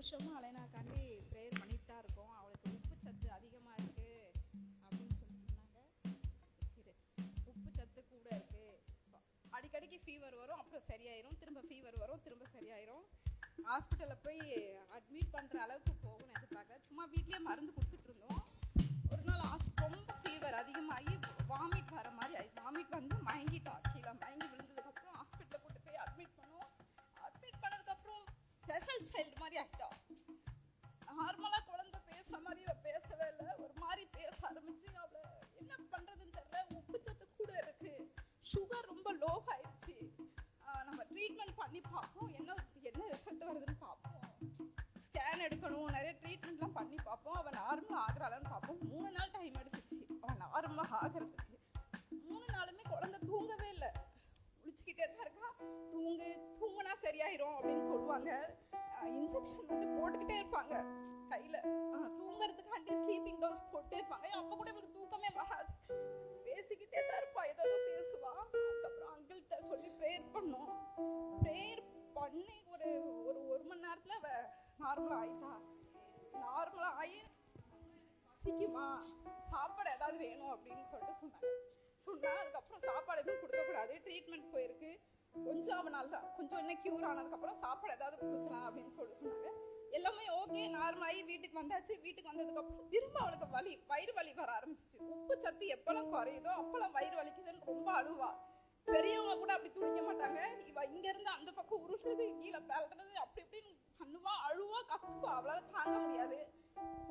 வருஷமாக அலைனாக்காண்டி ப்ரேயர் பண்ணிட்டு தான் இருக்கோம். அவளுக்கு உப்பு சத்து அதிகமாக இருக்குது அப்படின்னு சொன்னாங்க. சரி, உப்பு சத்து கூட இருக்குது, அடிக்கடிக்கு ஃபீவர் வரும், அப்புறம் சரியாயிரும், திரும்ப ஃபீவர் வரும், திரும்ப சரியாயிரும். ஹாஸ்பிட்டலில் போய் அட்மிட் பண்ணுற அளவுக்கு போகணும் எதிர்பார்க்க. சும்மா வீட்லேயே மருந்து கொடுத்துட்டு இருந்தோம். ஒரு நாள் ரொம்ப ஃபீவர் அதிகமாகி வாமிட் வர மாதிரி ஆயிடுச்சு. வாமிட் வந்து மயங்கிட்டா, கீழே மயங்கி விழுந்ததுக்கப்புறம் ஹாஸ்பிட்டலில் கூட்டு போய் அட்மிட் பண்ணுவோம். அட்மிட் பண்ணதுக்கப்புறம் ஸ்பெஷல் சைல்டு மாதிரி ஆகிட்டா. நார்மலாக குழந்தை பேசுகிற மாதிரி பேசவே இல்லை, ஒரு மாதிரி பேச ஆரம்பிச்சு. அவளை என்ன பண்ணுறதுன்னு தெரியல. உப்பு சத்து கூட இருக்குது, சுகர் ரொம்ப லோ ஆயிடுச்சு. நம்ம ட்ரீட்மெண்ட் பண்ணி பார்ப்போம், என்ன ரிசல்ட் வருதுன்னு பார்ப்போம். ஸ்கேன் எடுக்கணும், நிறைய ட்ரீட்மெண்ட்லாம் பண்ணி பார்ப்போம். அவன் நார்மலாக ஆகிறாளான்னு பார்ப்போம். 3 நாள் டைம் எடுத்துச்சு அவன் நார்மலாக ஆகிறதுக்கு. 3 நாளுமே குழந்தை தூங்கவே இல்லை, முழிச்சுக்கிட்டே தான் இருக்கா. தூங்குனா சரியாயிரும் அப்படின்னு சொல்லுவாங்க. இன்ஜெக்ஷன் வந்து போட்டுக்கிட்டே இருப்பாங்க கையில், தூங்குறதுக்காண்டி ஸ்லீப்பிங் டோஸ் போட்டே இருப்பாங்க. அப்போ கூட இவளுக்கு தூக்கமே வராது, பேசிக்கிட்டே தான் இருப்பா, ஏதோ பேசுவா. அதுக்கப்புறம் அங்கிள்கிட்ட சொல்லி ப்ரேயர் பண்ணோம். ப்ரேயர் பண்ணி ஒரு மணி நேரத்தில் அவ நார்மலாக ஆயிட்டா. நார்மலாக ஆகி பசிக்குமா, சாப்பாடு ஏதாவது வேணும் அப்படின்னு சொல்லிட்டு சொன்னா. அதுக்கப்புறம் சாப்பாடு எதுவும் கொடுக்கக்கூடாது, ட்ரீட்மெண்ட் போயிருக்கு, கொஞ்சம் அவன் நல்லா கொஞ்சம் இன்னும் க்யூர் ஆனதுக்கப்புறம் சாப்பாடு ஏதாவது கொடுக்கலாம் அப்படின்னு சொன்னாங்க. எல்லாமே ஓகே, நார்மலாகி வீட்டுக்கு வந்தாச்சு. வீட்டுக்கு வந்ததுக்கப்புறம் திரும்ப அவளுக்கு வயிறு வலி வர ஆரம்பிச்சிச்சு. உப்பு சத்து எப்பெல்லாம் குறையுதோ அப்பெல்லாம் வயிறு வலிக்குதுன்னு ரொம்ப அழுவா. பெரியவங்க கூட அப்படி துடிக்க மாட்டாங்க. இவ இங்கேருந்து அந்த பக்கம் உருட்டுறது, கீழே பேசுறது, அப்படி இப்படின்னு பண்ணுவா, அழுவா, கத்துவா. அவளால் தாங்க முடியாது.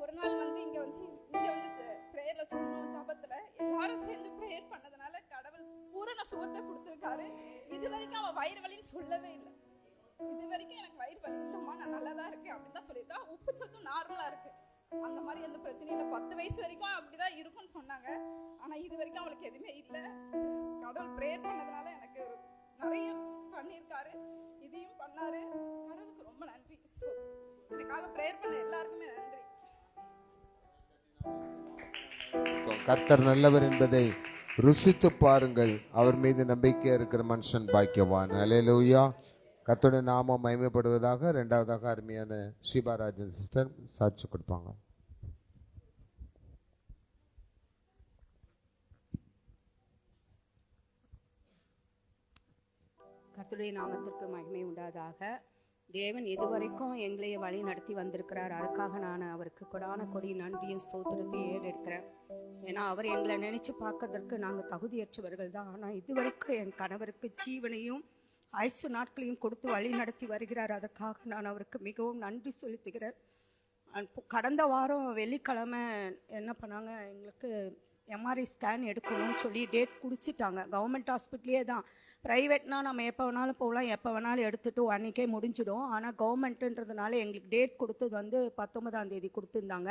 ஒரு நாள் வந்து இங்கே வந்து ப்ரேயரில் சொன்னோம், ஜபத்தில் எல்லாரும் சேர்ந்து ப்ரேயர் பண்ணதுனால கடவுள் பூரண சுகத்தை கொடுத்துருக்காரு. இது வரைக்கும் அவள் வயிறு வலின்னு சொல்லவே இல்லை. இது வரைக்கும் எனக்கு வயிறு வலி இல்லைம்மா, நான் நல்லா தான் இருக்கேன் அப்படின்னு தான் சொல்லியிருக்கா. உப்பு சத்தும் நார்மலாக இருக்கு, அந்த மாதிரி எந்த பிரச்சனையும் இல்லை. 10 வயசு வரைக்கும் அப்படிதான் இருக்கும்னு சொன்னாங்க. ஆனால் இது வரைக்கும் அவளுக்கு எதுவுமே இல்லை. கடவுள் ப்ரேயர் பண்ணதுனால எனக்கு நிறைய பண்ணியிருக்காரு, இதையும் பண்ணாரு. கடவுளுக்கு ரொம்ப நன்றி. ஸோ எனக்காக ப்ரேயர் பண்ண எல்லாருக்குமே நன்றி. கர்த்தர் நல்லவர் என்பதை ருசித்து பாருங்கள், அவர் மீது நம்பிக்கை இருக்கிற மனுஷன் பாக்கியவான். அல்லேலூயா. கர்த்தருடைய நாமம் மகிமைப்படுவதாக. இரண்டாவதாக அருமையான ஸ்ரீபாராஜன் சிஸ்டர் சாட்சி கொடுப்பாங்க. கர்த்தருடைய நாமத்திற்கு மகிமை உண்டாதாக. தேவன் இதுவரைக்கும் எங்களை வழி நடத்தி வந்திருக்கிறார். அதுக்காக நான் அவருக்கு கொடான கொடி நன்றியும் ஸ்தோத்திரத்தையும் ஏறெடுக்கிறேன். ஏன்னா அவர் எங்களை நினைச்சு பார்க்கறதற்கு நாங்கள் தகுதியற்றவர்கள் தான். ஆனால் இதுவரைக்கும் என் கணவருக்கு ஜீவனையும் 5 நாட்களையும் கொடுத்து வழி நடத்தி வருகிறார். அதற்காக நான் அவருக்கு மிகவும் நன்றி செலுத்துகிறேன். கடந்த வாரம் வெள்ளிக்கிழமை என்ன பண்ணாங்க, எங்களுக்கு எம்ஆர்ஐ ஸ்கேன் எடுக்கணும்னு சொல்லி டேட் குடிச்சிட்டாங்க. கவர்மெண்ட் ஹாஸ்பிட்டலே தான். ப்ரைவேட்னா நம்ம எப்போ வேணாலும் போகலாம், எப்போ வேணாலும் எடுத்துகிட்டு அன்றைக்கே முடிஞ்சிடும். ஆனால் கவர்மெண்ட்டுன்றதுனால எங்களுக்கு டேட் கொடுத்தது வந்து 19ஆம் தேதி கொடுத்துருந்தாங்க.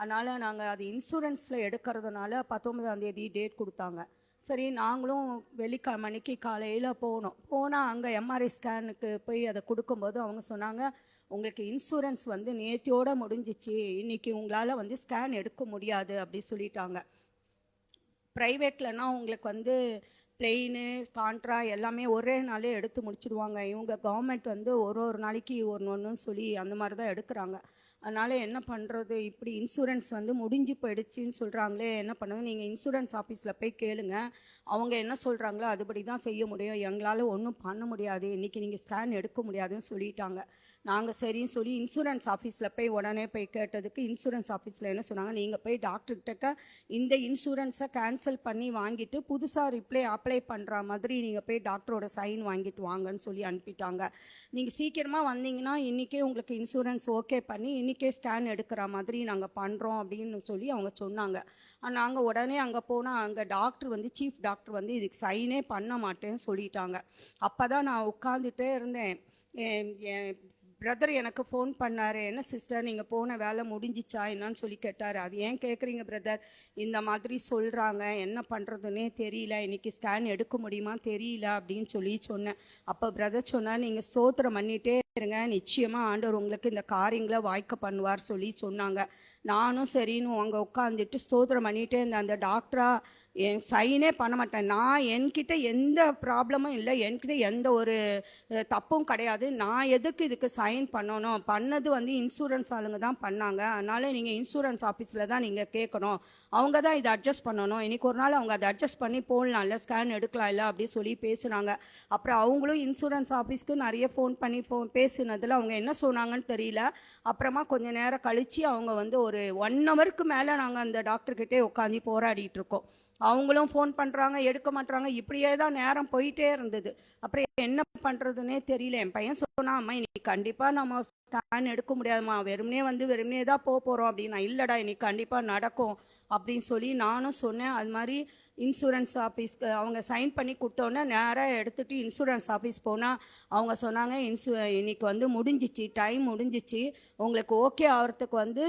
அதனால் நாங்கள் அது இன்சூரன்ஸில் எடுக்கிறதுனால 19ஆம் தேதி டேட் கொடுத்தாங்க. சரி, நாங்களும் வெள்ளிக்கிழமை அன்னைக்கு காலையில் போனால் அங்கே எம்ஆர்ஐ ஸ்கேனுக்கு போய் அதை கொடுக்கும்போது அவங்க சொன்னாங்க, உங்களுக்கு இன்சூரன்ஸ் வந்து நேத்தியோடு முடிஞ்சிச்சு, இன்றைக்கி உங்களால் வந்து ஸ்கேன் எடுக்க முடியாது அப்படி சொல்லிட்டாங்க. ப்ரைவேட்லனா உங்களுக்கு வந்து பிளெயின் கான்ட்ரா எல்லாமே ஒரே நாளே எடுத்து முடிச்சிடுவாங்க. இவங்க கவர்மெண்ட் வந்து ஒரு நாளைக்கு ஒன்று சொல்லி அந்த மாதிரி தான் எடுக்கிறாங்க. அதனால் என்ன பண்ணுறது, இப்படி இன்சூரன்ஸ் வந்து முடிஞ்சு போயிடுச்சின்னு சொல்கிறாங்களே, என்ன பண்ணுறது, நீங்கள் இன்சூரன்ஸ் ஆஃபீஸில் போய் கேளுங்க, அவங்க என்ன சொல்கிறாங்களோ அதுபடி தான் செய்ய முடியும், எங்களால் ஒன்றும் பண்ண முடியாது, இன்றைக்கி நீங்கள் ஸ்கேன் எடுக்க முடியாதுன்னு சொல்லிட்டாங்க. நாங்கள் சரின்னு சொல்லி இன்சூரன்ஸ் ஆஃபீஸில் போய் உடனே போய் கேட்டதுக்கு இன்சூரன்ஸ் ஆஃபீஸில் என்ன சொன்னாங்க, நீங்கள் போய் டாக்டர்கிட்ட இந்த இன்சூரன்ஸை கேன்சல் பண்ணி வாங்கிட்டு புதுசாக அப்ளை பண்ணுற மாதிரி நீங்கள் போய் டாக்டரோட சைன் வாங்கிட்டு வாங்கன்னு சொல்லி அனுப்பிட்டாங்க. நீங்கள் சீக்கிரமாக வந்தீங்கன்னா இன்றைக்கே உங்களுக்கு இன்சூரன்ஸ் ஓகே பண்ணி இன்றைக்கே ஸ்கேன் எடுக்கிற மாதிரி நாங்கள் பண்ணுறோம் அப்படின்னு சொல்லி அவங்க சொன்னாங்க. நாங்கள் உடனே அங்கே போனால் அங்கே டாக்டர் வந்து சீஃப் டாக்டர் வந்து இதுக்கு சைனே பண்ண மாட்டேன்னு சொல்லிட்டாங்க. அப்போ தான் நான் உட்காந்துட்டே இருந்தேன். என் பிரதர் எனக்கு ஃபோன் பண்ணார், என்ன சிஸ்டர் நீங்கள் போன வேலை முடிஞ்சிச்சா என்னன்னு சொல்லி கேட்டார். அது ஏன் கேட்குறீங்க பிரதர், இந்த மாதிரி சொல்கிறாங்க, என்ன பண்ணுறதுன்னே தெரியல, இன்றைக்கி ஸ்கேன் எடுக்க முடியுமா தெரியல அப்படின்னு சொல்லி சொன்னேன். அப்போ பிரதர் சொன்னார், நீங்கள் ஸ்தோத்திரம் பண்ணிகிட்டே இருங்க, நிச்சயமாக ஆண்டவர் உங்களுக்கு இந்த காரியங்களை வாய்க்க பண்ணுவார் சொல்லி சொன்னாங்க. நானும் சரின்னு அங்கே உட்காந்துட்டு ஸ்தோத்திரம் பண்ணிகிட்டே இருந்தேன். அந்த டாக்டரா என் சைனே பண்ண மாட்டேன். நான் என்கிட்ட எந்த ப்ராப்ளமும் இல்லை, என்கிட்ட எந்த ஒரு தப்பும் கிடையாது. நான் எதுக்கு இதுக்கு சைன் பண்ணணும்? பண்ணது வந்து இன்சூரன்ஸ் ஆளுங்க தான் பண்ணாங்க. அதனால நீங்கள் இன்சூரன்ஸ் ஆஃபீஸில் தான் நீங்கள் கேட்கணும். அவங்க தான் இதை அட்ஜஸ்ட் பண்ணணும். இன்னைக்கு ஒரு நாள் அவங்க அதை அட்ஜஸ்ட் பண்ணி போடலாம்ல, ஸ்கேன் எடுக்கலாம் இல்லை அப்படி சொல்லி பேசுனாங்க. அப்புறம் அவங்களும் இன்சூரன்ஸ் ஆஃபீஸ்க்கு நிறைய ஃபோன் பண்ணி பேசுனதில் அவங்க என்ன சொன்னாங்கன்னு தெரியல. அப்புறமா கொஞ்சம் நேரம் கழித்து அவங்க வந்து ஒரு 1 ஹவருக்கு மேலே நாங்கள் அந்த டாக்டர்கிட்டே உட்காந்து போராடிட்டு இருக்கோம். அவங்களும் ஃபோன் பண்ணுறாங்க, எடுக்க மாட்டாங்க. இப்படியே தான் நேரம் போயிட்டே இருந்தது. அப்புறம் என்ன பண்ணுறதுனே தெரியல. என் பையன் சொன்னான், அம்மா இன்னைக்கு கண்டிப்பாக நம்ம ஸ்கேன் எடுக்க முடியாதும்மா, வெறுமனே தான் போக போகிறோம் அப்படின்னா. இல்லைடா இன்னைக்கு கண்டிப்பாக நடக்கும் அப்படின்னு சொல்லி நானும் சொன்னேன். அது மாதிரி இன்சூரன்ஸ் ஆஃபீஸ்க்கு அவங்க சைன் பண்ணி கொடுத்தோன்னே நேராக எடுத்துகிட்டு இன்சூரன்ஸ் ஆஃபீஸ் போனால் அவங்க சொன்னாங்க, இன்னைக்கு வந்து முடிஞ்சிச்சு, டைம் முடிஞ்சிச்சு, உங்களுக்கு ஓகே ஆகிறதுக்கு வந்து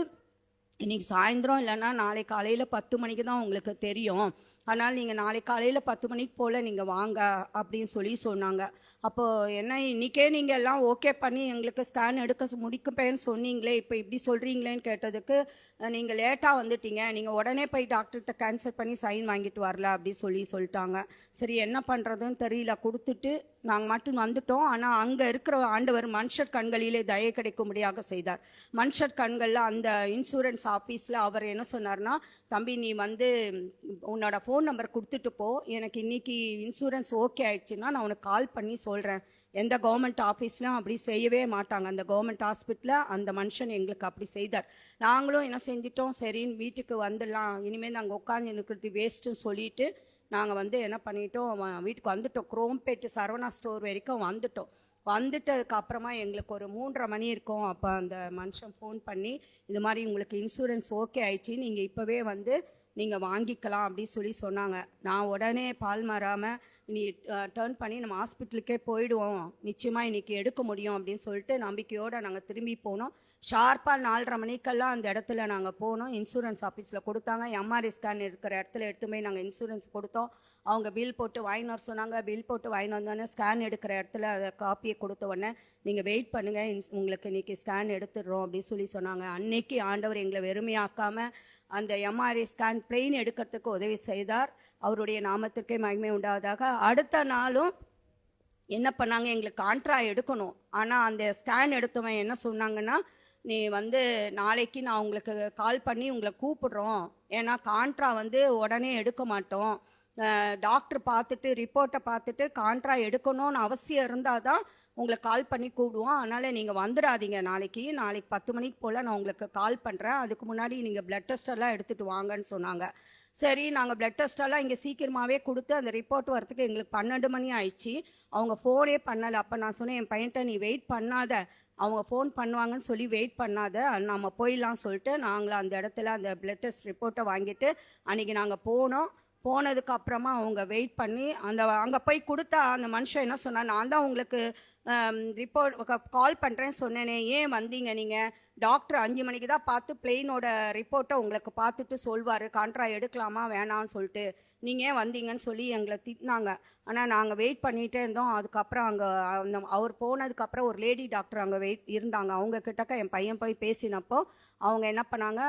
இன்னைக்கு சாயந்தரம் இல்லைன்னா நாளை காலையில் 10 மணிக்கு தான் உங்களுக்கு தெரியும். அதனால் நீங்கள் நாளை காலையில் 10 மணிக்கு போல் நீங்கள் வாங்க அப்படின்னு சொல்லி சொன்னாங்க. அப்போது என்ன இன்றைக்கே நீங்கள் எல்லாம் ஓகே பண்ணி எங்களுக்கு ஸ்கேன் எடுக்க முடிக்கப்பேன்னு சொன்னீங்களே, இப்போ இப்படி சொல்கிறீங்களேன்னு கேட்டதுக்கு, நீங்கள் லேட்டாக வந்துட்டீங்க, நீங்கள் உடனே போய் டாக்டர்கிட்ட கேன்சல் பண்ணி சைன் வாங்கிட்டு வரல அப்படி சொல்லிட்டாங்க. சரி என்ன பண்ணுறதுன்னு தெரியல, கொடுத்துட்டு நாங்கள் மட்டும் வந்துட்டோம். ஆனால் அங்கே இருக்கிற ஆண்டவர் மனுஷர் கண்களிலே தயை கிடைக்கும்படியாக செய்தார். மனுஷர் கண்களில் அந்த இன்சூரன்ஸ் ஆஃபீஸில் அவர் என்ன சொன்னார்னா, தம்பி நீ வந்து உன்னோட ஃபோன் நம்பர் கொடுத்துட்டு போ, எனக்கு இன்னைக்கு இன்சூரன்ஸ் ஓகே ஆயிடுச்சுன்னா நான் உனக்கு கால் பண்ணி சொல்கிறேன். எந்த கவர்மெண்ட் ஆஃபீஸ்லாம் அப்படி செய்யவே மாட்டாங்க. அந்த கவர்மெண்ட் ஹாஸ்பிட்டலில் அந்த மனுஷன் எங்களுக்கு அப்படி செய்தார். நாங்களும் என்ன செஞ்சிட்டோம், சரின்னு வீட்டுக்கு வந்துடலாம், இனிமேல் நாங்கள் உட்காந்து இருக்கிறது வேஸ்ட்டுன்னு சொல்லிட்டு நாங்கள் வந்து என்ன பண்ணிட்டோம், வீட்டுக்கு வந்துட்டோம். குரோம்பேட்டு சரவணா ஸ்டோர் வரைக்கும் வந்துட்டோம். வந்துட்டதுக்கு அப்புறமா எங்களுக்கு ஒரு 3:30 மணி இருக்கும். அப்போ அந்த மனுஷன் ஃபோன் பண்ணி, இது மாதிரி உங்களுக்கு இன்சூரன்ஸ் ஓகே ஆயிடுச்சு, நீங்கள் இப்போவே வந்து நீங்கள் வாங்கிக்கலாம் அப்படின்னு சொல்லி சொன்னாங்க. நான் உடனே பால் மாறாமல் நீ டேர்ன் பண்ணி நம்ம ஹாஸ்பிட்டலுக்கே போயிடுவோம், நிச்சயமாக இன்றைக்கி எடுக்க முடியும் அப்படின்னு சொல்லிட்டு நம்பிக்கையோடு நாங்கள் திரும்பி போனோம். ஷார்ப்பாக 4:30 மணிக்கெல்லாம் அந்த இடத்துல நாங்கள் போனோம். இன்சூரன்ஸ் ஆஃபீஸில் கொடுத்தாங்க. எம்ஆர்ஐ ஸ்கேன் இருக்கிற இடத்துல எடுத்துமே நாங்கள் இன்சூரன்ஸ் கொடுத்தோம். அவங்க பில் போட்டு வாங்கின்னு வர சொன்னாங்க. பில் போட்டு வாங்கின்னு வந்தோடனே ஸ்கேன் எடுக்கிற இடத்துல அதை காப்பியை கொடுத்த உடனே, நீங்கள் வெயிட் பண்ணுங்கள், உங்களுக்கு இன்றைக்கி ஸ்கேன் எடுத்துடுறோம் அப்படின்னு சொல்லி சொன்னாங்க. அன்னைக்கு ஆண்டவர் எங்களை வெறுமையாக்காமல் அந்த எம்ஆர்ஐ ஸ்கேன் பிரெயின் எடுக்கிறதுக்கு உதவி செய்தார். அவருடைய நாமத்திற்கே மகிமை உண்டாவதாக. அடுத்த நாளும் என்ன பண்ணாங்க, எங்களுக்கு கான்ட்ரா எடுக்கணும். ஆனால் அந்த ஸ்கேன் எடுத்தவன் என்ன சொன்னாங்கன்னா, நீ வந்து நாளைக்கு நான் உங்களுக்கு கால் பண்ணி உங்களை கூப்பிடுறோம், ஏன்னா கான்ட்ரா வந்து உடனே எடுக்க மாட்டோம், டாக்டர் பார்த்துட்டு ரிப்போர்ட்டை பார்த்துட்டு கான்ட்ரா எடுக்கணும்னு அவசியம் இருந்தால் தான் உங்களை கால் பண்ணி கூப்பிடுவோம். அதனால் நீங்கள் வந்துடாதீங்க, நாளைக்கு 10 மணிக்கு போல் நான் உங்களுக்கு கால் பண்ணுறேன், அதுக்கு முன்னாடி நீங்கள் பிளட் டெஸ்டெல்லாம் எடுத்துகிட்டு வாங்கன்னு சொன்னாங்க. சரி நாங்கள் பிளட் டெஸ்டெல்லாம் இங்கே சீக்கிரமாகவே கொடுத்து அந்த ரிப்போர்ட் வரத்துக்கு எங்களுக்கு 12 மணி ஆயிடுச்சு. அவங்க ஃபோனே பண்ணலை. அப்போ நான் சொன்னேன், என் பையன்ட்ட நீ வெயிட் பண்ணாத, அவங்க ஃபோன் பண்ணுவாங்கன்னு சொல்லி வெயிட் பண்ணாத, நம்ம போயிடலாம் சொல்லிட்டு நாங்களும் அந்த இடத்துல அந்த பிளட் டெஸ்ட் ரிப்போர்ட்டை வாங்கிட்டு அன்றைக்கி நாங்கள் போனோம். போனதுக்கு அப்புறமா அவங்க வெயிட் பண்ணி அங்கே போய் கொடுத்தா அந்த மனுஷன் என்ன சொன்னார், நான் தான் உங்களுக்கு ரிப்போர்ட் கால் பண்ணுறேன்னு சொன்னேனே, ஏன் வந்தீங்க நீங்கள்? டாக்டர் 5 மணிக்கு தான் பார்த்து பிளெயினோட ரிப்போர்ட்டை உங்களுக்கு பார்த்துட்டு சொல்வார் கான்ட்ரா எடுக்கலாமா வேணான்னு சொல்லிட்டு, நீங்கள் ஏன் வந்தீங்கன்னு சொல்லி எங்களை திட்டினாங்க. ஆனால் நாங்கள் வெயிட் பண்ணிகிட்டே இருந்தோம். அதுக்கப்புறம் அங்கே அவர் போனதுக்கப்புறம் ஒரு லேடி டாக்டர் அங்கே இருந்தாங்க. அவங்க கிட்டக்க என் பையன் போய் பேசினப்போ அவங்க என்ன பண்ணாங்க,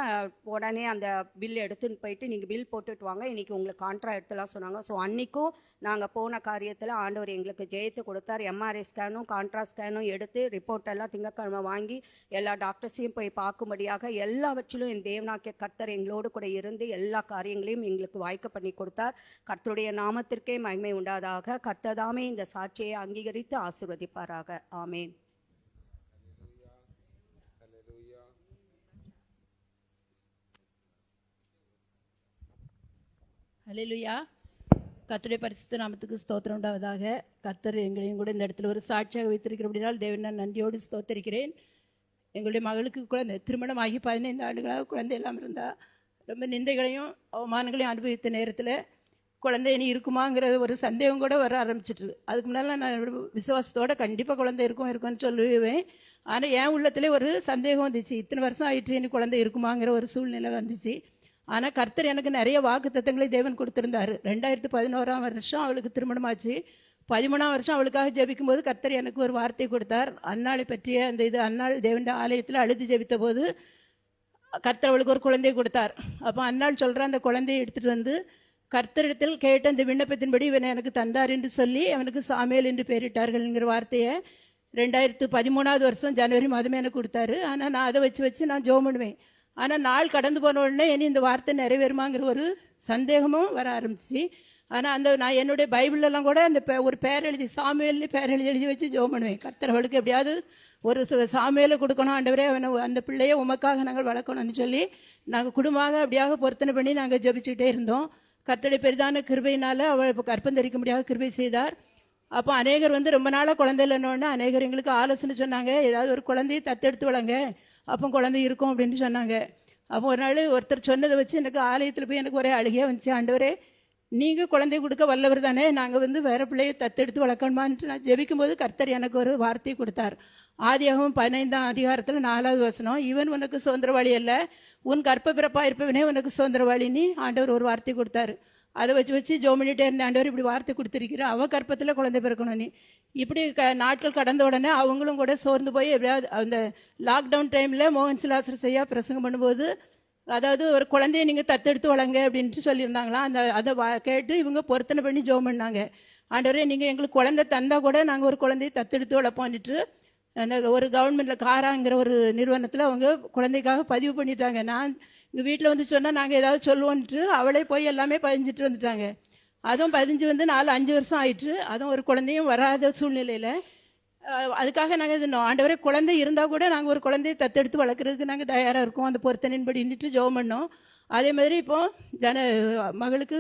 உடனே அந்த பில் எடுத்துன்னு போயிட்டு நீங்கள் பில் போட்டுட்டு வாங்க, இன்றைக்கி உங்களுக்கு கான்ட்ரா எடுத்துலாம் சொன்னாங்க. ஸோ அன்றைக்கும் நாங்கள் போன காரியத்தில் ஆண்டவர் எங்களுக்கு ஜெயித்து கொடுத்தார். எம்ஆர்ஐ ஸ்கேனும் கான்ட்ரா ஸ்கேனும் எடுத்து ரிப்போர்ட்டெல்லாம் திங்கட்கிழமை வாங்கி எல்லா டாக்டர்ஸையும் போய் பார்க்கும்படியாக எல்லாவற்றிலும் என் தேவனாகிய கர்த்தர் எங்களோடு கூட இருந்து எல்லா காரியங்களையும் எங்களுக்கு வாய்க்க பண்ணி கொடுத்தார். கர்த்தருடைய நாமத்திற்கே மகிமை உண்டாதாக. கர்த்ததாமே இந்த சாட்சியை அங்கீகரித்து ஆசீர்வதிப்பாராக. ஆமேன். ஹல்லேலூயா. கர்த்தருடைய பரிசுத்த நாமத்துக்கு ஸ்தோத்திரம் உண்டாவதாக. கர்த்தர் எங்களையும் கூட இந்த இடத்துல ஒரு சாட்சியாக வைத்திருக்கிறபடினால் தேவன் நான் நன்றியோடு ஸ்தோத்தரிக்கிறேன். எங்களுடைய மகளுக்கு குழந்தை திருமணமாகி 15 ஆண்டுகளாக குழந்தை இல்லாமல் இருந்தால் ரொம்ப நிந்தைகளையும் அவமானங்களையும் அனுபவித்த நேரத்தில் குழந்தை இனி இருக்குமாங்கிற ஒரு சந்தேகம் கூட வர ஆரம்பிச்சிட்டு. அதுக்கு முன்னால் நான் விசுவாசத்தோடு கண்டிப்பாக குழந்தை இருக்கும்னு சொல்லுவேன். ஆனால் என் உள்ளத்துல ஒரு சந்தேகம் வந்துச்சு, இத்தனை வருஷம் ஆயிட்டு இனி குழந்தை இருக்குமாங்கிற ஒரு சூழ்நிலை வந்துச்சு. ஆனால் கர்த்தர் எனக்கு நிறைய வாக்கு தத்தங்களை தேவன் கொடுத்துருந்தாரு. 2011ஆம் வருஷம் அவளுக்கு திருமணமாச்சு. 13ஆம் வருஷம் அவளுக்காக ஜெபிக்கும் போது கர்த்தர் எனக்கு ஒரு வார்த்தை கொடுத்தார். அன்னாளை பற்றிய அந்த அன்னாள் தேவன் ஆலயத்தில் அழுது ஜெபித்த போது கர்த்தர் அவளுக்கு ஒரு குழந்தையை கொடுத்தார். அப்போ அன்னாள் சொல்கிற அந்த குழந்தையை எடுத்துகிட்டு வந்து கர்த்தரிடத்தில் கேட்ட அந்த விண்ணப்பத்தின்படி இவனை எனக்கு தந்தார் என்று சொல்லி அவனுக்கு சாமுவேல் என்று பெயரிட்டார்கள் என்கிற வார்த்தையை 2013 வருஷம் ஜனவரி மாதமே எனக்கு கொடுத்தாரு. ஆனால் நான் அதை வச்சு நான் ஜெபம் பண்ணுவேன். ஆனால் நாள் கடந்து போன உடனே இனி இந்த வார்த்தை நிறைவேறுமாங்கிற ஒரு சந்தேகமும் வர ஆரம்பிச்சு. ஆனால் நான் என்னுடைய பைபிளெல்லாம் கூட அந்த ஒரு பேர் எழுதி சாமுவேல்னு பேர் எழுதி வச்சு ஜெபம் பண்ணுவேன். கர்த்தர் அவளுக்கு எப்படியாவது ஒரு சாமுவேலை கொடுக்கணும், ஆண்டவரே அவனை அந்த பிள்ளையை உமக்காக நாங்கள் வளர்க்கணும்னு சொல்லி நாங்கள் குடும்பமாக அப்படியாக பொருத்தனை பண்ணி நாங்கள் ஜெபிச்சுக்கிட்டே இருந்தோம். கர்த்தருடைய பெரிதான கிருபையினால அவள் இப்போ கற்பம் தரிக்க முடியாத கிருபை செய்தார். அப்போ அநேகர் ரொம்ப நாளாக குழந்தை இல்லைன்னொன்னே அநேகர் எங்களுக்கு ஆலோசனை சொன்னாங்க, ஏதாவது ஒரு குழந்தையை தத்தெடுத்து வளங்க, அப்போ குழந்தை இருக்கும் அப்படின்னு சொன்னாங்க. அப்போ ஒரு நாள் ஒருத்தர் சொன்னதை வச்சு எனக்கு ஆலயத்தில் போய் எனக்கு ஒரே அழுகையாக வந்துச்சு. ஆண்டவரே, நீங்கள் குழந்தை கொடுக்க வல்லவர் தானே, நாங்கள் வேற பிள்ளையை தத்தெடுத்து வளர்க்கணுமான்ட்டு நான் ஜெபிக்கும்போது கர்த்தர் எனக்கு ஒரு வார்த்தையை கொடுத்தார். ஆதியாகமம் 15ஆம் அதிகாரத்தில் 4வது வசனம், இவன் உனக்கு சுதந்திரவாளி அல்ல, உன் கற்ப பிறப்பா இருப்பவனே உனக்கு சுதந்திரவாளின்னு ஆண்டவர் ஒரு வார்த்தை கொடுத்தாரு. அதை வச்சு ஜெபம் பண்ணிட்டே இருந்த ஆண்டவர் இப்படி வார்த்தை கொடுத்துருக்கிறார், அவ கற்பத்தில் குழந்தை பிறக்கணும் நீ. இப்படி நாட்கள் கடந்த உடனே அவங்களும் கூட சோர்ந்து போய் எப்படியாவது அந்த லாக்டவுன் டைமில் மோகன் சிலாசர் செய்யா பிரசங்கம் பண்ணும்போது, அதாவது ஒரு குழந்தைய நீங்கள் தத்தெடுத்து வளங்க அப்படின்ட்டு சொல்லியிருந்தாங்களாம். அதை கேட்டு இவங்க பொருத்தனை பண்ணி ஜெபம் பண்ணாங்க. ஆண்டவரே, நீங்கள் எங்களுக்கு குழந்தை தந்தா கூட நாங்கள் ஒரு குழந்தைய தத்தெடுத்து வளர்ப்போம்னுட்டு அந்த ஒரு கவர்மெண்ட்டில் காராங்கிற ஒரு நிறுவனத்தில் அவங்க குழந்தைக்காக பதிவு பண்ணிட்டாங்க. நான் எங்கள் வீட்டில் சொன்னால் நாங்கள் ஏதாவது சொல்லுவோன்ட்டு அவளே போய் எல்லாமே பதிஞ்சிட்டு வந்துட்டாங்க. அதுவும் 4-5 வருஷம் ஆயிட்டு, அதுவும் ஒரு குழந்தையும் வராத சூழ்நிலையில் அதுக்காக நாங்கள் இது ஆண்டவரே, குழந்தை இருந்தால் கூட நாங்கள் ஒரு குழந்தையை தத்தெடுத்து வளர்க்குறதுக்கு நாங்கள் தயாராக இருக்கோம், அந்த பொருத்தனையின்படி நின்றுட்டு ஜெபம் பண்ணோம். அதே மாதிரி இப்போது மகளுக்கு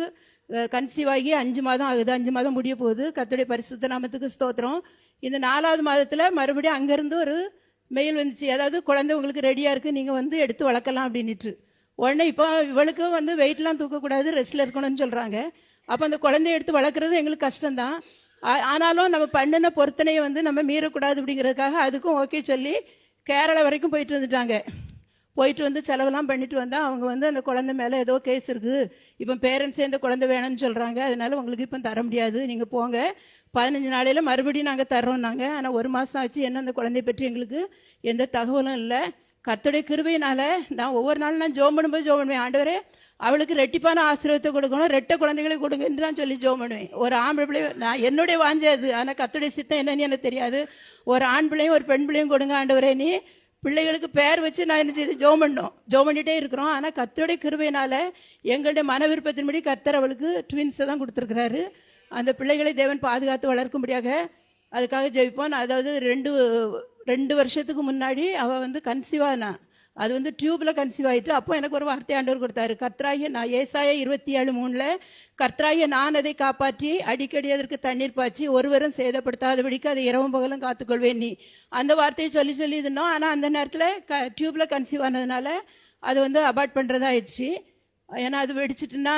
கன்சீவ் ஆகி 5 மாதம் ஆகுது, 5 மாதம் முடிய போகுது. கர்த்தருடைய பரிசுத்த நாமத்துக்கு ஸ்தோத்திரம். இந்த 4வது மாதத்தில் மறுபடியும் அங்கேருந்து ஒரு மெயில் வந்துச்சு, அதாவது குழந்தை உங்களுக்கு ரெடியாக இருக்குது, நீங்கள் எடுத்து வளர்க்கலாம் அப்படின்ட்டு. உடனே இப்போ இவளுக்கு வெயிட்லாம் தூக்கக்கூடாது, ரெஸ்ட்டில் இருக்கணும்னு சொல்கிறாங்க. அப்போ அந்த குழந்தைய எடுத்து வளர்க்குறது எங்களுக்கு கஷ்டம்தான். ஆனாலும் நம்ம பண்ணின பொருத்தனையை நம்ம மீறக்கூடாது அப்படிங்கிறதுக்காக அதுக்கும் ஓகே சொல்லி கேரளா வரைக்கும் போயிட்டு வந்துட்டாங்க. போயிட்டு செலவெல்லாம் பண்ணிட்டு வந்தால் அவங்க அந்த குழந்தை மேலே ஏதோ கேஸ் இருக்குது, இப்போ பேரண்ட்ஸே இந்த குழந்தை வேணும்னு சொல்கிறாங்க, அதனால உங்களுக்கு இப்போ தர முடியாது, நீங்கள் போங்க, 15 நாளையில் மறுபடியும் நாங்கள் தர்றோம்னாங்க. ஆனால் 1 மாதம் ஆச்சு, என்ன அந்த குழந்தைய பற்றி எங்களுக்கு எந்த தகவலும் இல்லை. கர்த்தருடைய கிருபையினால நான் ஒவ்வொரு நாளும் நான் ஜெபம் பண்ணும்போது ஜெபம் பண்ணுவேன், ஆண்டவரே அவளுக்கு ரெட்டிப்பான ஆசீர்வாதத்தை கொடுக்கணும், 2 குழந்தைகளை கொடுங்கன்னு தான் சொல்லி ஜெபம் பண்ணுவேன். ஒரு ஆம்பளை பிள்ளை நான் என்னுடைய வாஞ்சை அது, ஆனால் கர்த்தருடைய சித்தம் என்னன்னு எனக்கு தெரியாது. ஒரு ஆண் பிள்ளையும் ஒரு பெண் பிள்ளையும் கொடுங்க ஆண்டவரே, நீ பிள்ளைகளுக்கு பேர் வச்சு நான் என்ன செய்து ஜெபம் பண்ணோம், ஜெபம் பண்ணிகிட்டே இருக்கிறோம். ஆனால் கர்த்தருடைய கிருபையினால எங்களுடைய மன விருப்பத்தின்படி கர்த்தர் அவளுக்கு ட்வின்ஸை தான் கொடுத்துருக்கிறாரு. அந்த பிள்ளைகளை தேவன் பாதுகாத்து வளர்க்கும்படியாக அதுக்காக ஜெபிப்போம். அதாவது 2 வருஷத்துக்கு முன்னாடி அவள் கன்சீவ் ஆனா, அது டியூப்பில் கன்சீவ் ஆகிட்டு. அப்போ எனக்கு ஒரு வார்த்தை ஆண்டவர் கொடுத்தாரு, கர்த்தராகிய நான் ஏசாயா 27:3 கர்த்தராகிய நான் அதை காப்பாற்றி அடிக்கடி அதற்கு தண்ணீர் பாய்ச்சி ஒருவரும் சேதப்படுத்தாதபடிக்கு அதை இரவும் பகலும் காத்துக்கொள்வேன் நீ. அந்த வார்த்தையை சொல்லி இருந்தோம். ஆனால் அந்த நேரத்தில் டியூப்பில் கன்சீவ் ஆனதுனால அது அபார்ட் பண்ணுறதா ஆயிடுச்சு. ஏன்னா அது வெடிச்சிட்டுன்னா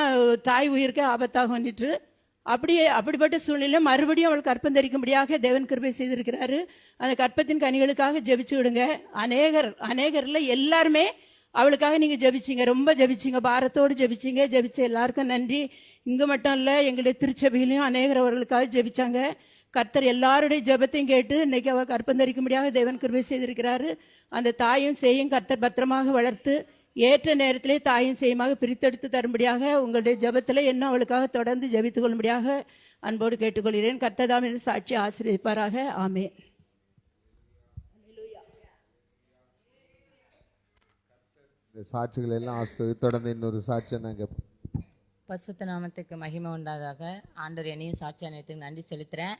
தாய் உயிருக்கு ஆபத்தாகும்னுட்டு. அப்படிப்பட்ட சூழ்நிலை மறுபடியும் அவள் கற்பம் தரிக்கும்படியாக தேவன் கிருபை செய்திருக்கிறாரு. அந்த கற்பத்தின் கனிகளுக்காக ஜெபிச்சு விடுங்க. அநேகர்ல எல்லாருமே அவளுக்காக நீங்க ஜெபிச்சிங்க, ரொம்ப ஜெபிச்சிங்க, பாரத்தோடு ஜெபிச்சிங்க. ஜெபிச்ச எல்லாருக்கும் நன்றி. இங்க மட்டும் இல்ல, எங்களுடைய திருச்சபையிலையும் அநேகர் அவர்களுக்காக ஜெபிச்சாங்க. கர்த்தர் எல்லாருடைய ஜெபத்தையும் கேட்டு இன்னைக்கு அவள் கற்பம் தரிக்கும்படியாக தேவன் கிருபை செய்திருக்கிறாரு. அந்த தாயும் சேயும் கர்த்தர் பத்திரமாக வளர்த்து ஏற்ற நேரத்திலே தாயும் சேயமாக பிரித்தெடுத்து தரும்படியாக உங்களுடைய ஜெபத்தில் என்ன அவளுக்காக தொடர்ந்து ஜெபித்துக் கொள்ளும்படியாக அன்போடு கேட்டுக்கொள்கிறேன். கர்த்தர் தாம் என்று சாட்சி ஆசீர்வதிப்பாராக. ஆமென். இந்த சாட்சிகள் எல்லாம் தொடர்ந்து இன்னொரு சாட்சியை நாங்கள் பரிசுத்த நாமத்துக்கு மகிமை உண்டாதாக. ஆண்டவர் என்னையும் சாட்சி அனைத்துக்கு நன்றி செலுத்துகிறேன்.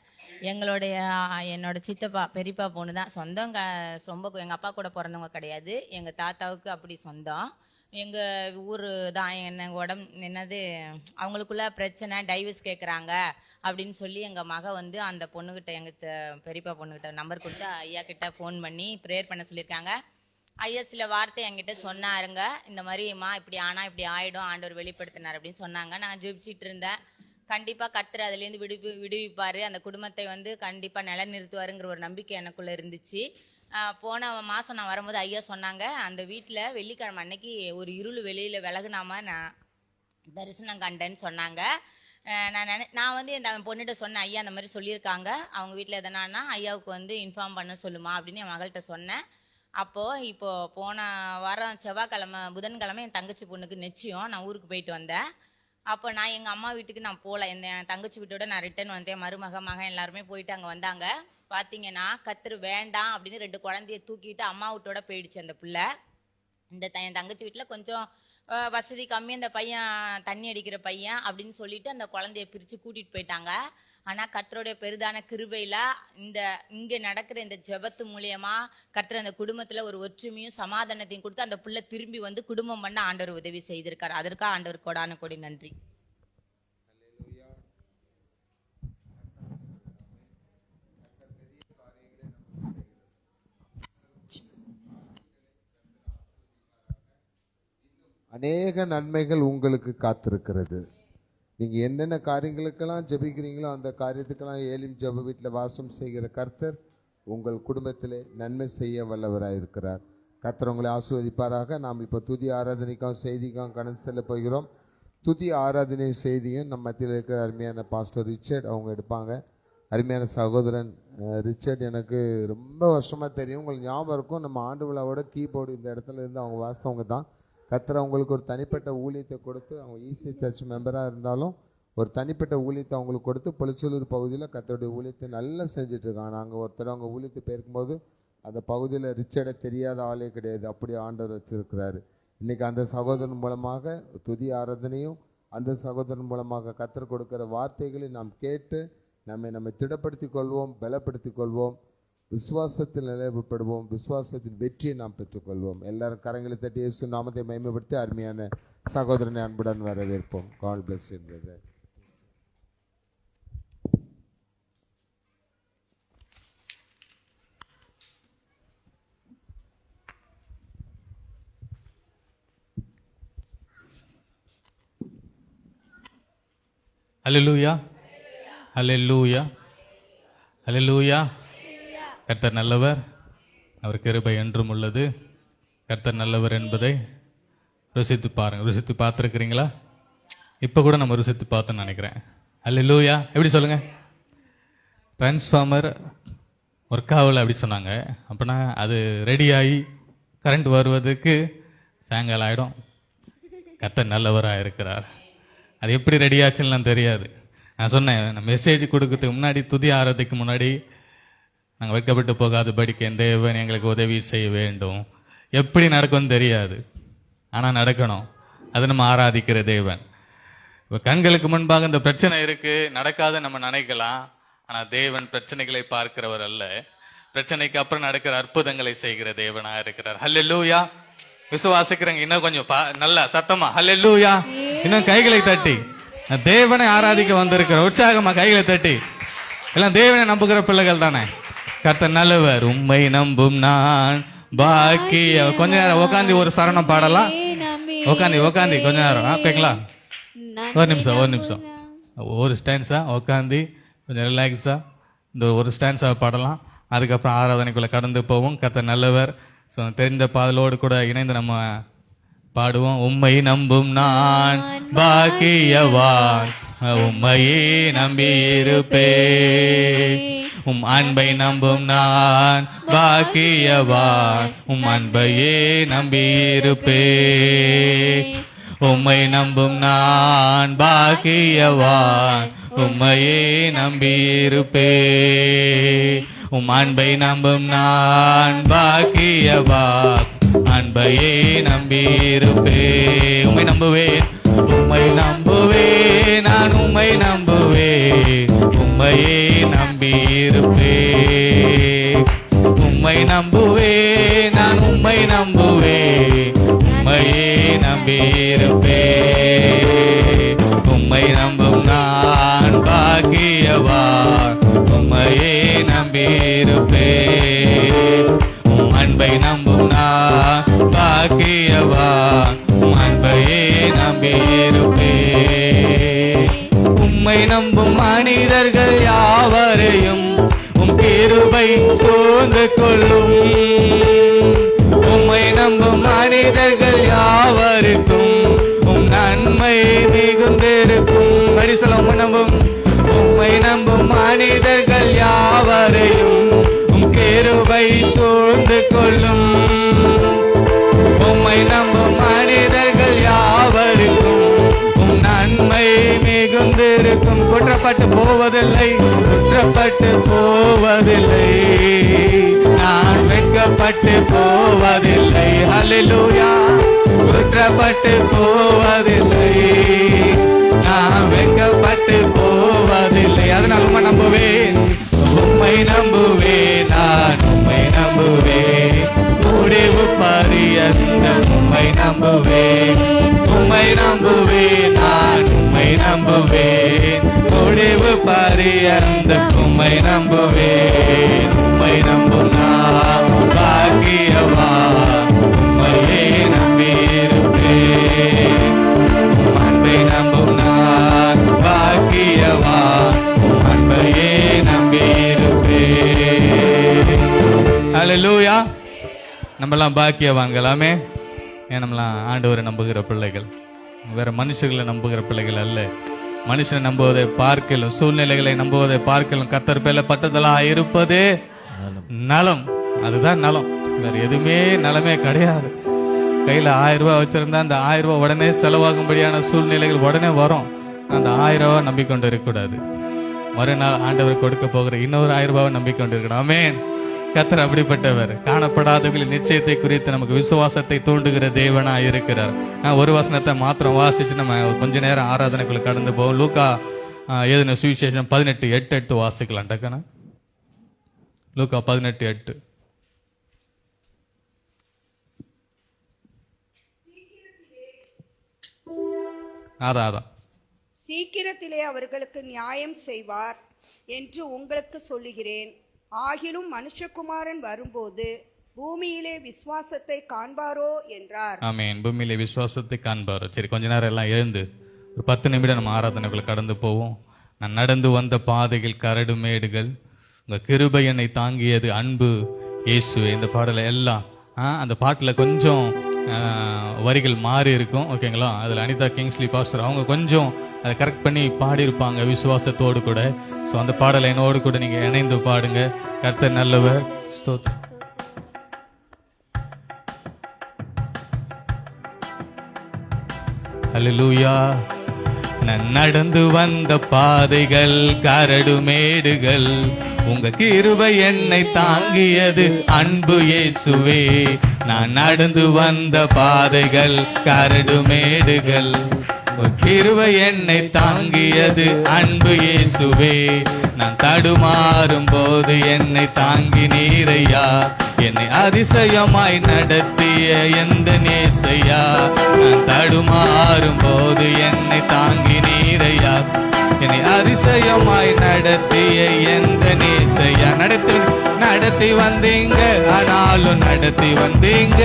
என்னோட சித்தப்பா பெரியப்பா பொண்ணு தான் சொந்தம். எங்கள் அப்பா கூட பிறந்தவங்க கிடையாது, எங்கள் தாத்தாவுக்கு அப்படி சொந்தம். எங்கள் ஊர் தான். என்னது அவங்களுக்குள்ள பிரச்சனை, டைவர்ஸ் கேட்குறாங்க அப்படின்னு சொல்லி எங்கள் மக அந்த பொண்ணுக்கிட்ட, எங்கள் பெரியப்பா பொண்ணுக்கிட்ட நம்பர் கொடுத்து ஐயா கிட்ட ஃபோன் பண்ணி ப்ரேயர் பண்ண சொல்லியிருக்காங்க. ஐயா சில வார்த்தை என்கிட்ட சொன்னாருங்க, இந்த மாதிரிம்மா இப்படி ஆனால் இப்படி ஆகிடும், ஆண்டவர் வெளிப்படுத்தினார் அப்படின்னு சொன்னாங்க. நான் ஜெபிச்சிட்டு இருந்தேன். கண்டிப்பாக கர்த்தர் அதுலேருந்து விடுவிப்பார், அந்த குடும்பத்தை கண்டிப்பாக நிலைநிறுத்துவாருங்கிற ஒரு நம்பிக்கை எனக்குள்ளே இருந்துச்சு. போன மாதம் நான் வரும்போது ஐயா சொன்னாங்க, அந்த வீட்டில் வெள்ளிக்கிழமை அன்னைக்கு ஒரு இருள் வெளியில் விலகுனாம நான் தரிசனம் கண்டேன்னு சொன்னாங்க. நான் என் பொண்ணுகிட்ட சொன்னேன், ஐயா அந்த மாதிரி சொல்லியிருக்காங்க, அவங்க வீட்டில் எதனான்னா ஐயாவுக்கு இன்ஃபார்ம் பண்ண சொல்லுமா அப்படின்னு என் மகள்கிட்ட சொன்னேன். இப்போது போன வாரம் செவ்வாய்க்கிழமை புதன்கிழமை என் தங்கச்சி பொண்ணுக்கு நிச்சயம் நான் ஊருக்கு போயிட்டு வந்தேன். அப்போ நான் எங்கள் அம்மா வீட்டுக்கு நான் போகல, என் தங்கச்சி வீட்டோட நான் ரிட்டர்ன் வந்தேன். மகன் எல்லாருமே போயிட்டு அங்கே வந்தாங்க. பார்த்தீங்கன்னா கத்தர் வேண்டாம் அப்படின்னு 2 குழந்தைய தூக்கிட்டு அம்மா வீட்டோட போயிடுச்சு அந்த பிள்ளை. என் தங்கச்சி வீட்டில் கொஞ்சம் வசதி கம்மி, அந்த பையன் தண்ணி அடிக்கிற பையன் அப்படின்னு சொல்லிட்டு அந்த குழந்தைய பிரித்து கூட்டிகிட்டு போயிட்டாங்க. ஆனால் கர்த்தருடைய பெரிதான கிருபையில் இங்கே நடக்கிற இந்த ஜெபத்து மூலியமா கர்த்தர் அந்த குடும்பத்தில் ஒரு ஒற்றுமையும் சமாதானத்தையும் கொடுத்து அந்த பிள்ளை திரும்பி வந்து குடும்பம் பண்ண ஆண்டவர் உதவி செய்திருக்கார். அதற்காக ஆண்டவர் கோடான கோடி நன்றி. அநேக நன்மைகள் உங்களுக்கு காத்திருக்கிறது. நீங்க என்னென்ன காரியங்களுக்கெல்லாம் ஜெபிக்கிறீங்களோ அந்த காரியத்துக்கெல்லாம் ஏலிம் ஜெப வீட்டில் வாசம் செய்கிற கர்த்தர் உங்கள் குடும்பத்திலே நன்மை செய்ய வல்லவராயிருக்கிறார். கர்த்தர் உங்களை ஆசீர்வதிப்பாராக. நாம் இப்போ துதி ஆராதனைக்கும் செய்திக்கும் கடந்து செல்ல போகிறோம். துதி ஆராதனை செய்தியும் நம்ம மத்தியில் இருக்கிற அருமையான பாஸ்டர் ரிச்சர்ட் அவங்க எடுப்பாங்க. அருமையான சகோதரன் ரிச்சர்ட் எனக்கு ரொம்ப வருஷமாக தெரியும். உங்களுக்கு ஞாபகம் இருக்கும், நம்ம ஆண்டு விழாவோட கீபோர்டு இந்த இடத்துல இருந்து அவங்க வாசித்தவங்க தான். கர்த்தர் அவங்களுக்கு ஒரு தனிப்பட்ட ஊழியத்தை கொடுத்து, அவங்க ஈசி சர்ச் மெம்பராக இருந்தாலும் ஒரு தனிப்பட்ட ஊழியத்தை அவங்களுக்கு கொடுத்து பொலிச்சலூர் பகுதியில் கர்த்தருடைய ஊழியத்தை நல்லா செஞ்சிட்ருக்காங்க. நாங்கள் ஒருத்தர் அவங்க ஊழியத்தை போயிருக்கும்போது அந்த பகுதியில் ரிச்சர்டை தெரியாத ஆளே கிடையாது, அப்படி ஆண்டவர் வச்சிருக்கிறாரு. இன்றைக்கி அந்த சகோதரன் மூலமாக துதி ஆராதனையும் அந்த சகோதரன் மூலமாக கர்த்தர் கொடுக்குற வார்த்தைகளை நாம் கேட்டு நம்மை திடப்படுத்தி கொள்வோம், பலப்படுத்தி கொள்வோம், விசுவாசத்தில் நிலைப்படுவோம், விசுவாசத்தின் வெற்றியை நாம் பெற்றுக்கொள்வோம். எல்லாரும் கரங்களை தட்டி இயேசு நாமத்தை மகிமைப்படுத்தி அருமையான சகோதரனை அன்புடன் வரவேற்போம். God bless you brother. அல்லேலூயா, அல்லேலூயா, அல்லேலூயா. கர்த்தர் நல்லவர், அவர் கிருபை என்றும் உள்ளது. கர்த்தர் நல்லவர் என்பதை ருசித்து பாருங்க. ருசித்து பார்த்துருக்கிறீங்களா? இப்போ கூட நம்ம ருசித்து பார்த்தோன்னு நினைக்கிறேன். அல்லேலூயா. எப்படி சொல்லுங்க? டிரான்ஸ்ஃபார்மர் ஒர்க் ஆகலை அப்படி சொன்னாங்க. அப்படின்னா அது ரெடியாகி கரண்ட் வருவதுக்கு சாயங்காலம் ஆகிடும். கர்த்தர் நல்லவராக இருக்கிறார். அது எப்படி ரெடி ஆச்சுன்னு தெரியாது. நான் சொன்னேன், மெசேஜ் கொடுக்கறதுக்கு முன்னாடி, துதி ஆறதுக்கு முன்னாடி, நாங்கள் வெட்கப்பட்டு போகாதபடிக்கு என் தேவன் எங்களுக்கு உதவி செய்ய வேண்டும். எப்படி நடக்கும்னு தெரியாது, ஆனால் நடக்கணும். அது நம்ம ஆராதிக்கிற தேவன். இப்போ கண்களுக்கு முன்பாக இந்த பிரச்சனை இருக்கு, நடக்காத நம்ம நினைக்கலாம். ஆனால் தேவன் பிரச்சனைகளை பார்க்கிறவர் அல்ல, பிரச்சனைக்கு அப்புறம் நடக்கிற அற்புதங்களை செய்கிற தேவனா இருக்கிறார். ஹல்லேலூயா. விசுவாசிக்கிறவங்க இன்னும் கொஞ்சம் நல்லா சத்தமா ஹல்லேலூயா, இன்னும் கைகளை தட்டி தேவனை ஆராதிக்க வந்திருக்கிற உற்சாகமா கைகளை தட்டி. எல்லாம் தேவனை நம்புகிற பிள்ளைகள் தானே. கர்த்தர் நல்லவர், உம்மை நம்பும் நான் பாக்கி. கொஞ்ச நேரம் உட்காந்து ஒரு சரணம் பாடலாம். உட்காந்து கொஞ்ச நேரம் ஓகேங்களா? ஒரு நிமிஷம் ஒரு ஸ்டான்ஸா உட்காந்து கொஞ்சம் ரிலாக்ஸா இந்த ஒரு ஸ்டான்ஸா பாடலாம். அதுக்கப்புறம் ஆராதனைக்குள்ள கடந்து போவோம். கர்த்தர் நல்லவர். ஸோ தெரிந்த பாடலோடு கூட இணைந்து நம்ம பாடுவோம். உம்மை நம்பும் நான் பாக்கியவான், உம்மையே நம்பியிருப்பேன். உம் அன்பை நம்பும் நான் பாக்கியவான், உம் அன்பையே நம்பியிருப்பேன். உம்மை நம்பும் நான் பாக்கியவான், உம்மையே நம்பியிருப்பேன். உம் அன்பை நம்பும் நான் பாக்கியவான், அன்பையே நம்பியிருப்பேன். உம்மை நம்புவேன், உம்மை நம்புவேன், நான் உம்மை நம்புவேன், உம்மையே நம்பியிருப்பேன். உம்மை நம்புவேன், நான் உம்மை நம்புவேன், உம்மையே நம்பியிருப்பேன். உம்மை நம்பும் நான் பாக்கியவான், உம்மையே நம்பியிருப்பேன். உம் அன்பை நம்பும் நான் பாக்கியவான், உம் அன்பையே நம்பியிருப்பேன். உம்மை நம்பும் மனிதர்கள் யாவரையும் உம் கிருபை சூழ்ந்து கொள்ளும். உம்மை நம்பும் மனிதர்கள் யாவருக்கும் உம் நன்மை மிகுந்திருக்கும். பரிசலம் நம்பும் உம்மை நம்பும் மனிதர்கள் யாவரையும் உம் கிருபை சூழ்ந்து கொள்ளும். உம்மை நம்பும் மனிதர்கள் யாவருக்கும் உம் நன்மை குற்றப்பட்டு போவதில்லை, குற்றப்பட்டு போவதில்லை, நான் வெட்கப்பட்டு போவதில்லை. ஹல்லேலூயா. குற்றப்பட்டு போவதில்லை, நான் வெட்கப்பட்டு போவதில்லை. அதனால் உம்மை நம்புவேன், உம்மை நம்புவேன், நான் உம்மை நம்புவேன். முடிவு பரியந்த உம்மை நம்புவேன், உம்மை நம்புவேன், நான் உம்மை நம்புவேன். முடிவு பரியந்த உம்மை நம்புவேன். உம்மை நம்பும் நான் பாக்கியவான், உம்மையே நம்பியிருப்பேன். அன்பை நம்பும் நான் பாக்கியவான், அன்பையே நம்பியிருப்பேன். ஹல்லேலூயா. நம்மலாம் பாக்கியவான்களாமே. ஏன் நம்மலாம் ஆண்டவரை நம்புகிற பிள்ளைகள், வேற மனுஷர்களை நம்புகிற பிள்ளைகள் அல்ல. மனுஷனை நம்புவதை பார்க்கலும், சூழ்நிலைகளை நம்புவதை பார்க்கலும் கர்த்தர் பேர்ல பட்டதலா இருப்பதே நலம். அதுதான் நலம், வேற எதுவுமே நலமே கிடையாது. கையில 1000 ரூபாய் வச்சிருந்தா அந்த 1000 ரூபாய் உடனே செலவாகும்படியான சூழ்நிலைகள் உடனே வரும். அந்த 1000 ரூபாய் நம்பிக்கொண்டு இருக்கக்கூடாது. மறுநாள் ஆண்டவர் கொடுக்க போகிற இன்னொரு 1000 ரூபாய் நம்பிக்கொண்டு இருக்கணும். ஆமென். கர்த்தர் அப்படிப்பட்டவர். காணப்படாதவர்களின் நிச்சயத்தை குறித்து நமக்கு விசுவாசத்தை தூண்டுகிற தேவனா இருக்கிறார். ஒரு வசனத்தை மாத்திரம் வாசிச்சு நம்ம கொஞ்ச நேரம் ஆராதனைக்குள்ள கடந்து போவோம். லூக்கா எழுதின சுவிசேஷம் 18:8 வாசிக்கலாம். டக்குனா லூக்கா 18:8. அதான் சீக்கிரத்திலே அவர்களுக்கு நியாயம் செய்வார் என்று உங்களுக்கு சொல்லுகிறேன். ஆகிலும் மனுஷகுமாரன் வரும்போது பூமியிலே விசுவாசத்தை காண்பாரோ என்றார். ஆமென். பூமியிலே விசுவாசத்தை காண்பாரோ. சரி, கொஞ்ச நேரம் எல்லாம் எழுந்து ஒரு 10 நிமிடம் நம்ம ஆராதனைக்குள்ள கடந்து போவோம். நான் நடந்து வந்த பாதைகள் கரடு மேடுகள், உங்க கிருபை என்னை தாங்கியது அன்பு இயேசு. இந்த பாடலை எல்லாம் அந்த பாட்டுல கொஞ்சம் வரிகள் மாறி இருக்கும், ஓகேங்களா? அதுல அனிதா கிங்ஸ்லி பாஸ்டர் அவங்க கொஞ்சம் அதை கரெக்ட் பண்ணி பாடியிருப்பாங்க விசுவாசத்தோடு கூட. ஸோ அந்த பாடலை என்னோடு கூட நீங்க இணைந்து பாடுங்க. கர்த்தர் நல்லவர். ஸ்தோத்திரம். ஹல்லேலூயா. நான் நடந்து வந்த பாதைகள் கரடு மேடுகள், உங்க கிருபை என்னை தாங்கியது அன்பு இயேசுவே. நான் நடந்து வந்த பாதைகள் கரடு மேடுகள், உங்க கிருபை என்னை தாங்கியது அன்பு இயேசுவே. நான் தடுமாறும் போது என்னை தாங்கி நீரையா, என்னை அதிசயமாய் நடத்திய எந்த நேசையா. நான் தடுமாறும் போது என்னை தாங்கி நீரையா, என்னை அதிசயமாய் நடத்திய எந்த நேசையா. நடத்தி வந்தீங்க ஆனாலும் நடத்தி வந்தீங்க,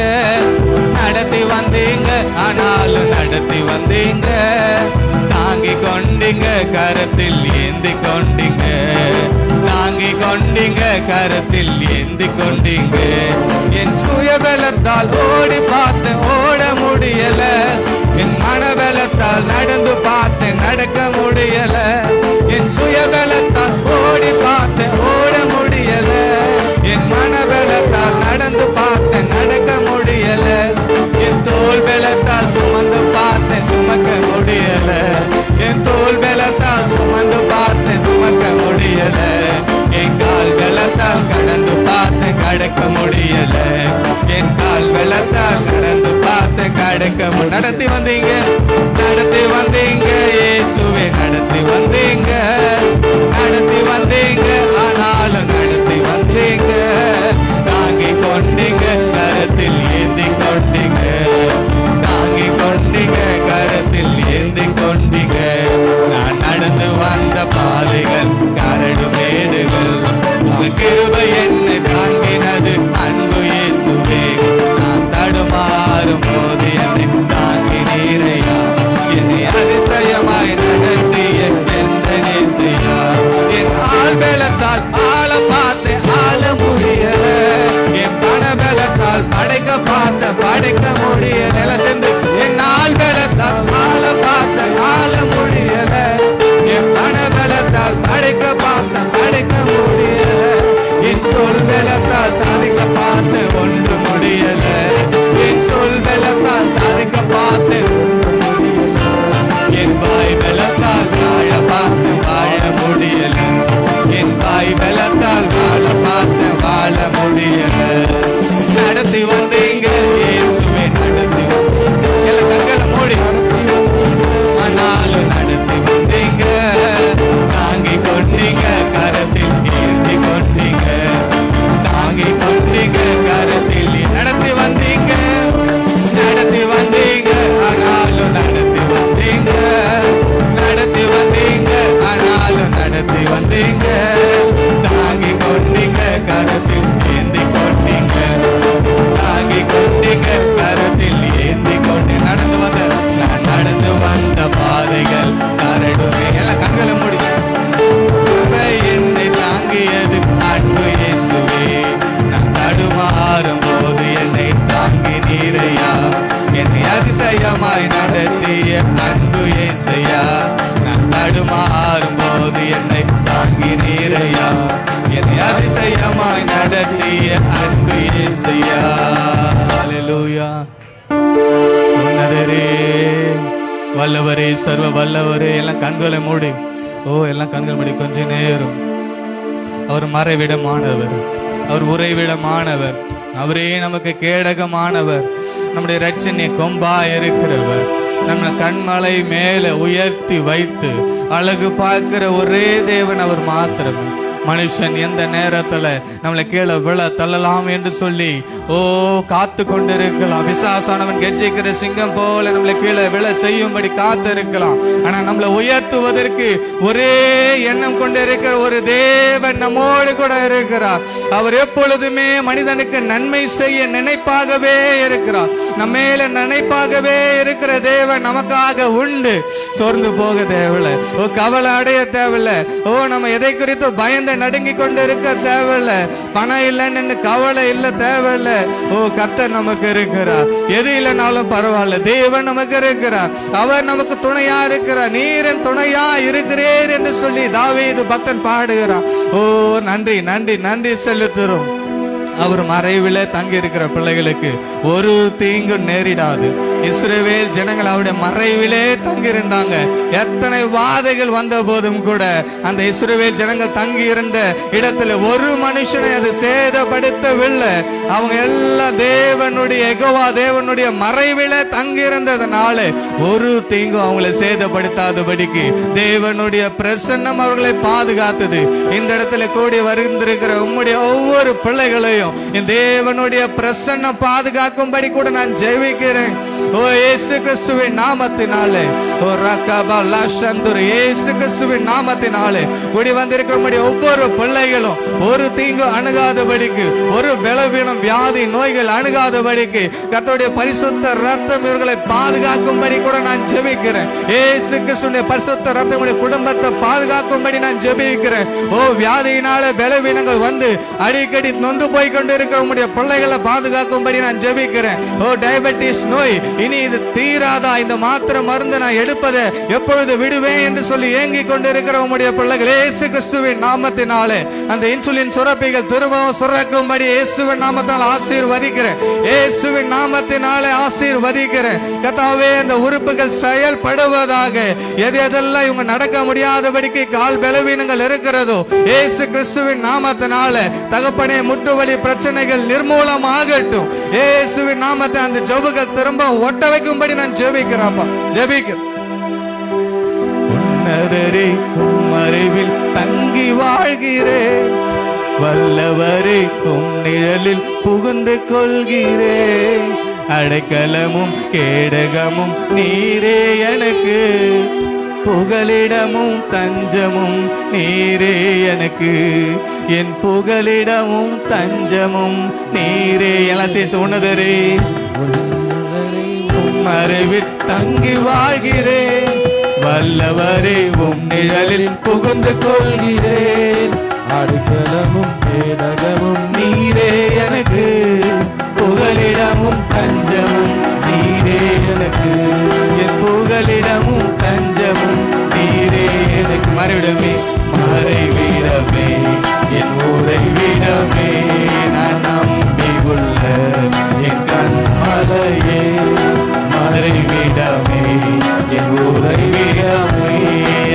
நடத்தி வந்தீங்க ஆனாலும் நடத்தி வந்தீங்க. தாங்கி கொண்டீங்க கரத்தில் ஏந்தி கொண்டீங்க, தாங்கி கொண்டீங்க கரத்தில் ஏந்தி கொண்டீங்க. என் சுயபலத்தால் ஓடி பார்த்தேன் ஓட முடியல, என் மனபலத்தால் நடந்து பார்த்தேன் நடக்க முடியல. என் சுயபலத்தால் ஓடி பார்த்தேன் ஓட முடியல, என் மனபலத்தால் நடந்து பார்த்தேன் நடக்க முடியல. என் தோல் பலத்தால் சுமந்து பார்த்தேன் சுமக்க முடியல, என் தோல் பலத்தால் சுமந்து பார்த்தேன் சுமக்க முடியல. என் கால் பலத்தால் கடந்து பார்த்தேன் கடக்க முடியல, என் கால் பலத்தால் கடந்து பார்த்தேன் கடக்க. நடத்தி வந்தீங்க நடத்தி வந்தீங்க இயேசுவே, நடத்தி வந்தீங்க நடத்தி வந்தீங்க ஆனாலும் நடத்தி வந்தீங்க. தாங்கி கொண்டீங்க கரத்தில் ஏந்தி கொண்டீங்க, தாங்கி கொண்டீங்க கரத்தில் ஏந்தி கொண்டீங்க. நான் நடந்து வந்த பாதைகள் கரடு மேடுகள், உங்க கிருபை என்னை தாங்கினது அன்பு இயேசுவே. நான் தடுமாறும் போது என்னை தாங்கி நீரையா, என்னை அதிசயமாய் நடத்திய எந்த நேசையா. என் ஆள் பலத்தால் ஆள பார்த்து ஆள முடியல, என் பணபலத்தால் படைக்க பார்த்த படைக்க முடியல. சென்று என் ஆள் பலத்தால் ஆள பார்த்த ஆள முடியல, என் பணபலத்தால் படைக்க பார்த்த படைக்க முடியல. என் சொல் பலத்தால் சாதிக்க பார்த்து ஒன்று முடியல, என் சொல் பலத்தால் சாதிக்க பார்த்து என் வாய் பலத்தால் வாழ பார்த்து வாழ வல்லவரே, சர்வ வல்லவரே. எல்லாம் கண்களை மூடி, எல்லாம் கண்கள் மூடி கொஞ்ச நேரம். அவர் மறைவிடமானவர், அவர் உறைவிடமானவர், அவரே நமக்கு கேடகமானவர், நம்முடைய இரட்சணிய கொம்பா இருக்கிறவர், நம்ம கண்மலை மேல உயர்த்தி வைத்து அழகு பார்க்கிற ஒரே தேவன் அவர் மாத்திரமே. மனுஷன் எந்த நேரத்துல நம்மளை கீழே விழ தள்ளலாம் என்று சொல்லி காத்து கொண்டிருக்கலாம். பிசாசானவன் கெஞ்சிக்கிற சிங்கம் போல நம்மளை கீழே விழ செய்யும்படி காத்து இருக்கலாம். ஆனா நம்மளை உயர்த்துவதற்கு ஒரே எண்ணம் கொண்டிருக்கிற ஒரு தேவன் நம்மோடு கூட இருக்கிறார். அவர் எப்பொழுதுமே மனிதனுக்கு நன்மை செய்ய நினைப்பாகவே இருக்கிறார். நம்ம மேல நினைப்பாகவே இருக்கிற தேவன் நமக்காக உண்டு. சோர்ந்து போக தேவையில்லை, கவலை அடைய தேவையில்லை, நம்ம எதை குறித்து பயந்த நடுங்கி கொண்டு இருக்க தேவையில்ல, பணம் இல்லைன்னு கவலை இல்ல தேவையில்ல. கர்த்தர் நமக்கு இருக்கிறார். எது இல்லைனாலும் பரவாயில்ல, தேவன் நமக்கு இருக்கிறார். அவர் நமக்கு துணையா இருக்கிறார். நீரன் துணையா இருக்கிறேன் என்று சொல்லி தாவீது பக்தன் பாடுகிறார். நன்றி நன்றி நன்றி செலுத்துறோம். அவர் மறைவில தங்கி இருக்கிற பிள்ளைகளுக்கு ஒரு தீங்கும் நேரிடாது. இஸ்ரவேல் ஜனங்கள் அவருடைய மறைவிலே தங்கியிருந்தாங்க. எத்தனை வாதைகள் வந்த போதும் கூட அந்த இஸ்ரவேல் ஜனங்கள் தங்கி இருந்த இடத்துல ஒரு மனுஷனை அது சேதப்படுத்தவில்லை. அவங்க எல்லாம் தேவனுடைய மறைவில தங்கி இருந்ததுனால ஒரு தீங்கும் அவங்களை சேதப்படுத்தாதபடிக்கு தேவனுடைய பிரசன்னம் அவர்களை பாதுகாத்தது. இந்த இடத்துல கூடி வருந்திருக்கிற உம்முடைய ஒவ்வொரு பிள்ளைகளையும் தேவனுடைய பிரசன்னம் பாதுகாக்கும்படி கூட நான் ஜெபிக்கிறேன். இயேசு கிறிஸ்துவின் நாமத்தினாலே, இயேசு கிறிஸ்துவின் நாமத்தினாலே கூடி வந்திருக்கிற ஒவ்வொரு பிள்ளைகளும் ஒரு தீங்கு அணுகாதபடிக்கு, ஒரு பலவீனம் வியாதி நோய்கள் அணுகாதபடிக்கு கர்த்தருடைய பரிசுத்த ரத்தம் இவர்களை பாதுகாக்கும்படி கூட நான் ஜெபிக்கிறேன். இயேசு கிறிஸ்துவின் பரிசுத்த ரத்தம் குடும்பத்தை பாதுகாக்கும்படி நான் ஜெபிக்கிறேன். வியாதியினால பலவீனங்கள் வந்து அடிக்கடி நொந்து போய் கொண்டிருக்கிற உங்களுடைய பிள்ளைகளை பாதுகாக்கும்படி நான் ஜெபிக்கிறேன். டயபெட்டிஸ் நோய் இனி இது தீராதா, இந்த மாத்திரை மருந்து நான் எடுப்பதை எப்பொழுது விடுவேன் என்று சொல்லி ஏங்கிக் கொண்டிருக்கிற உங்களுடைய பிள்ளைகள் இயேசு கிறிஸ்துவின் நாமத்தினாலே அந்த இன்சுலின் சுரப்பிகள் திரும்பவும் சுரக்கும்படி இயேசுவின் நாமத்தால் ஆசீர்வதிக்கிறேன். இயேசுவின் நாமத்தினாலே ஆசீர்வதிக்கிறேன். கர்த்தாவே, அந்த உறுப்புகள் செயல்படுவதாக. எதெல்லாம் இவங்க நடக்க முடியாதபடிக்கு கால் பலவீனங்கள் இருக்கிறதோ இயேசு கிறிஸ்துவின் நாமத்தினாலே தகப்பனே முட்டுவலி பிரச்சனைகள் நிர்மூலமாகட்டும். இயேசுவின் நாமத்தை அந்த ஜெபங்கள் திரும்ப ஒட்ட வைக்கும்படி நான் ஜெபிக்கிறேன். உன்னதரே உம்மறைவில் தங்கி வாழ்கிறேன், வல்லவரே உம் நிழலில் புகுந்து கொள்கிறேன். அடைக்கலமும் கேடகமும் நீரே எனக்கு, புகலிடமும் தஞ்சமும் நீரே எனக்கு. என் புகலிடமும் தஞ்சமும் நீரே. எல்லாம் சேர்த்து உன்னதரே உம் அறிவில் தங்கி வாழ்கிறேன், வல்லவரே உம் நிழலில் புகுந்து கொள்கிறேன். அடைக்கலமும் கேடகமும் நீரே எனக்கு, புகலிடமும் தஞ்சமும் நீரே எனக்கு. என் புகலிடமும் தஞ்சமும் நீரே எனக்கு. மறைவிடமே மறைவிடமே என் உறைவிடமே, நான் நம்பி உள்ள என் கண்மலையே. மறைவிடமே என் உறைவிடமே,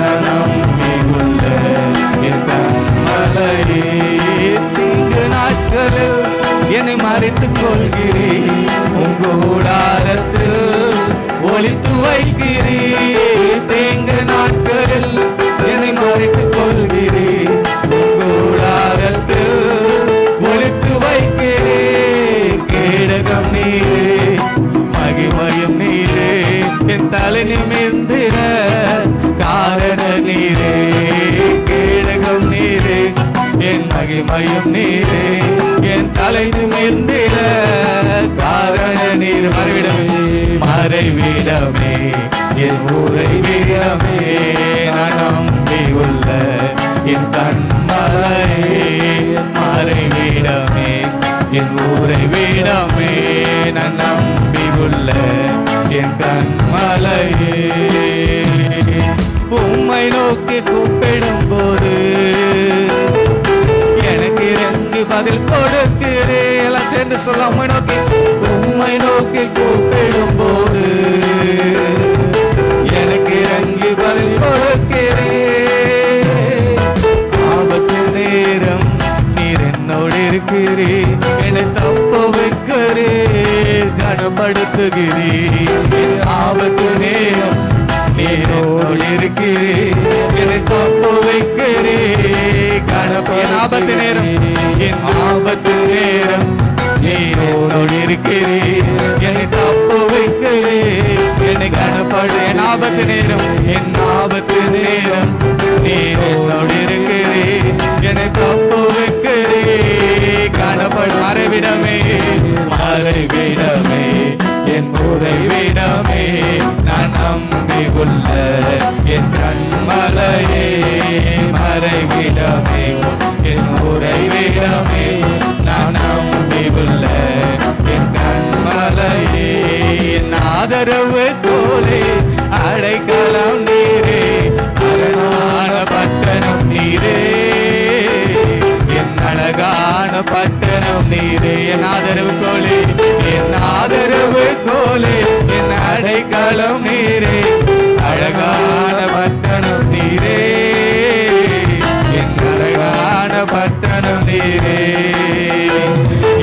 நான் நம்பி உள்ள என் கண்மலையே. தீங்கு நாட்களில் என்னை மறைத்துக் கொள்கிறேன், உங்க கூடாரத்தில் ஒளித்து வைக்கிறேன். தீங்கு நாட்களில் என்னை மறைத்துக் கொள்கிறேன், உங்க கூடாரத்தில் ஒளித்து வைக்கிறேன். கேடகம் நீரே, மகிமையும் நீரே, என் தலை நிமிர்ந்திட காரண நீரே. கேடகம் நீரே, என் மகிமையும் நீரே, என் தலை நிமிர்ந்திட காரண நீர். மறைவிடமே மறைவிடமே என் உறைவிடமே, நான் நம்பி உள்ள என் கண்மலையே. மறைவிடமே என் உறைவிடமே, நான் நம்பி உள்ள என் கண்மலையே. உம்மை நோக்கி கூப்பிடும் போது எனக்கு இறங்கி பதில் கொடுக்கிறேன். எல்லாம் சேர்ந்து சொல்ல, உம்மை நோக்கி கூப்பிடும் போது கனப்படுத்துகிறீர். என் ஆபத்து நேரம் நீரோடு இருக்கிறீர். என்னை தப்பு வைக்கிறீர். என் ஆபத்து நேரம், என் ஆபத்து நேரம் நீரோடு இருக்கிறீர். என்னை தப்பு வைக்கிறீர். என்னை கனப்படு. என் ஆபத்து நேரம், என் ஆபத்து நேரம் நீரோடு இருக்கிறீர். என்னை தப்பு வைக்கிறீர். கனப்படு. மறைவிடமே, மறைவிடமே, என் உறைவிடமே, நான் நம்பி உள்ள என் கண்மலையே. மறைவிடமே, என் உறைவிடமே, நான் நம்பி உள்ள என் கண்மலையே. என் ஆதரவு கோலே, அடைக்கலம் நீரே, அரணான பட்டணம் நீரே, என் அழகான பட்டணம் நீரே. என் ஆதரவு கோலே, என் ஆதரவு கோலே, என் அடைக்கலம் நீரே, அழகான பட்டணம் நீரே, என் அழகான பட்டணம் நீரே.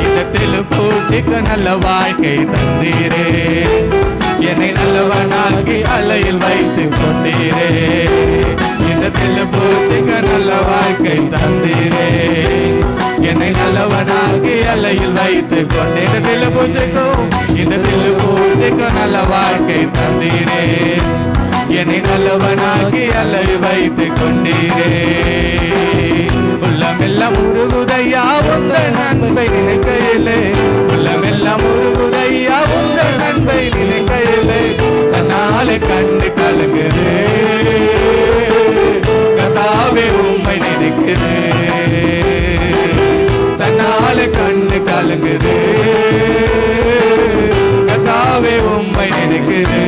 இடத்தில் பூச்சிக்கு நல்ல வாழ்க்கை தந்தீரே, என்னை நல்லவனாக்கி அலையில் வைத்து கொண்டீரே. இடத்தில் பூச்சிக்கு நல்ல வாழ்க்கை தந்தீரே, என்னை நல்லவனாக்கி அலையில் வைத்து கொண்டே. இடத்தில் பூச்சிக்கும், இடத்தில் பூச்சிக்கும் நல்ல வாழ்க்கை தந்தீரே, என்னை நல்லவனாக்கி அலை வைத்து கொண்டீரே. உள்ளமெல்லாம் உருகுதையா உங்கள் நண்பை நினைக்கையிலே, உள்ளமெல்லாம் உருகுதையா உங்கள் நண்பை நினைக்கையிலே. தன்னாலே கண்டு கலங்குது கதாவே உம்மை நினைக்குது. தன்னாலே கண்டு கலங்குது கதாவே உம்மை நினைக்குது.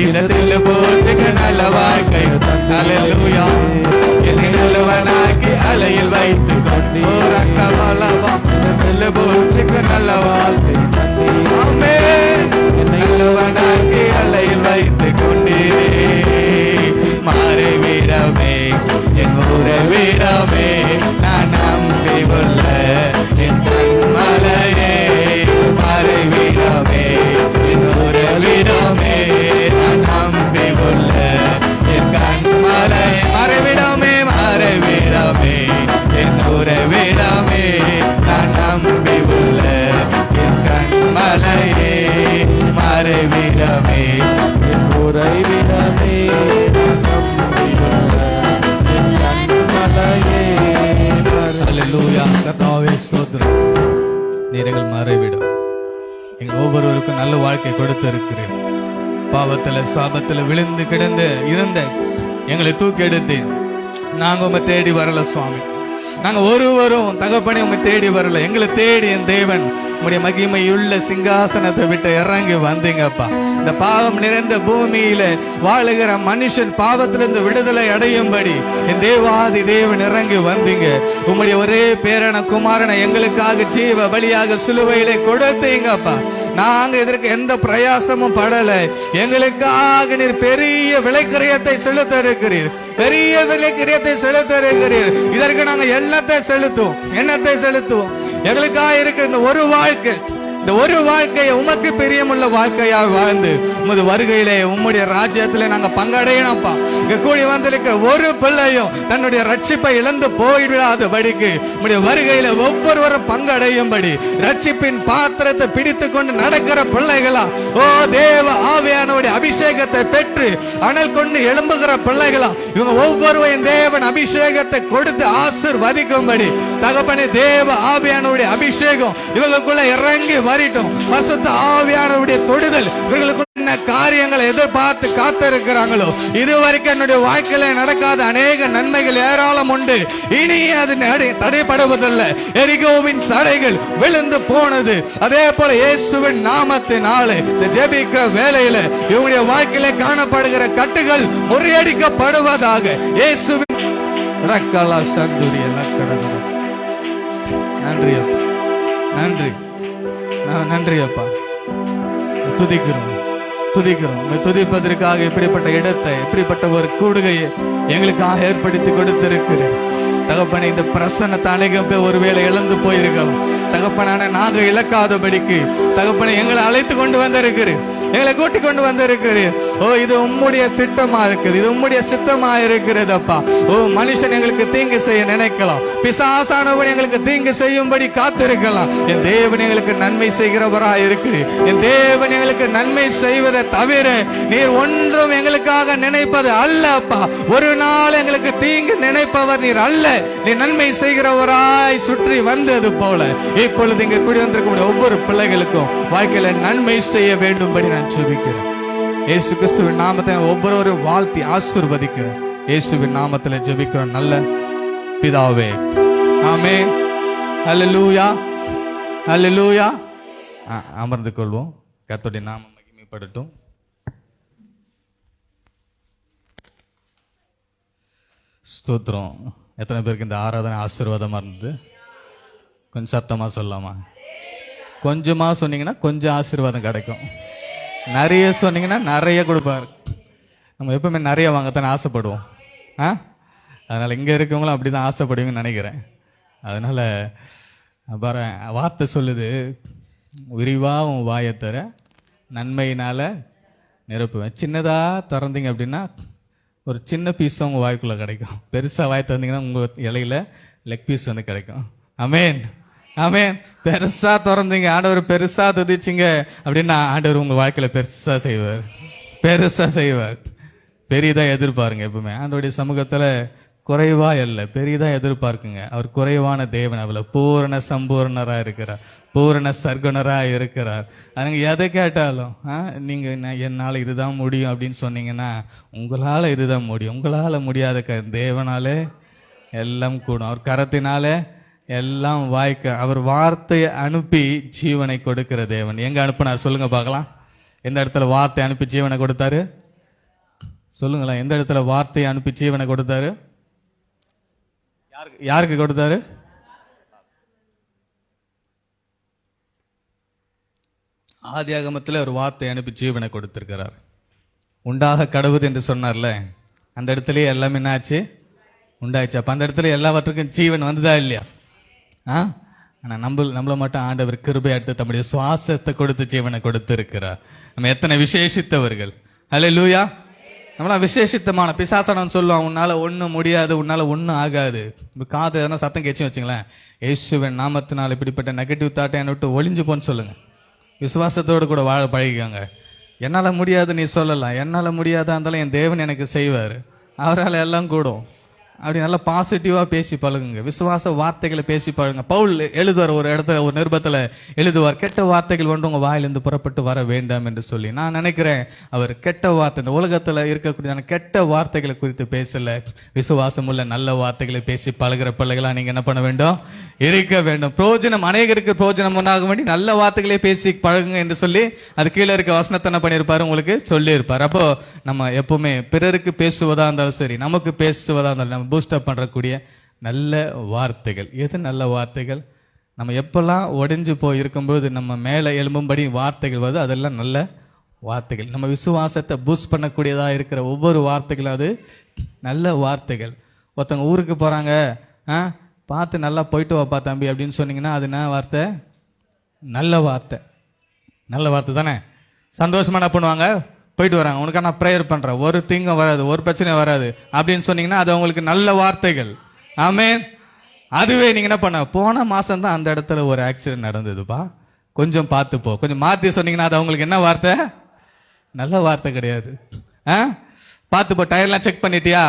இடத்தில் போச்சுக்க நல்ல வாழ்க்கை அல்லேலூயா, என்னை நல்லவனாக்கி அலையில் வைத்து கொண்டே. போச்சுக்க நல்ல வாழ்க்கை நல்லவனாக்கி அலையில் வைத்து கொண்டீரே. மறைவிடமே, என் உறைவிடமே, நான் நம்பி உள்ள என் கண்மலையே. மறைவிடமே, என் உறைவிடமே, நான் நம்பி உள்ள என் கண்மலையே. மறைவிடமே, மறைவிடமே, என் உறைவிடமே, நான் நம்பி உள்ள என் கண்மலையே. மறைவிடமே, என் உறைவிடமே, நான் நம்பி உள்ள என் கண்மலையே. அல்லேலூயா. கர்த்தாவே ஸ்தோத்திரம். நீர் எங்கள் மறைவிடம், எங்கள் ஒவ்வொருவருக்கும் நல்ல வாழ்க்கை கொடுத்து இருக்கிறேன். பாவத்துல சாபத்துல விழுந்து கிடந்து இருந்த எங்களை தூக்கி எடுத்து நாங்க உண்மை தேடி வரல சுவாமி. நாங்க ஒருவரும் தகப்பனே உண்மை தேடி வரல, எங்களை தேடி என் தேவன் உங்களுடைய மகிமையுள்ள சிங்காசனத்தை விட்டு இறங்கி வந்தீங்கப்பா. இந்த பாவம் நிறைந்த பூமியில வாழுகிற மனுஷன் பாவத்திலிருந்து விடுதலை அடையும்படி என் தேவாதி தேவன் இறங்கி வந்தீங்க. உங்களுடைய ஒரே பேரான குமாரனை எங்களுக்காக ஜீவ பலியாக சிலுவையிலே கொடுத்தீங்கப்பா. நாங்க இதற்கு எந்த பிரயாசமும் படல. எங்களுக்காக நீர் பெரிய விலைக்கிரயத்தை செலுத்த இருக்கிறீர், பெரிய விலைக்கிரயத்தை செலுத்த இருக்கிறீர். இதற்கு நாங்க என்னத்தை செலுத்துவோம்? எங்களுக்காக இருக்கிற இந்த ஒரு வாழ்க்கை, இந்த ஒரு வாழ்க்கையை உமக்கு பிரியமுள்ள வாழ்க்கையாக வாழ்ந்து உமது வருகையிலே உம்முடைய ராஜ்யத்திலே நாங்க பங்கடையணும்ப்பா. இங்க கூடி வந்திருக்கிற ஒரு பிள்ளையும் தன்னுடைய ரட்சிப்பை இழந்து போய்விடாதபடிக்கு உம்முடைய வருகையில ஒவ்வொருவரும் பங்கடையும்படி ரட்சிப்பின் பாத்திரத்தை பிடித்து கொண்டு நடக்கிற பிள்ளைகளா, ஓ தேவ ஆவியானவருடைய அபிஷேகத்தை பெற்று அனல் கொண்டு எழும்புகிற பிள்ளைகளா, இவங்க ஒவ்வொருவரும் தேவன் அபிஷேகத்தை கொடுத்து ஆசீர்வதிக்கும்படி தகப்பனே தேவ ஆவியானவருடைய அபிஷேகம் இவங்களுக்குள்ள இறங்கி வரட்டும். பரிசுத்த ஆவியானவருடைய தொடுதல் இவர்களுக்கு என்ன காரியங்களை எதிர்பார்த்து காத்திருக்கிறாங்களோ, இதுவரைக்கும் என்னுடைய வாழ்க்கையில நடக்காத அநேக நன்மைகள் ஏராளம் உண்டு. இனி அது தடைபடுவதில்லை. எரிகோவின் தடைகள் விழுந்து போனது. அதே போல இயேசுவின் நாமத்தினாலே ஜெபிக்கிற வேளையில இவங்களுடைய வாழ்க்கையில காணப்படுகிற கட்டுகள் முறியடிக்கப்படுவதாக. இயேசுவின் ரக்கலா சந்துரிய லக்கடன. நன்றி அப்பா, நன்றி, நன்றி அப்பா. துதிக்கிறோம். துதிப்பதற்காக இப்படிப்பட்ட இடத்தை, இப்படிப்பட்ட ஒரு கூடுகையை எங்களுக்காக ஏற்படுத்தி கொடுத்திருக்கிறேன். தகப்பனே இந்த பிரசன்னத்தை அநேகம் பேர் ஒருவேளை இழந்து போயிருக்கலாம். தகப்பனான நாங்க இழக்காதபடிக்கு தகப்பனை எங்களை அழைத்து கொண்டு வந்திருக்கிறீர், எங்களை கூட்டி கொண்டு வந்திருக்கிறீர். ஓ, இது உம்முடைய திட்டமா இருக்குது, இது உம்முடைய சித்தமா இருக்கிறது அப்பா. ஓ, மனுஷன் எங்களுக்கு தீங்கு செய்ய நினைக்கலாம், பிசாசானவன் எங்களுக்கு தீங்கு செய்யும்படி காத்திருக்கலாம். என் தேவன் எங்களுக்கு நன்மை செய்கிறவரா இருக்கிறீர். என் தேவன் எங்களுக்கு நன்மை செய்வதை தவிர நீர் ஒன்றும் எங்களுக்காக நினைப்பது அல்ல அப்பா. ஒரு நாள் எங்களுக்கு தீங்கு நினைப்பவர் நீர் அல்ல. நீ நன்மை செய்கிறவராய் சுற்றி வந்தது போல இப்பொழுது இங்க கூடி வந்திருக்கக்கூடிய ஒவ்வொரு பிள்ளைகளுக்கும் வாழ்க்கையில நன்மை செய்ய வேண்டும்படி நான் ஜெபிக்கிறேன். இயேசு கிறிஸ்துவின் நாமத்தை ஒவ்வொருவரும் வாழ்த்தி ஆசீர்வதிக்கிறேன். இயேசுவின் நாமத்தில் ஜெபிக்கிறோம் நல்ல பிதாவே, ஆமென். ஹல்லேலூயா, ஹல்லேலூயா. அமர்ந்து கொள்வோம். கர்த்தருடைய நாமம் மகிமைப்படட்டும். ஸ்தோத்திரம். எத்தனை பேருக்கு இந்த ஆராதனை ஆசீர்வாதமா இருந்தது? கொஞ்சம் சத்தமா சொல்லலாமா? கொஞ்சமா சொன்னீங்கன்னா கொஞ்சம் ஆசீர்வாதம் கிடைக்கும், நிறைய சொன்னீங்கன்னா நிறைய கொடுப்பாரு. நம்ம எப்பவுமே நிறைய வாங்கத்தானே ஆசைப்படுவோம். அதனால இங்க இருக்கவங்களும் அப்படிதான் ஆசைப்படுவீங்கன்னு நினைக்கிறேன். அதனால பாரு, வார்த்தை சொல்லுது, விரிவா உன் வாயை தர நன்மையினால நிரப்புவேன். சின்னதா திறந்தீங்க அப்படின்னா ஒரு சின்ன பீஸ் உங்க வாய்க்குள்ள கிடைக்கும். பெருசா வாய் திறந்தீங்கன்னா உங்க இலையில லெக் பீஸ் வந்து கிடைக்கும். ஆமென், ஆமென். பெருசா திறந்தீங்க, ஆண்டவர் பெருசா துதிச்சிங்க அப்படின்னா ஆண்டவர் உங்க வாழ்க்கையில பெருசா செய்வார், பெருசா செய்வார். பெரியதா எதிர்பாருங்க. எப்பவுமே ஆண்டவருடைய சமூகத்துல குறைவா இல்லை, பெரியதா எதிர்பார்க்குங்க. அவர் குறைவான தேவன், அவள பூரண சம்பூர்ணரா இருக்கிறார், பூரண சர்க்குணரா இருக்கிறார். அதுங்க எதை கேட்டாலும் நீங்க என்னால இதுதான் முடியும் அப்படின்னு சொன்னீங்கன்னா உங்களால இதுதான் முடியும். உங்களால முடியாத தேவனாலே எல்லாம் கூடும். அவர் கரத்தினாலே எல்லாம் வாய்க்க. அவர் வார்த்தையை அனுப்பி ஜீவனை கொடுக்கிற தேவன். எங்க அனுப்பினார் சொல்லுங்க பார்க்கலாம். எந்த இடத்துல வார்த்தை அனுப்பி ஜீவனை கொடுத்தாரு சொல்லுங்களேன். எந்த இடத்துல வார்த்தையை அனுப்பி ஜீவனை கொடுத்தாரு? யாருக்கு கொடுத்தாரு? ஆதியாகமத்தில் ஒரு வார்த்தை அனுப்பி ஜீவனை கொடுத்திருக்கிறார். உண்டாக கடவுது என்று சொன்னார்ல, அந்த இடத்துலயே எல்லாம் என்ன ஆச்சு? உண்டாயிடுச்சு. அப்ப அந்த இடத்துல எல்லாவற்றுக்கும் ஜீவன் வந்ததா இல்லையா? ஆனா நம்மள மட்டும் ஆண்டவர் கிருபை எடுத்து தம்முடைய சுவாசத்தை கொடுத்து ஜீவனை கொடுத்து இருக்கிறார். நம்ம எத்தனை விசேஷித்தவர்கள்! ஹல்லேலூயா. நம்மளாம் விசேஷித்தமான. பிசாசானவன் சொல்லுவான், உன்னால ஒண்ணும் முடியாது, உன்னால ஒண்ணும் ஆகாது. காது எதனா சத்தம் கேச்சு வச்சுங்களேன், இயேசுவின் நாமத்தினால் இப்படிப்பட்ட நெகட்டிவ் தாட்டை என்னை விட்டு ஒளிஞ்சு போன்னு சொல்லுங்க. விசுவாசத்தோடு கூட வாழ பழகிக்காங்க. என்னால முடியாது நீ சொல்லலாம், என்னால முடியாதா இருந்தாலும் என் தேவன் எனக்கு செய்வார், அவரால் எல்லாம் கூடும். அப்படி நல்லா பாசிட்டிவா பேசி பழகுங்க. விசுவாச வார்த்தைகளை பேசி பழகுங்க. பவுல் எழுதுவார் ஒரு இடத்துல, ஒரு நிருபத்துல எழுதுவார், கெட்ட வார்த்தைகள் ஒன்று உங்க வாயிலிருந்து புறப்பட்டு வர வேண்டாம் என்று சொல்லி. நான் நினைக்கிறேன் அவர் கெட்ட வார்த்தை, இந்த உலகத்துல இருக்கக்கூடிய கெட்ட வார்த்தைகளை குறித்து பேசல, விசுவாசம் உள்ள நல்ல வார்த்தைகளை பேசி பழகிற பிள்ளைகளா நீங்க என்ன பண்ண வேண்டும்? இருக்க வேண்டும். பிரோஜனம், அநேகருக்கு பிரோஜனம் உண்டாக வேண்டி நல்ல வார்த்தைகளே பேசி பழகுங்க என்று சொல்லி அது கீழே இருக்க வசனத்தை என்ன பண்ணியிருப்பாரு? உங்களுக்கு சொல்லி இருப்பார். அப்போ நம்ம எப்பவுமே பிறருக்கு பேசுவதா இருந்தாலும் சரி, நமக்கு பேசுவதா இருந்தாலும் நம்ம பூஸ்டப் பண்றக்கூடிய நல்ல வார்த்தைகள். எது நல்ல வார்த்தைகள்? நம்ம எப்பெல்லாம் உடைஞ்சு போய் இருக்கும்போது நம்ம மேல எழும்பும்படி வார்த்தைகள் வருது, அதெல்லாம் நல்ல வார்த்தைகள். நம்ம விசுவாசத்தை பூஸ்ட் பண்ணக்கூடியதா இருக்கிற ஒவ்வொரு வார்த்தைகளும் அது நல்ல வார்த்தைகள். ஒருத்தவங்க ஊருக்கு போறாங்க, பார்த்து நல்லா போயிட்டு வாப்பா தம்பி அப்படின்னு சொன்னீங்கன்னா அது என்ன வார்த்தை? நல்ல வார்த்தை. நல்ல வார்த்தை தானே. சந்தோஷமா என்ன பண்ணுவாங்க? போயிட்டு வராங்க. உனக்கு நான் ப்ரேயர் பண்றேன், ஒரு தீங்கும் வராது, ஒரு பிரச்சனையும் வராது அப்படின்னு சொன்னீங்கன்னா அது உங்களுக்கு நல்ல வார்த்தைகள். ஆமென். அதுவே நீங்க என்ன பண்ண, போன மாசம் தான் அந்த இடத்துல ஒரு ஆக்சிடென்ட் நடந்ததுப்பா, கொஞ்சம் பார்த்து போ, கொஞ்சம் மாத்தி சொன்னீங்கன்னா அது அவங்களுக்கு என்ன வார்த்தை? நல்ல வார்த்தை கிடையாது. பார்த்து போ, டயர்லாம் செக் பண்ணிட்டியா?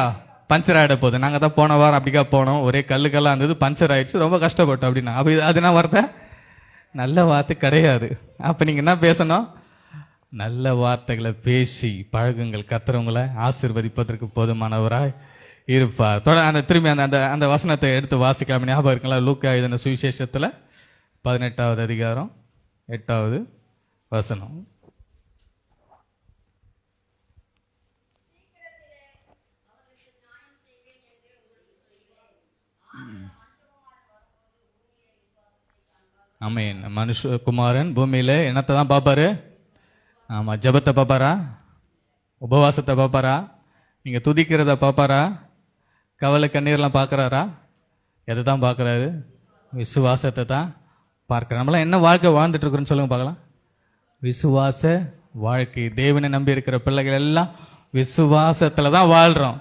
பஞ்சர் ஆகிட போகுது. நாங்க தான் போன வாரம் அப்படிக்கா போனோம், ஒரே கல்லுக்கெல்லாம் இருந்தது, பஞ்சர் ஆயிடுச்சு, ரொம்ப கஷ்டப்பட்டோம் அப்படின்னா அப்ப அது என்ன வார்த்தை? நல்ல வார்த்தை கிடையாது. அப்ப நீங்க என்ன பேசணும்? நல்ல வார்த்தைகளை பேசி பழகுங்கள். கர்த்தரவங்களை ஆசீர்வதிப்பதற்கு போதுமானவராய் இருப்பார். அந்த திரும்பி அந்த அந்த வசனத்தை எடுத்து வாசிக்கலாம். ஞாபகம் இருக்கலாம், லூக்கா எழுதின சுவிசேஷத்துல 18வது அதிகாரம் 8வது வசனம். ஆமென். மனுஷகுமாரன் பூமியில என்னத்தை தான் பார்ப்பாரு? ஆமா, ஜபத்தை பார்ப்பாரா? உபவாசத்தை பார்ப்பாரா? நீங்க துதிக்கிறத பார்ப்பாரா? கவலை கண்ணீர்லாம் பார்க்கறாரா? எதை தான் பார்க்குறாரு? விசுவாசத்தை தான் பார்க்குறாரு. நம்மளாம் என்ன வாழ்க்கை வாழ்ந்துட்டு இருக்கிறோன்னு சொல்லுங்க பார்க்கலாம். விசுவாச வாழ்க்கை. தேவனை நம்பி இருக்கிற பிள்ளைகள் எல்லாம் விசுவாசத்துல தான் வாழ்றோம்.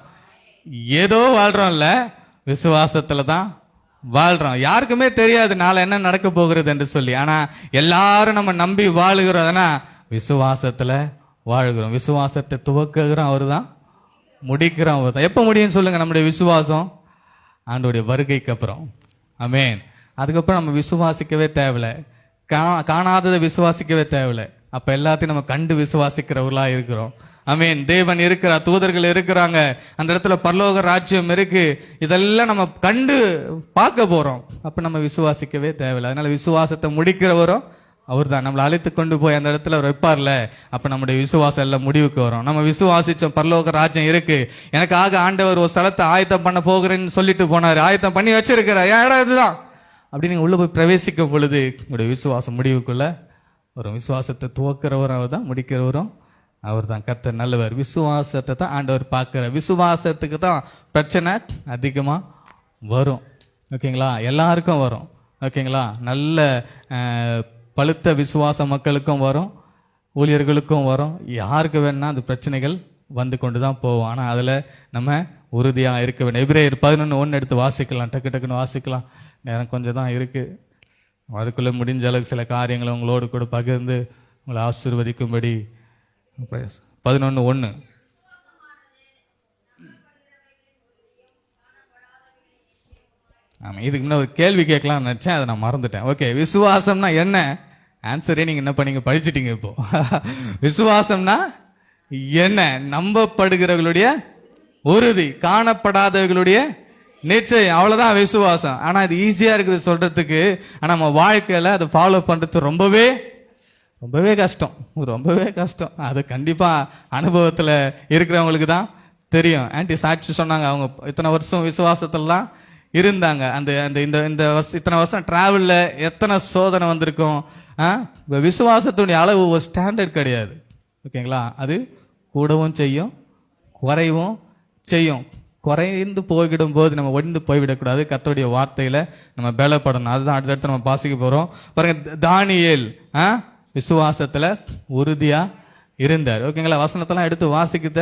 ஏதோ வாழ்றோம் இல்ல, விசுவாசத்துல தான் வாழ்றோம். யாருக்குமே தெரியாது நாளை என்ன நடக்க போகிறது என்று சொல்லி. ஆனா எல்லாரும் நம்ம நம்பி வாழுகிறோம்னா விசுவாசத்துல வாழ்கிறோம். விசுவாசத்தை துவக்குகிறோம் அவரு தான், முடிக்கிறோம் அவர் தான். எப்ப முடியும்னு சொல்லுங்க நம்முடைய விசுவாசம்? ஆண்டவருடைய வருகைக்கு அப்புறம். ஆமென். அதுக்கப்புறம் நம்ம விசுவாசிக்கவே தேவையில்லை, காணாததை விசுவாசிக்கவே தேவையில்லை. அப்ப எல்லாத்தையும் நம்ம கண்டு விசுவாசிக்கிறவர்களா இருக்கிறோம். ஆமென். தேவன் இருக்கிறார், தூதர்கள் இருக்கிறாங்க, அந்த இடத்துல பரலோக ராஜ்யம் இருக்கு. இதெல்லாம் நம்ம கண்டு பார்க்க போறோம். அப்ப நம்ம விசுவாசிக்கவே தேவையில்லை. அதனால விசுவாசத்தை முடிக்கிறவரும் அவர் தான். நம்மளை அழைத்து கொண்டு போய் அந்த இடத்துல அவர் வைப்பார்ல, அப்ப நம்முடைய விசுவாசம் எல்லாம் முடிவுக்கு வரும். நம்ம விசுவாசிச்சோம் பரலோக ராஜ்யம் இருக்கு, எனக்காக ஆண்டவர் ஒரு ஸ்தலத்தை ஆயத்தம் பண்ண போகிறேன்னு சொல்லிட்டு போனாரு, ஆயத்தம் பண்ணி வச்சிருக்கிறார், இடம் இதுதான் அப்படி நீங்க உள்ள போய் பிரவேசிக்கும் பொழுது உங்களுடைய விசுவாசம் முடிவுக்குள்ள ஒரு விசுவாசத்தை துவக்கிறவரும் அவர் தான், முடிக்கிறவரும் அவர் தான். கர்த்தர் நல்லவர். விசுவாசத்தை தான் ஆண்டவர் பார்க்கிறார். விசுவாசத்துக்கு தான் பிரச்சனை அதிகமா வரும். ஓகேங்களா? எல்லாருக்கும் வரும். ஓகேங்களா? நல்ல பழுத்த விசுவாச மக்களுக்கும் வரும், ஊழியர்களுக்கும் வரும். யாருக்கு வேணா அந்த பிரச்சனைகள் வந்து கொண்டு தான் போவோம். ஆனா அதுல நம்ம உறுதியா இருக்க வேண்டும். எபிரேயர் 11:1 எடுத்து வாசிக்கலாம், டக்கு டக்குன்னு வாசிக்கலாம். நேரம் கொஞ்சம் தான் இருக்கு. அதுக்குள்ள முடிஞ்ச அளவுக்கு சில காரியங்களை உங்களோடு கூட பகிர்ந்து உங்களை ஆசீர்வதிக்கும்படி 11:1. ஆமா, இதுக்கு முன்ன ஒரு கேள்வி கேட்கலாம்னு நினைச்சேன், அதை நான் மறந்துட்டேன். ஓகே, விசுவாசம்னா என்ன? ஆன்சரே நீங்க என்ன பண்ணீங்க, படிச்சிட்டீங்க இப்போ. விசுவாசம்னா என்ன? நம்பப்படுகிறவர்களுடைய உறுதி, காணப்படாதவர்களுடைய நிச்சயம், அவ்வளவுதான் விசுவாசம். ஆனா இது ஈஸியா இருக்குது சொல்றதுக்கு, ஆனா நம்ம வாழ்க்கையில அதை ஃபாலோ பண்றது ரொம்பவே கஷ்டம், ரொம்பவே கஷ்டம். அது கண்டிப்பா அனுபவத்துல இருக்கிறவங்களுக்கு தான் தெரியும். ஆன்டி சாட்சி சொன்னாங்க, அவங்க இத்தனை வருஷம் விசுவாசத்துலாம் இருந்தாங்க. அந்த இந்த இத்தனை வருஷம் டிராவல்ல எத்தனை சோதனை வந்திருக்கும். விசுவாசத்துடைய அளவு ஒரு ஸ்டாண்டர்ட் கிடையாது. ஓகேங்களா? அது கூடவும் செய்யும், குறைவும் செய்யும். குறைந்து போய்விடும் போது நம்ம ஒன்று போய்விடக்கூடாது. கர்த்தருடைய வார்த்தையில நம்ம பலப்படணும். அதுதான் அடுத்தடுத்து நம்ம வாசிக்க போறோம். பாருங்க, தானியேல் விசுவாசத்துல உறுதியா இருந்தார். ஓகேங்களா? வசனத்தெல்லாம் எடுத்து வாசிக்கிட்ட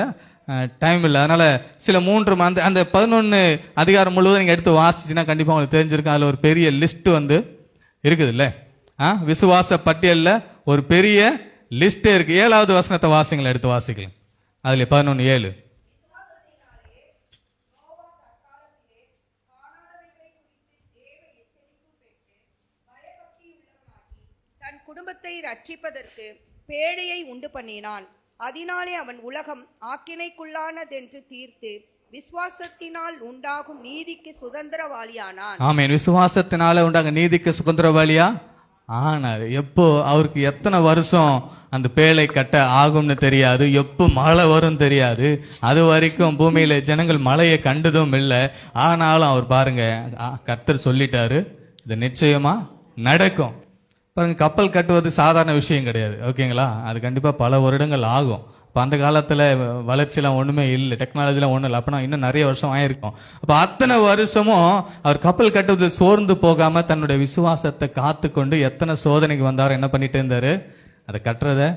டைம் இல்லை, அதனால சில 3 அந்த 11 அதிகாரம் முழுவதும் நீங்க எடுத்து வாசிச்சுன்னா கண்டிப்பா உங்களுக்கு தெரிஞ்சிருக்கும். அதுல ஒரு பெரிய லிஸ்ட் வந்து இருக்குது இல்ல, விசுவாச பட்டியல்ல ஒரு பெரிய லிஸ்டே இருக்கு. 7வது வசனத்தை வாசிங்களா, எடுத்து வாசிக்கலாம். அதுல 11:7. தன் குடும்பத்தை ரட்சிப்பதற்கு பேழையை உண்டு பண்ணினான். அதனாலே அவன் உலகம் ஆக்கினைக்குள்ளானதென்று தீர்த்து விசுவாசத்தினால் உண்டாகும் நீதிக்கு சுதந்திரவாளியானான். ஆமென். விசுவாசத்தினால உண்டாகும் நீதிக்கு சுதந்திரவாளியா ஆனார். எப்போ? அவருக்கு எத்தனை வருஷம் அந்த பேழை கட்ட ஆகும்னு தெரியாது, எப்போ மழை வரும் தெரியாது. அது வரைக்கும் பூமியில ஜனங்கள் மழையை கண்டதும் இல்லை. ஆனாலும் அவர் பாருங்க, கர்த்தர் சொல்லிட்டாரு, இது நிச்சயமா நடக்கும். பாருங்க, கப்பல் கட்டுவது சாதாரண விஷயம் கிடையாது. ஓகேங்களா? அது கண்டிப்பா பல வருடங்கள் ஆகும். இப்போ அந்த காலத்துல வளர்ச்சியெல்லாம் ஒண்ணுமே இல்லை, டெக்னாலஜிலாம் ஒண்ணும் இல்லை. அப்பனா இன்னும் நிறைய வருஷம் ஆயிருக்கும். அப்ப அத்தனை வருஷமும் அவர் கப்பல் கட்டுவது சோர்ந்து போகாம தன்னுடைய விசுவாசத்தை காத்து கொண்டு எத்தனை சோதனைக்கு வந்தாரோ என்ன பண்ணிட்டு இருந்தாரு, அதை கட்டுறத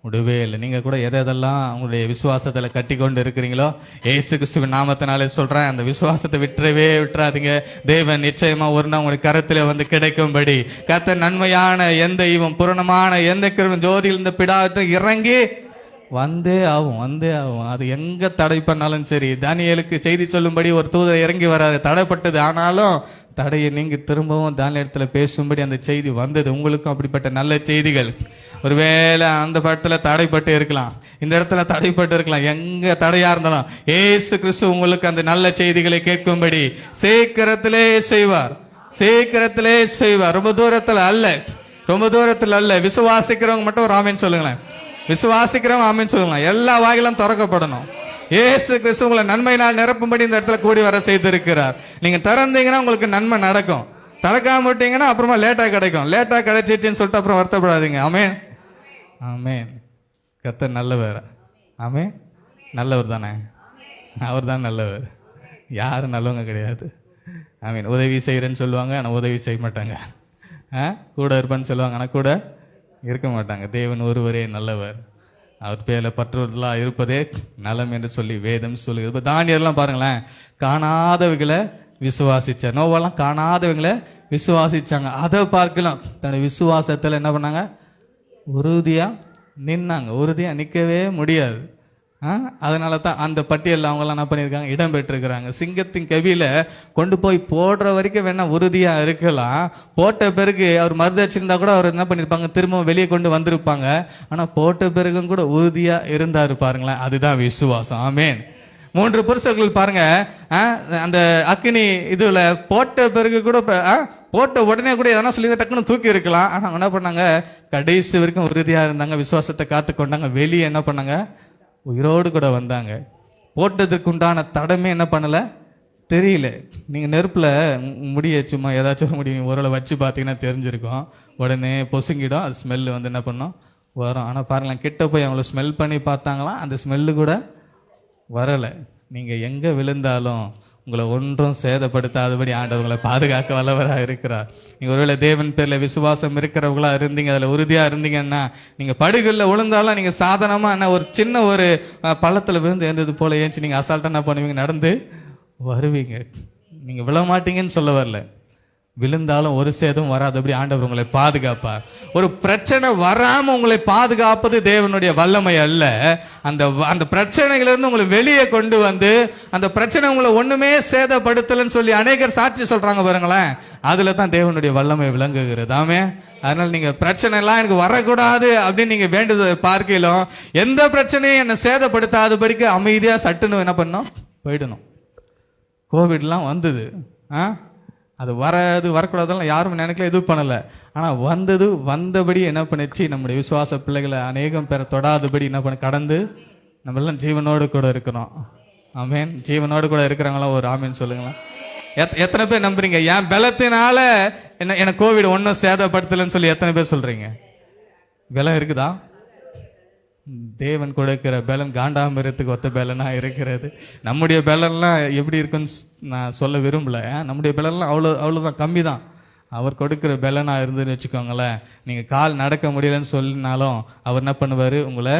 விடவே இல்லை. நீங்க கூட எதெல்லாம் உங்களுடைய விசுவாசத்துல கட்டி கொண்டு இருக்கிறீங்களோ, ஏசு கிறிஸ்துவின் நாமத்தினாலே சொல்றேன், அந்த விசுவாசத்தை விட்டுறாதீங்க. தேவன் நிச்சயமா ஒரு நாள் உங்களுக்கு கரத்துல வந்து கிடைக்கும்படி கர்த்தர் நன்மையான எந்த ஈவும் பூரணமான எந்த கிருபையும் ஜோதியில் இந்த பிடாத்தை இறங்கி வந்தே ஆகும். அது எங்க தடை பண்ணாலும் சரி. தானியேலுக்கு செய்தி சொல்லும்படி ஒரு தூதர் இறங்கி வராது, தடைப்பட்டது. ஆனாலும் தடையை நீங்க திரும்பவும் தானியேலத்துல பேசும்படி அந்த செய்தி வந்தது. உங்களுக்கும் அப்படிப்பட்ட நல்ல செய்திகள் ஒருவேளை அந்த படத்துல தடைப்பட்டு இருக்கலாம், இந்த இடத்துல தடைப்பட்டு இருக்கலாம். எங்க தடையா இருந்தாலும் ஏசு கிறிஸ்து உங்களுக்கு அந்த நல்ல செய்திகளை கேட்கும்படி சீக்கிரத்திலே செய்வார். ரொம்ப தூரத்துல அல்ல. விசுவாசிக்கிறவங்க மட்டும் ஒரு ஆமீன் சொல்லுங்களேன். விசுவாசிக்கிறவங்க ஆமீன் சொல்லுங்களேன். எல்லா வாயிலும் திறக்கப்படணும். ஏசு கிறிஸ்து உங்களை நன்மையினால் நிரப்பும்படி இந்த இடத்துல கூடி வர செய்திருக்கிறார். நீங்க திறந்தீங்கன்னா உங்களுக்கு நன்மை நடக்கும். திறக்காம விட்டீங்கன்னா அப்புறமா லேட்டா கிடைக்கும். லேட்டா கிடைச்சிச்சுன்னு சொல்லிட்டு அப்புறம் வருத்தப்படாதீங்க. ஆமென். ஆமென். கர்த்தர் நல்லவர். ஆமென். நல்லவர் தானே? அவர் தான் நல்லவர், யாரும் நல்லவங்க கிடையாது. ஐ மீன் உதவி செய்கிறேன்னு சொல்லுவாங்க, ஆனால் உதவி செய்ய மாட்டாங்க. கூட இருப்பேன்னு சொல்லுவாங்க, ஆனால் கூட இருக்க மாட்டாங்க. தேவன் ஒருவரே நல்லவர், அவர் பேரில் பற்றுவர்களாக இருப்பதே நலம் என்று சொல்லி வேதம் சொல்லுது. இப்போ தானியெல்லாம் பாருங்களேன், காணாதவைகளை விசுவாசிச்சார். நோவெல்லாம் காணாதவங்களை விசுவாசிச்சாங்க. அதை பார்க்கலாம், தன்னுடைய விசுவாசத்தில் என்ன பண்ணாங்க, உறுதியா நின்னாங்க. உறுதியா நிற்கவே முடியாது. அதனால தான் அந்த பட்டியலில் அவங்கெல்லாம் என்ன பண்ணியிருக்காங்க, இடம் பெற்றிருக்கிறாங்க. சிங்கத்தின் கவியில கொண்டு போய் போடுற வரைக்கும் வேணா உறுதியா இருக்கலாம். போட்ட பிறகு அவர் மறுதச்சிருந்தா கூட அவர் என்ன பண்ணிருப்பாங்க, திரும்ப வெளியே கொண்டு வந்திருப்பாங்க. ஆனா போட்ட பிறகும் கூட உறுதியா இருந்தாரு பாருங்களேன், அதுதான் விசுவாசம். ஆமேன். 3 புருஷர்கள் பாருங்க, அந்த அக்கினி இதுல போட்ட பிறகு கூட போட்ட உடனே கூட எதனா சொல்லி டக்குன்னு தூக்கி இருக்கலாம். ஆனா என்ன பண்ணாங்க, கடைசி வரைக்கும் உறுதியா இருந்தாங்க, விசுவாசத்தை காத்து கொண்டாங்க. வெளியே என்ன பண்ணாங்க, உயிரோடு கூட வந்தாங்க. போட்டதுக்கு உண்டான தடமே என்ன பண்ணல தெரியல. நீங்க நெருப்புல முடிய சும்மா ஏதாச்சும் ஒரு முடி உரலை வச்சு பார்த்தீங்கன்னா தெரிஞ்சிருக்கும், உடனே பொசுங்கிடும். அது ஸ்மெல்லு வந்து என்ன பண்ணும், வரும். ஆனா பாருங்களேன், கிட்ட போய் அவங்கள ஸ்மெல் பண்ணி பார்த்தாங்களாம், அந்த ஸ்மெல்லு கூட வரல. நீங்க எங்க விழுந்தாலும் உங்களை ஒன்றும் சேதப்படுத்தாதபடி ஆண்டவர் உங்களை பாதுகாக்க வல்லவராக இருக்கிறார். நீங்க ஒருவேளை தேவன் பேர்ல விசுவாசம் இருக்கிறவங்களா இருந்தீங்க, அதுல உறுதியா இருந்தீங்கன்னா, நீங்க படுகள்ல விழுந்தாலும் நீங்க சாதாரணமா என்ன ஒரு சின்ன ஒரு பள்ளத்துல விழுந்து எழுந்தது போல ஏஞ்சி நீங்க அசால்ட்டா என்ன பண்ணுவீங்க, நடந்து வருவீங்க. நீங்க விழ மாட்டீங்கன்னு சொல்ல வரல, விழுந்தாலும் ஒரு சேதம் வராதபடி ஆண்டவர் உங்களை பாதுகாப்பார். ஒரு பிரச்சனை வராம உங்களை பாதுகாப்பது தேவனுடைய வல்லமை அல்ல. அந்த பிரச்சனைகளிலிருந்து உங்களை வெளியே கொண்டு வந்து, அந்த பிரச்சனை உங்களை ஒண்ணுமே சேதப்படுத்தலன்னு சொல்லி அநேகர் சாட்சி சொல்றாங்க பாருங்களேன், அதுல தான் தேவனுடைய வல்லமை விளங்குகிறது. ஆமே. அதனால நீங்க பிரச்சனை எல்லாம் எனக்கு வரக்கூடாது அப்படின்னு நீங்க வேண்டுதலை பார்க்கலாம். எந்த பிரச்சனையும் என்னை சேதப்படுத்தாதபடிக்கு அமைதியா சட்டுன்னு என்ன பண்ணணும், போயிடணும். கோவிட்லாம் வந்தது, அது வரக்கூடாதெல்லாம் யாரும் நினைக்கல, இது பண்ணல. ஆனா வந்தபடி என்ன பண்ணிச்சு, நம்முடைய விசுவாச பிள்ளைகளை அநேகம் பேரை தொடாதபடி என்ன பண்ண கடந்து நம்ம எல்லாம் ஜீவனோடு கூட இருக்கிறோம். ஆமேன். ஜீவனோடு கூட இருக்கிறவங்களாம் ஒரு ஆமேன் சொல்லுங்களேன். எத்தனை பேர் நம்புறீங்க, என் பலத்தினால என்ன கோவிட் ஒன்னும் சேதப்படுத்தலன்னு சொல்லி எத்தனை பேர் சொல்றீங்க? பலம் இருக்குதா? தேவன் கொடுக்கிற பலன் காண்டாமிரத்துக்கு ஒத்த பலனா இருக்கிறது. நம்முடைய பலன்லாம் எப்படி இருக்குன்னு நான் சொல்ல விரும்பல. நம்முடைய பலன்லாம் அவ்வளவுதான் கம்மி தான். அவர் கொடுக்கிற பலனா இருந்துன்னு வச்சுக்கோங்களேன், நீங்க கால் நடக்க முடியலன்னு சொல்லினாலும் அவர் என்ன பண்ணுவாரு, உங்களை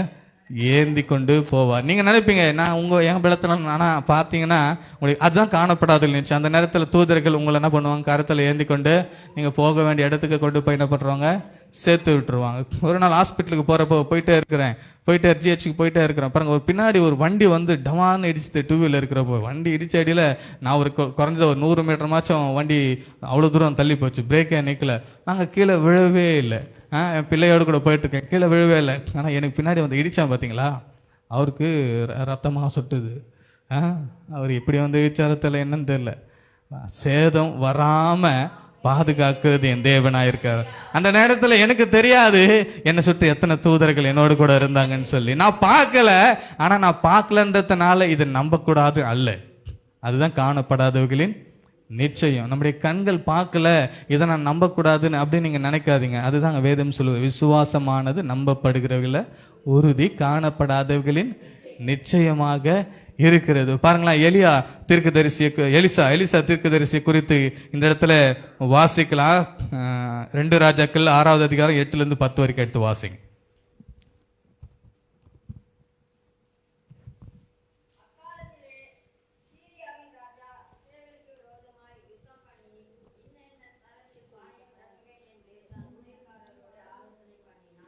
ஏந்தி கொண்டு போவார். நீங்க நினைப்பீங்க நான் என் பலத்துல, ஆனா பாத்தீங்கன்னா உங்களுக்கு அதுதான் காணப்படாது இருந்துச்சு. அந்த நேரத்துல தூதர்கள் உங்களை என்ன பண்ணுவாங்க, கரத்துல ஏந்தி கொண்டு நீங்க போக வேண்டிய இடத்துக்கு கொண்டு போய் என்ன பண்றாங்க, சேர்த்து விட்டுருவாங்க. ஒரு நாள் ஹாஸ்பிட்டலுக்கு போறப்போ போயிட்டே ஜிஹெச்சுக்கு போயிட்டே இருக்கிறேன் பாருங்க, ஒரு பின்னாடி ஒரு வண்டி வந்து டமான்னு இடிச்சுது. 2 வீலர் இருக்கிறப்போ வண்டி இடிச்ச அடியில நான் ஒரு குறைஞ்ச ஒரு 100 மீட்டர் மாச்சும் வண்டி அவ்வளவு தூரம் தள்ளி போச்சு. பிரேக்கே நிக்கல. நாங்க கீழே விழவே இல்லை. என் பிள்ளையோடு கூட போயிட்டு இருக்கேன், கீழே விழவே இல்லை. ஆனா எனக்கு பின்னாடி வந்து இடிச்சான் பாத்தீங்களா, அவருக்கு ரத்தமா சுட்டுது. அவர் எப்படி வந்து விசாரத்துல என்னன்னு தெரியல. சேதம் வராம பாதுகாக்கிறது என் தேவனாயிருக்கார். அந்த நேரத்துல எனக்கு தெரியாது என்னை சுற்றி எத்தனை தூதர்கள் என்னோடு கூட இருந்தாங்கன்னு சொல்லி. நான் பார்க்கல. ஆனா நான் பார்க்கலன்றதுனால இதை நம்பக்கூடாது அல்ல, அதுதான் காணப்படாதவர்களின் நிச்சயம். நம்முடைய கண்கள் பார்க்கல, இதை நான் நம்பக்கூடாதுன்னு அப்படின்னு நீங்க நினைக்காதீங்க. அதுதான் வேதம் சொல்லுவது, விசுவாசமானது நம்பப்படுகிறவர்கள உறுதி, காணப்படாதவர்களின் நிச்சயமாக இருக்கிறது. பாருங்களேன், எலிசா தீர்க்கதரிசியை குறித்து இந்த இடத்துல வாசிக்கலாம். 2 ராஜாக்கள் 6வது அதிகாரம் 8 - 10 வரைக்கும் எடுத்து வாசிங்க.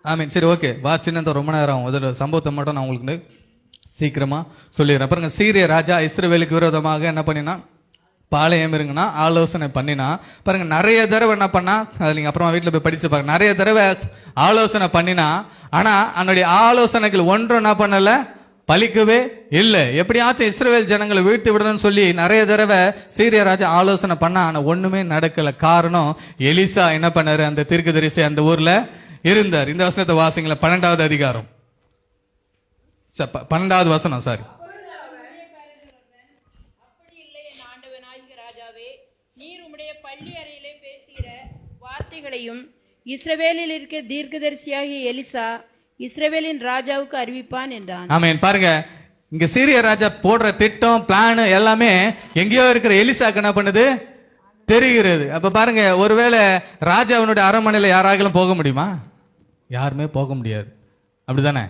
ஆமீன். சரி, ஓகே. சின்ன ரொம்ப நேரம் முதல்ல சம்பவத்தை மட்டும் நான் உங்களுக்கு சீக்கிரமா சொல்லிடுறேன். பாருங்க, சீரிய ராஜா இஸ்ரவேலுக்கு விரோதமாக என்ன பண்ணினா, பாளையம் இருங்கன்னா ஆலோசனை பண்ணினா. பாருங்க, நிறைய தடவை என்ன பண்ணா, அது நீங்க அப்புறமா வீட்டுல போய் படிச்சு பாருங்க. நிறைய தடவை ஆலோசனை பண்ணினா, ஆனா அவனுடைய ஆலோசனைகள் ஒன்றும் என்ன பண்ணல, பலிக்கவே இல்லை. எப்படியாச்சும் இஸ்ரவேல் ஜனங்களை வீழ்த்தி விடணும்னு சொல்லி நிறைய தடவை சீரிய ராஜா ஆலோசனை பண்ணா, ஆனா ஒண்ணுமே நடக்கல. காரணம், எலிசா என்ன பண்ணாரு, அந்த தீர்க்கதரிசி அந்த ஊர்ல இருந்தார். இந்த வசனத்தை வாசிங்களா, 12வது அதிகாரம் 12வது வசனம். சாரி, அப்படி இல்லை என் ஆண்டவனாகிய ராஜாவே, நீர் உம்முடைய பள்ளி அறையிலே பேசுகிற வார்த்தைகளையும் இஸ்ரவேலில் இருக்க தீர்க்கதரிசியாகிய எலிசா இஸ்ரவேலின் ராஜாவுக்கு அறிவிப்பான் என்றான். ஆமென். பாருங்க, இங்க சீரிய ராஜா போடுற திட்டம் பிளான் எல்லாமே எங்கேயோ இருக்கிற எலிசாக்கு என்ன பண்ணுது தெரிகிறது. அப்ப பாருங்க, ஒருவேளை ராஜாவினுடைய அரண்மனையில யாராலும் போக முடியுமா? யாருமே போக முடியாது, அப்படிதானே?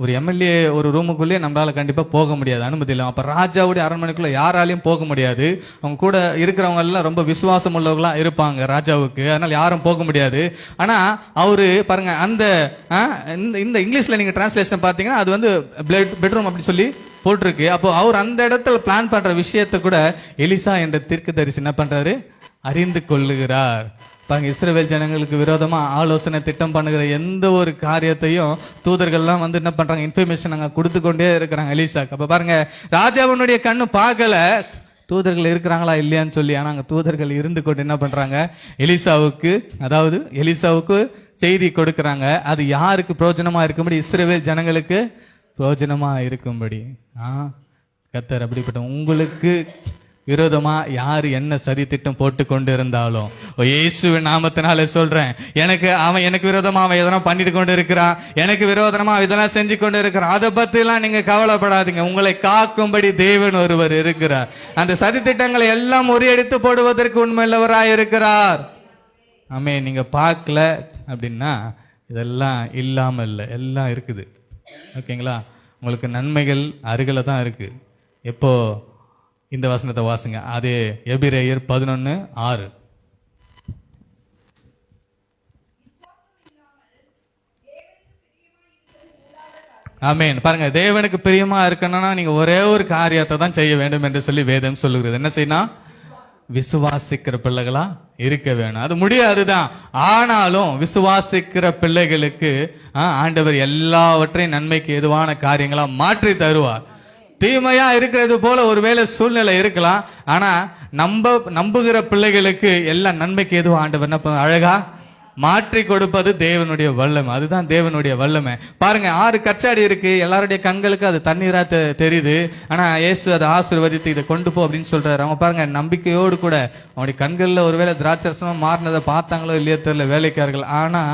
ஒரு எம்எல்ஏ ஒரு ரூமுக்குள்ளேயே நம்மளால கண்டிப்பா போக முடியாது, அனுமதி இல்லை. அப்ப ராஜாவுடைய அரண்மனைக்குள்ள யாராலையும் போக முடியாது. அவங்க கூட இருக்கிறவங்க எல்லாம் ரொம்ப விசுவாசம் உள்ளவங்களா இருப்பாங்க ராஜாவுக்கு, அதனால யாரும் போக முடியாது. ஆனா அவரு பாருங்க, அந்த இந்த இங்கிலீஷ்ல நீங்க டிரான்ஸ்லேஷன் பாத்தீங்கன்னா அது வந்து பெட்ரூம் அப்படி சொல்லி போட்டிருக்கு. அப்போ அவர் அந்த இடத்துல பிளான் பண்ற விஷயத்தை கூட எலிசா என்ற தீர்க்கதரிசி என்ன பண்றாரு? அறிந்து கொள்ளுகிறார். பாருங்க, இஸ்ரவேல் ஜனங்களுக்கு விரோதமா ஆலோசனை திட்டம் பண்ணுகிற எந்த ஒரு காரியத்தையும் தூதர்கள்லாம் வந்து என்ன பண்றாங்க? இன்ஃபர்மேஷன் அங்க கொடுத்து கொண்டே இருக்கிறாங்க எலிசாக்கு. அப்ப பாருங்க, ராஜாவினுடைய கண்ணு பார்க்கல தூதர்கள் இருக்கிறாங்களா இல்லையான்னு சொல்லி. ஆனா அங்க தூதர்கள் இருந்து கொண்டு என்ன பண்றாங்க? எலிசாவுக்கு செய்தி கொடுக்கறாங்க. அது யாருக்கு பிரயோஜனமா இருக்கும்படி? இஸ்ரவேல் ஜனங்களுக்கு பிரயோஜனமா இருக்கும்படி. கர்த்தர் அப்படிப்பட்ட உங்களுக்கு விரோதமா யாரு என்ன சதி திட்டம் போட்டு கொண்டு இருந்தாலும் இயேசுவின் நாமத்தினால சொல்றேன், எனக்கு விரோதமா அவன் எதனா பண்ணிட்டு கொண்டு இருக்கிறான், எனக்கு விரோதமா இதெல்லாம் செஞ்சு கொண்டு இருக்கிறான், அதை பத்தி எல்லாம் நீங்க கவலைப்படாதீங்க. உங்களை காக்கும்படி தேவன் ஒருவர் இருக்கிறார். அந்த சதி திட்டங்களை எல்லாம் முறியடித்து போடுவதற்கு உண்மையுள்ளவராய் இருக்கிறார். ஆமே. நீங்க பார்க்கல அப்படின்னா இதெல்லாம் இல்லாம இல்லை, எல்லாம் இருக்குது. ஓகேங்களா? உங்களுக்கு நன்மைகள் அருகில தான் இருக்கு. எப்போ இந்த வசனத்தை வாசுங்க, அது எபிரேயர் 11:6. ஆமேன். பாருங்க, தேவனுக்கு பிரியமா இருக்கணும்னா நீங்க ஒரே ஒரு காரியத்தை தான் செய்ய வேண்டும் என்று சொல்லி வேதம் சொல்லுகிறது. என்ன செய்யணும்? விசுவாசிக்கிற பிள்ளைகளா இருக்க வேணும். அது முடியாதுதான். ஆனாலும் விசுவாசிக்கிற பிள்ளைகளுக்கு ஆண்டவர் எல்லாவற்றையும் நன்மைக்கு எதுவான காரியங்களா மாற்றி தருவார். தீமையா இருக்கிறது போல ஒருவேளை சூழ்நிலை இருக்கலாம், ஆனா நம்புகிற பிள்ளைகளுக்கு எல்லாம் நன்மைக்கு எதுவும் ஆண்டவர் என்ன அழகா மாற்றி கொடுப்பது தேவனுடைய வல்லமை. அதுதான் தேவனுடைய வல்லமை. பாருங்க, 6 கச்சாடி இருக்கு, எல்லாருடைய கண்களுக்கு அது தண்ணீரா தெரியுது. ஆனா இயேசு அதை ஆசீர்வதித்து இதை கொண்டு போ அப்படின்னு சொல்றாரு. அவங்க பாருங்க, நம்பிக்கையோடு கூட அவனுடைய கண்கள்ல ஒருவேளை திராட்சரசமா மாறினதை பார்த்தாங்களோ இல்லையோ தெரியல வேலைக்காரர்கள். ஆனா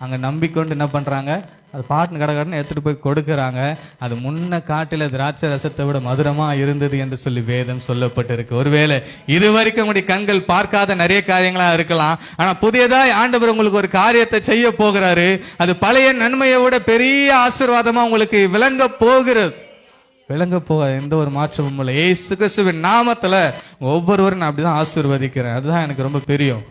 அங்க நம்பிக்கொண்டு என்ன பண்றாங்க? அது பாட்டு கடகடன்னு எடுத்துட்டு போய் கொடுக்கறாங்க. அது முன்ன காட்டில திராட்சை ரசத்தை விட மதுரமா இருந்தது என்று சொல்லி வேதம் சொல்லப்பட்டிருக்கு. ஒருவேளை இதுவரைக்கும் உங்களுடைய கண்கள் பார்க்காத நிறைய காரியங்களா இருக்கலாம், ஆனா புதியதாய் ஆண்டவர் உங்களுக்கு ஒரு காரியத்தை செய்ய போகிறாரு. அது பழைய நன்மையை விட பெரிய ஆசீர்வாதமா உங்களுக்கு விளங்க போகிறது. விளங்க போக எந்த ஒரு மாற்றமும் இல்லை. இயேசு கிறிஸ்துவின் நாமத்துல ஒவ்வொருவரும் நான் அப்படிதான் ஆசீர்வதிக்கிறேன். அதுதான் எனக்கு ரொம்ப பிரியம்.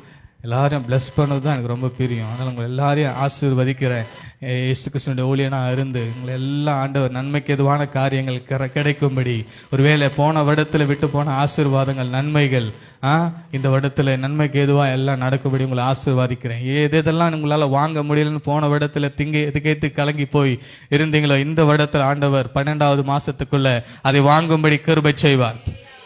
எல்லாரையும் பிளஸ் பண்ணதுதான் எனக்கு ரொம்ப பிரியம். அதனால உங்களை எல்லாரையும் ஆசீர்வதிக்கிறேன். இயேசு கிறிஸ்துவினுடைய ஊழியனா இருந்து உங்களை எல்லா ஆண்டவர் நன்மைக்கு எதுவான காரியங்கள் கிடைக்கும்படி, ஒருவேளை போன வருடத்துல விட்டு போன ஆசீர்வாதங்கள் நன்மைகள் இந்த வருடத்துல நன்மைக்கு எதுவா எல்லாம் நடக்கும்படி உங்களை ஆசீர்வாதிக்கிறேன். எதெல்லாம் உங்களால வாங்க முடியலன்னு போன வருடத்துல திகைத்து கலங்கி போய் இருந்தீங்களோ, இந்த வருடத்துல ஆண்டவர் 12வது மாசத்துக்குள்ள அதை வாங்கும்படி கிருபை செய்வார்.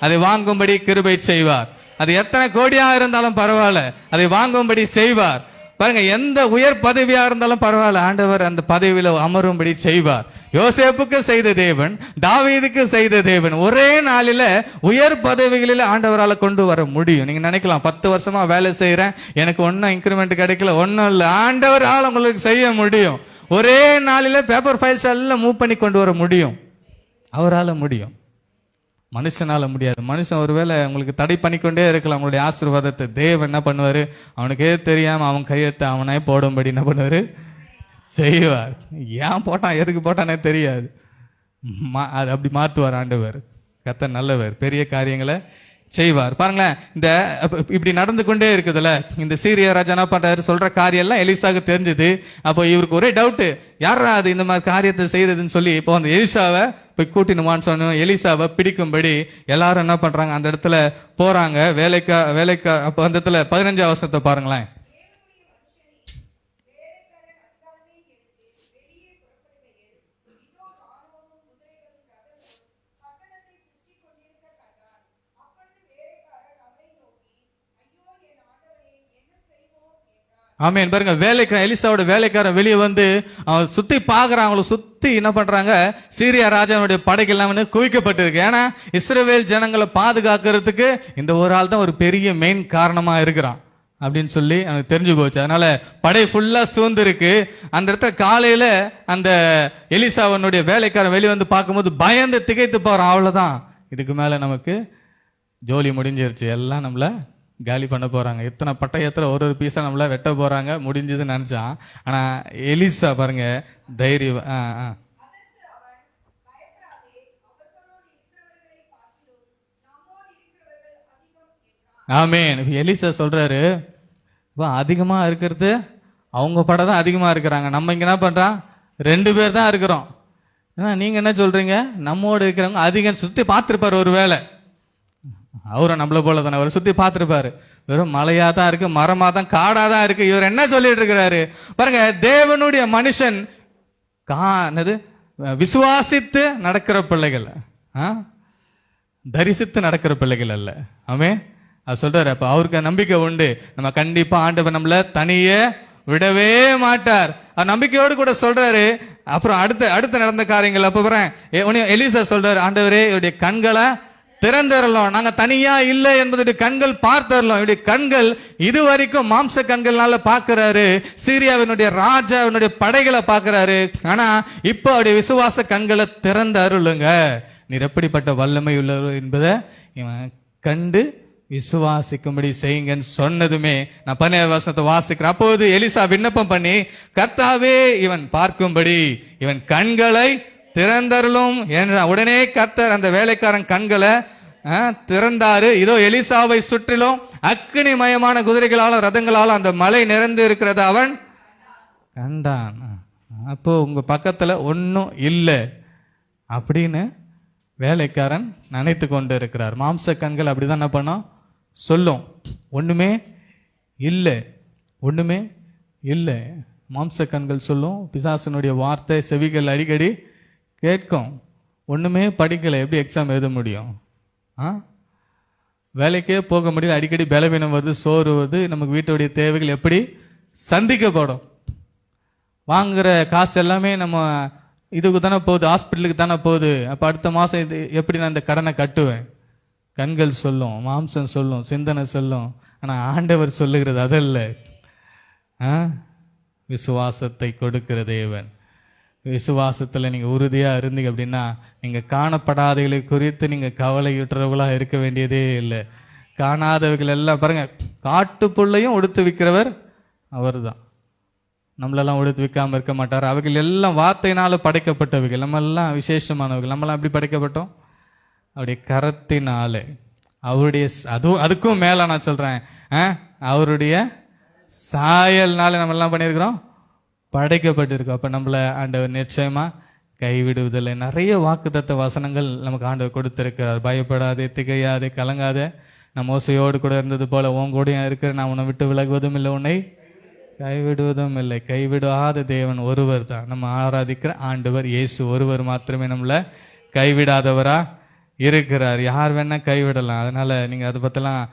அதை வாங்கும்படி கிருபை செய்வார். அது எத்தனை கோடியா இருந்தாலும் பரவாயில்ல, அதை வாங்கும்படி செய்வார். பாருங்க, எந்த உயர் பதவியா இருந்தாலும் பரவாயில்ல, ஆண்டவர் அந்த பதவியில அமரும்படி செய்வார். யோசேப்புக்கு செய்த தேவன், தாவீதுக்கு செய்த தேவன் ஒரே நாளில உயர் பதவிகளில் ஆண்டவரால கொண்டு வர முடியும். நீங்க நினைக்கலாம், 10 வருஷமா வேலை செய்யறேன், எனக்கு ஒன்னும் இன்கிரிமெண்ட் கிடைக்கல. ஒன்னும் இல்ல, ஆண்டவரால் உங்களுக்கு செய்ய முடியும். ஒரே நாளில பேப்பர் ஃபைல்ஸ் எல்லாம் மூவ் பண்ணி கொண்டு வர முடியும். அவரால முடியும், மனுஷனால முடியாது. மனுஷன் ஒருவேளை உங்களுக்கு தடை பண்ணிக்கொண்டே இருக்கலாம் உங்களுடைய ஆசீர்வாதத்தை. தேவன் என்ன பண்ணுவாரு? அவனுக்கே தெரியாம அவன் கையெழுத்து அவனே போடும்படி என்ன பண்ணுவாரு? செய்வார். ஏன் போட்டான், எதுக்கு போட்டானே தெரியாது, அது அப்படி மாத்துவார் ஆண்டவர். கர்த்தர் நல்லவர், பெரிய காரியங்களை செய்வார். பாருங்களேன், இந்த இப்படி நடந்து கொண்டே இருக்குதுல்ல, இந்த சீரிய ராஜா என்ன பண்றாரு? சொல்ற காரியம் எல்லாம் எலிசாவுக்கு தெரிஞ்சது. அப்போ இவருக்கு ஒரே டவுட், யாரா அது இந்த மாதிரி காரியத்தை செய்யறதுன்னு சொல்லி இப்போ அந்த எலிசாவை போய் கூட்டினுமான்னு சொன்ன எலிசாவை பிடிக்கும்படி எல்லாரும் என்ன பண்றாங்க? அந்த இடத்துல போறாங்க. வேலைக்கா அப்போ அந்த இடத்துல 15ஆம் வசனத்தை பாருங்களேன். ஆமேன். பாருங்க, எலிசாவோட வேலைக்காரன் வெளியே வந்து அவன் சுத்தி பாக்குறான். அவங்களை சுத்தி என்ன பண்றாங்க? சீரியா ராஜாவுடைய படைகள் எல்லாம் வந்து குவிக்கப்பட்டிருக்கு. ஏன்னா இஸ்ரவேல் ஜனங்களை பாதுகாக்கிறதுக்கு இந்த ஒரு ஆள் தான் ஒரு பெரிய மெயின் காரணமா இருக்கிறான். அப்படின்னு சொல்லி எனக்கு தெரிஞ்சு போச்சு. அதனால படை ஃபுல்லா சூழ்ந்து இருக்கு. அந்த இடத்துல காலையில அந்த எலிசாவனுடைய வேலைக்காரன் வெளியே வந்து பார்க்கும்போது பயந்து திகைத்து போறான். அவ்வளவுதான், இதுக்கு மேல நமக்கு ஜோலி முடிஞ்சிருச்சு, எல்லாம் நம்மள காலி பண்ண போறாங்க. எத்தனை பட்டயத்துல ஒரு பீஸா நம்மள வெட்ட போறாங்க, முடிஞ்சதுன்னு நினைச்சான். ஆனா எலிசா பாருங்க தைரியம். ஆமென். எலிசா சொல்றாரு, அதிகமா இருக்கிறது அவங்க படம் தான் அதிகமா இருக்கிறாங்க, நம்ம இங்க என்ன பண்றான் 2 பேர் தான் இருக்கிறோம். நீங்க என்ன சொல்றீங்க, நம்மோடு இருக்கிறவங்க அதிகம். சுத்தி பார்த்திருப்பாரு, ஒரு வேலை அவரும் நம்மள போல தானே, அவர் சுத்தி பார்த்திருப்பாரு. வெறும் மலையா தான் இருக்கு, மரமா தான், காடா தான் இருக்கு. இவர் என்ன சொல்லிட்டு இருக்கிறாரு பாருங்க, தேவனுடைய மனுஷன் விசுவாசித்து நடக்கிற பிள்ளைகள், தரிசித்து நடக்கிற பிள்ளைகள் அல்ல. ஆமென். அது சொல்றாரு. அப்ப அவருக்கு நம்பிக்கை உண்டு, நம்ம கண்டிப்பா ஆண்டவர் நம்மள தனியே விடவே மாட்டார். நம்பிக்கையோடு கூட சொல்றாரு. அப்புறம் அடுத்து நடந்த காரியங்கள் அப்ப எலிசா சொல்றாரு, ஆண்டவரே இவருடைய கண்களை திறந்தரலாம், நாங்க தனியா இல்லை என்பதுடைய கண்கள் பார்த்தரலாம். இவருடைய கண்கள் இதுவரைக்கும் மாம்ச கண்கள்னால பாக்குறாரு, சீரியாவினுடைய ராஜாவினுடைய படைகளை பாக்குறாரு. ஆனா இப்ப அவருடைய விசுவாச கண்களை திறந்து அருளுங்க, நீர் எப்படிப்பட்ட வல்லமை உள்ளவர் என்பதை இவன் கண்டு விசுவாசிக்கும்படி செய்யுங்கன்னு சொன்னதுமே நான் 17 வசனத்தை வாசிக்கிறேன். அப்போது எலிசா விண்ணப்பம் பண்ணி, கர்த்தாவே இவன் பார்க்கும்படி இவன் கண்களை திறந்தருளும் என்ற. உடனே கர்த்தர் அந்த வேலைக்காரன் கண்களை திறந்தாரு. இதோ எலிசாவை சுற்றிலும் அக்கினிமயமான குதிரைகளால ரதங்களால அந்த மலை நிறைந்து இருக்கிறத அவன் கண்டான். அப்போ உங்க பக்கத்துல ஒன்னும் இல்லை அப்படின்னு வேலைக்காரன் நினைத்து கொண்டு இருக்கிறார். மாம்ச கண்கள் அப்படிதான் என்ன பண்ணோம் சொல்லும், ஒண்ணுமே இல்லை, ஒண்ணுமே இல்லை. மாம்ச கண்கள் சொல்லும், பிசாசனுடைய வார்த்தை செவிகள் அடிக்கடி கேட்கும். ஒண்ணுமே படிக்கல, எப்படி எக்ஸாம் எழுத முடியும்? வேலைக்கே போக முடியல, அடிக்கடி பலவீனம் வருது, சோறு வருது, நமக்கு வீட்டுடைய தேவைகள் எப்படி சந்திக்கப்படும்? வாங்குற காசு எல்லாமே நம்ம இதுக்கு தானே போகுது, ஹாஸ்பிட்டலுக்கு தானே போகுது. அப்ப அடுத்த மாசம் இது எப்படி நான் இந்த கடனை கட்டுவேன்? கண்கள் சொல்லும், மாம்சம் சொல்லும், சிந்தனை சொல்லும். ஆனா ஆண்டவர் சொல்லுகிறது அதல்ல. விசுவாசத்தை கொடுக்கிற தேவன். விசுவாசத்துல நீங்க உறுதியா இருந்தீங்க அப்படின்னா நீங்க காணப்படாதவைகளை குறித்து நீங்க கவலையுற்றவர்களா இருக்க வேண்டியதே இல்லை. காணாதவைகள் எல்லாம் பாருங்க, காட்டுப்புள்ளையும் உடுத்து விற்கிறவர் அவர் தான். நம்மளெல்லாம் உடுத்து விற்காம இருக்க மாட்டார். அவைகள் எல்லாம் வார்த்தையினால படைக்கப்பட்டவைகள். நம்ம எல்லாம் விசேஷமானவர்கள். நம்மளாம் எப்படி படைக்கப்பட்டோம்? அவருடைய கரத்தினால, அவருடைய அதுக்கும் மேல நான் சொல்றேன், அவருடைய சாயல்னால நம்ம எல்லாம் பண்ணியிருக்கிறோம், படைக்கப்பட்டிருக்கோம். அப்ப நம்மள ஆண்டவர் நிச்சயமா கைவிடுவதில்லை. நிறைய வாக்குத்தத்த வசனங்கள் நமக்கு ஆண்டவர் கொடுத்திருக்கிறார். பயப்படாதே, திகையாதே, கலங்காதே, நான் மோசையோடு கூட இருந்தது போல உன் கூட இருக்கிற, நான் உன்னை விட்டு விலகுவதும் இல்லை, உன்னை கைவிடுவதும் இல்லை. கைவிடாத தேவன் ஒருவர் தான். நம்ம ஆராதிக்கிற ஆண்டவர் இயேசு ஒருவர் மாத்திரமே நம்மள கைவிடாதவரா இருக்கிறார். யார் வேணா கைவிடலாம். அதனால நீங்க அதை பத்திலாம்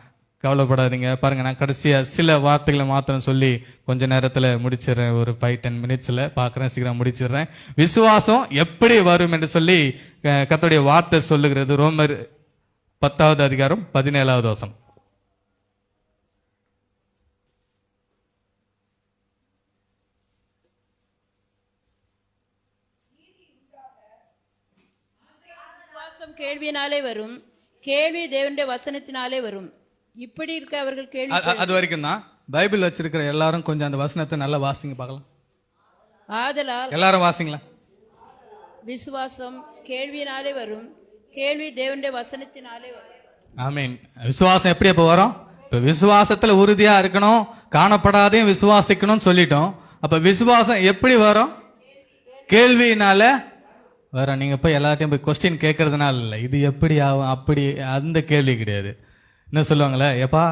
கவலைப்படாதீங்க. பாருங்க, நான் கடைசியா சில வார்த்தைகளை மாத்திரம் சொல்லி கொஞ்ச நேரத்துல முடிச்சிடறேன். ஒரு 5-10 மினிட்ஸ்ல பாக்குறேன், சீக்கிரம் முடிச்சிடுறேன். விசுவாசம் எப்படி வரும் என்று சொல்லி கர்த்தருடைய வார்த்தை சொல்லுகிறது. ரோமர் 10வது அதிகாரம் 17வது வசனம். கேள்வியினாலே வரும், கேள்வி தேவனுடைய வசனத்தினாலே வரும். இப்படி இருக்க அவர்கள் கேள்வி. அது வரைக்கும் தான். பைபிள் வச்சிருக்கிற எல்லாரும் கொஞ்சம் அந்த வசனத்தை நல்லா வாசிங்க பார்க்கலாம். ஆதலால் எல்லாரும் வாசிங்களா. விசுவாசம் கேள்வியினாலே வரும், கேள்வி தேவனுடைய வசனத்தினாலே வரும். ஆமீன். விசுவாசம் எப்படி அப்ப வரும்? இப்ப விசுவாசத்துல உறுதியா இருக்கணும், காணப்படாதையும் விசுவாசிக்கணும்னு சொல்லிட்டோம். அப்ப விசுவாசம் எப்படி வரும்? கேள்வியினால வரும். நீங்க போய் எல்லாத்தையும் போய் கொஸ்டின் கேட்கறதுனால இல்லை, இது எப்படி ஆகும் அப்படி அந்த கேள்வி கிடையாது. என்ன சொல்லுவாங்களே, எப்பா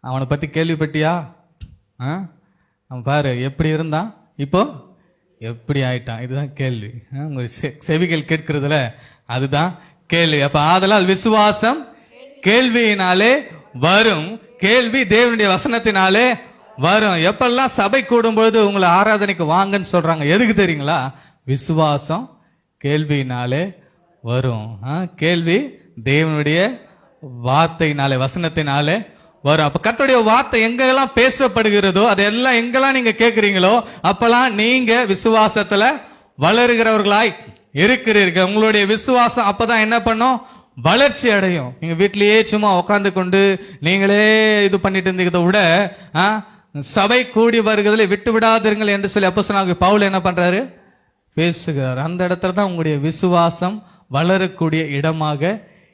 அவனை பத்தி கேள்விப்பட்டியா? அவன் பாரு எப்படி இருந்தான், இப்போ எப்படி ஆயிட்டான். இதுதான் கேள்வி. உங்க செவிகள் கேட்கறதுல அதுதான் கேள்வி. அப்ப ஆதலால் விசுவாசம் கேள்வியினாலே வரும், கேள்வி தேவனுடைய வசனத்தினாலே வரும். எப்பெல்லாம் சபை கூடும் பொழுது உங்களை ஆராதனைக்கு வாங்கன்னு சொல்றாங்க, எதுக்கு தெரியுங்களா? விசுவாசம் கேள்வியினாலே வரும். கேள்வி தேவனுடைய வார்த்தையினாலே, வசனத்தினாலே வரும். அப்ப கர்த்தருடைய வார்த்தை எங்கெல்லாம் பேசப்படுகிறதோ அதெல்லாம் எங்கெல்லாம் நீங்க கேட்கிறீங்களோ அப்பெல்லாம் நீங்க விசுவாசத்துல வளருகிறவர்களாய் இருக்கிறீர்கள். உங்களுடைய விசுவாசம் அப்பதான் என்ன பண்ணும்? வளர்ச்சி அடையும். நீங்க வீட்டிலேயே சும்மா உட்கார்ந்து கொண்டு நீங்களே இது பண்ணிட்டு இருந்தீங்க விட சபை கூடி வருகிறதுல விட்டு விடாதீர்கள் என்று சொல்லி அப்போஸ்தலனாகிய பவுல் என்ன பண்றாரு? பேசுகிறார். அந்த இடத்துல தான் உங்களுடைய விசுவாசம் வளரக்கூடிய இடமாக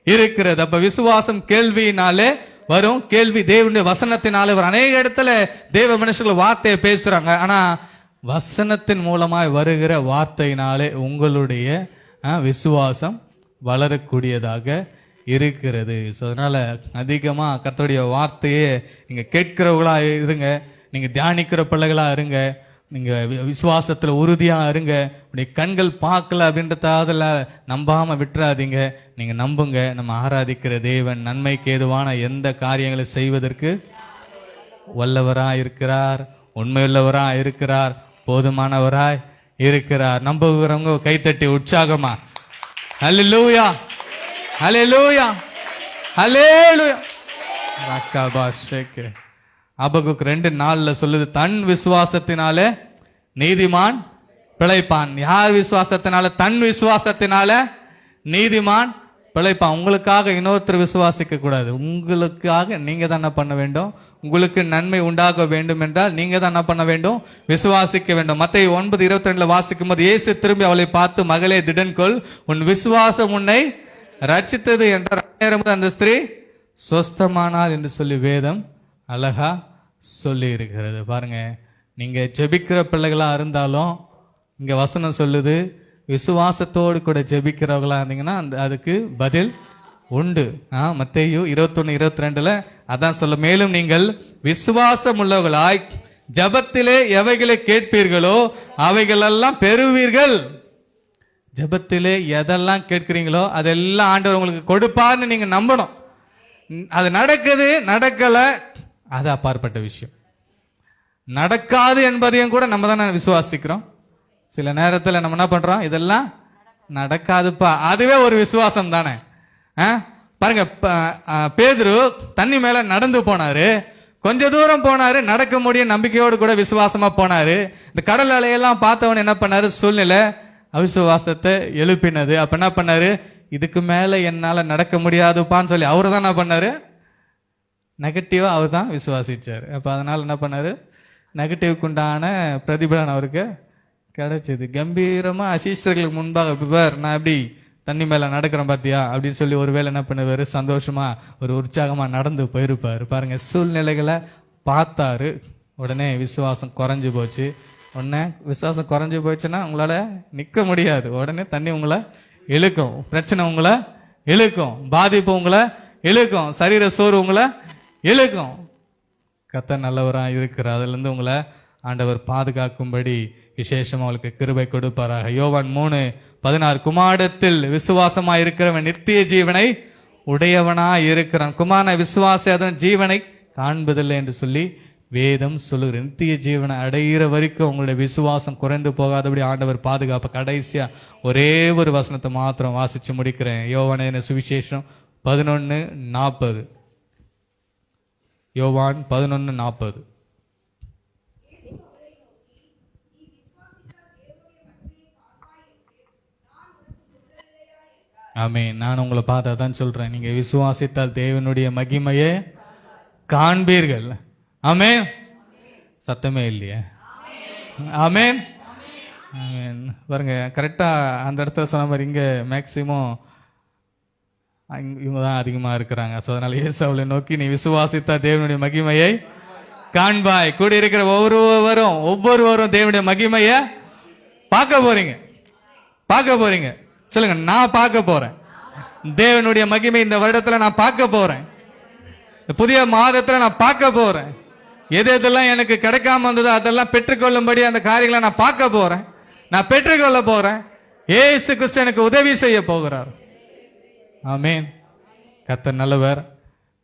இருக்கிறது. அப்ப விசுவாசம் கேள்வியினாலே வரும், கேள்வி தேவனுடைய வசனத்தினாலே வரும். அநேக இடத்துல தேவ மனுஷர்கள் வார்த்தையை பேசுறாங்க, ஆனா வசனத்தின் மூலமாய் வருகிற வார்த்தையினாலே உங்களுடைய விசுவாசம் வளரக்கூடியதாக இருக்கிறது. ஸோ அதனால அதிகமா கர்த்தருடைய வார்த்தையே நீங்க கேட்கிறவங்களா இருங்க, நீங்க தியானிக்கிற பிள்ளைகளா இருங்க, நீங்க விசுவாசத்துல உறுதியா இருங்க. உடைய கண்கள் பார்க்கல அப்படின்றதால நம்பாம விட்டுறாதீங்க, நீங்க நம்புங்க. நம்ம ஆராதிக்கிற தேவன் நன்மைக்கு ஏதுவான எந்த காரியங்களை செய்வதற்கு வல்லவராய் இருக்கிறார், உண்மையுள்ளவராய் இருக்கிறார், போதுமானவராய் இருக்கிறார். நம்புகிறவங்க கைத்தட்டி உற்சாகமா ஹல்லேலூயா ஹல்லேலூயா ஹல்லேலூயா. அபகுக் 2:4 சொல்லுது, தன் விசுவாசத்தினாலே நீதிமான் பிழைப்பான். யார் விசுவாசத்தினால? தன் விசுவாசத்தினால நீதிமான் பிழைப்பான். உங்களுக்காக இன்னொருத்தர் விசுவாசிக்க கூடாது, உங்களுக்காக நீங்க தான் என்ன பண்ண வேண்டும்? உங்களுக்கு நன்மை உண்டாக வேண்டும் என்றால் நீங்க தான் என்ன பண்ண வேண்டும்? விசுவாசிக்க வேண்டும். மத்தேயு 9:22 வாசிக்கும் போது இயேசு திரும்பி அவளை பார்த்து, மகளே திடன்கொள், உன் விசுவாசம் உன்னை ரட்சித்தது என்ற அந்த ஸ்திரீ சொஸ்தமானாள் என்று சொல்லி வேதம் அழகா சொல்லி இருக்கிறது. பாருங்க, நீங்க ஜெபிக்கிற பிள்ளைகளா இருந்தாலும் இங்க வசனம் சொல்லுது, விசுவாசத்தோடு கூட ஜெபிக்கிறவங்களா இருந்தீங்கன்னா அதுக்கு பதில் உண்டு. மத்தேயு 21:22 அதான் சொல்ல, மேலும் நீங்கள் விசுவாசம் உள்ளவர்களாய் ஜபத்திலே எவைகளை கேட்பீர்களோ அவைகளெல்லாம் பெறுவீர்கள். ஜபத்திலே எதெல்லாம் கேட்கிறீங்களோ அதெல்லாம் ஆண்டவர் உங்களுக்கு கொடுப்பார்னு நீங்க நம்பணும். அது நடக்குது நடக்கல அது அப்பாற்பட்ட விஷயம். நடக்காது என்பதையும் கூட நம்ம தானே விசுவாசிக்கிறோம். சில நேரத்தில் நம்ம என்ன பண்றோம்? இதெல்லாம் நடக்காதுப்பா, அதுவே ஒரு விசுவாசம் தானே. பாருங்க, பேதுரு தண்ணி மேல நடந்து போனாரு, கொஞ்ச தூரம் போனாரு, நடக்க முடியும் நம்பிக்கையோடு கூட விசுவாசமா போனாரு. இந்த கடல் அலையெல்லாம் பார்த்தவன் என்ன பண்ணாரு? சூழ்நிலை அவிசுவாசத்தை எழுப்பினது. அப்ப என்ன பண்ணாரு? இதுக்கு மேல என்னால நடக்க முடியாதுப்பான்னு சொல்லி அவரு தான் என்ன பண்ணாரு? நெகட்டிவா அவர் தான் விசுவாசிச்சாரு. அப்ப அதனால என்ன பண்ணாரு? நெகட்டிவ்க்கு உண்டான பிரதிபலன் அவருக்கு கிடைச்சது. கம்பீரமா அசீஷர்களுக்கு முன்பாக, நான் எப்படி தண்ணி மேல நடக்கிறேன் பாத்தியா அப்படின்னு சொல்லி ஒருவேளை என்ன பண்ணுவாரு? சந்தோஷமா ஒரு உற்சாகமா நடந்து போயிருப்பாரு. பாருங்க, சூழ்நிலைகளை பார்த்தாரு, உடனே விசுவாசம் குறைஞ்சு போச்சு. உடனே விசுவாசம் குறைஞ்சு போச்சுன்னா உங்களால நிக்க முடியாது. உடனே தண்ணி உங்களை இழுக்கும், பிரச்சனை உங்களை இழுக்கும், பாதிப்பு உங்களை இழுக்கும், சரீர சோறு உங்களை இழுக்கும். கர்த்தர் நல்லவரா இருக்கிறார். அதுல இருந்து உங்களை ஆண்டவர் பாதுகாக்கும்படி விசேஷமா அவளுக்கு கிருபை கொடுப்பாராக. யோவான் 3:16 குமாரத்தில் விசுவாசமா இருக்கிறவன் நித்திய ஜீவனை உடையவனா இருக்கிறான். குமாரன விசுவாச அதன் ஜீவனை காண்பதில்லை என்று சொல்லி வேதம் சொல்லுகிற. நித்திய ஜீவனை அடைகிற வரைக்கும் உங்களுடைய விசுவாசம் குறைந்து போகாதபடி ஆண்டவர் பாதுகாப்பு. கடைசியா ஒரே ஒரு வசனத்தை மாத்திரம் வாசிச்சு முடிக்கிறேன். யோவான் சுவிசேஷம் 11:40. யோவான் 11:40. ஆமென். நான் உங்களை பார்த்தா தான் சொல்றேன், நீங்க விசுவாசித்தால் தேவனுடைய மகிமையை காண்பீர்கள். ஆமென். சத்தமே இல்லையே. ஆமென். ஆமென். பாருங்க, கரெக்டா அந்த இடத்துல சொன்ன மாதிரி இங்க மேக்சிமம் இவங்க தான் அதிகமா இருக்கிறாங்க. ஸோ அதனால இயேசு அவளை நோக்கி, நீ விசுவாசித்தா தேவனுடைய மகிமையை காண்பாய். கூடி இருக்கிற ஒவ்வொருவரும் தேவனுடைய மகிமையை பார்க்க போறீங்க. சொல்லுங்க, நான் பார்க்க போறேன் தேவனுடைய மகிமை. இந்த வருடத்துல நான் பார்க்க போறேன், புதிய மாதத்துல நான் பார்க்க போறேன். எதெல்லாம் எனக்கு கிடைக்காம வந்ததோ அதெல்லாம் பெற்றுக்கொள்ளும்படி அந்த காரியங்களை நான் பார்க்க போறேன், நான் பெற்றுக்கொள்ள போறேன். இயேசு கிறிஸ்து எனக்கு உதவி செய்ய போகிறார். ஆமென். கர்த்தர் நல்லவர்.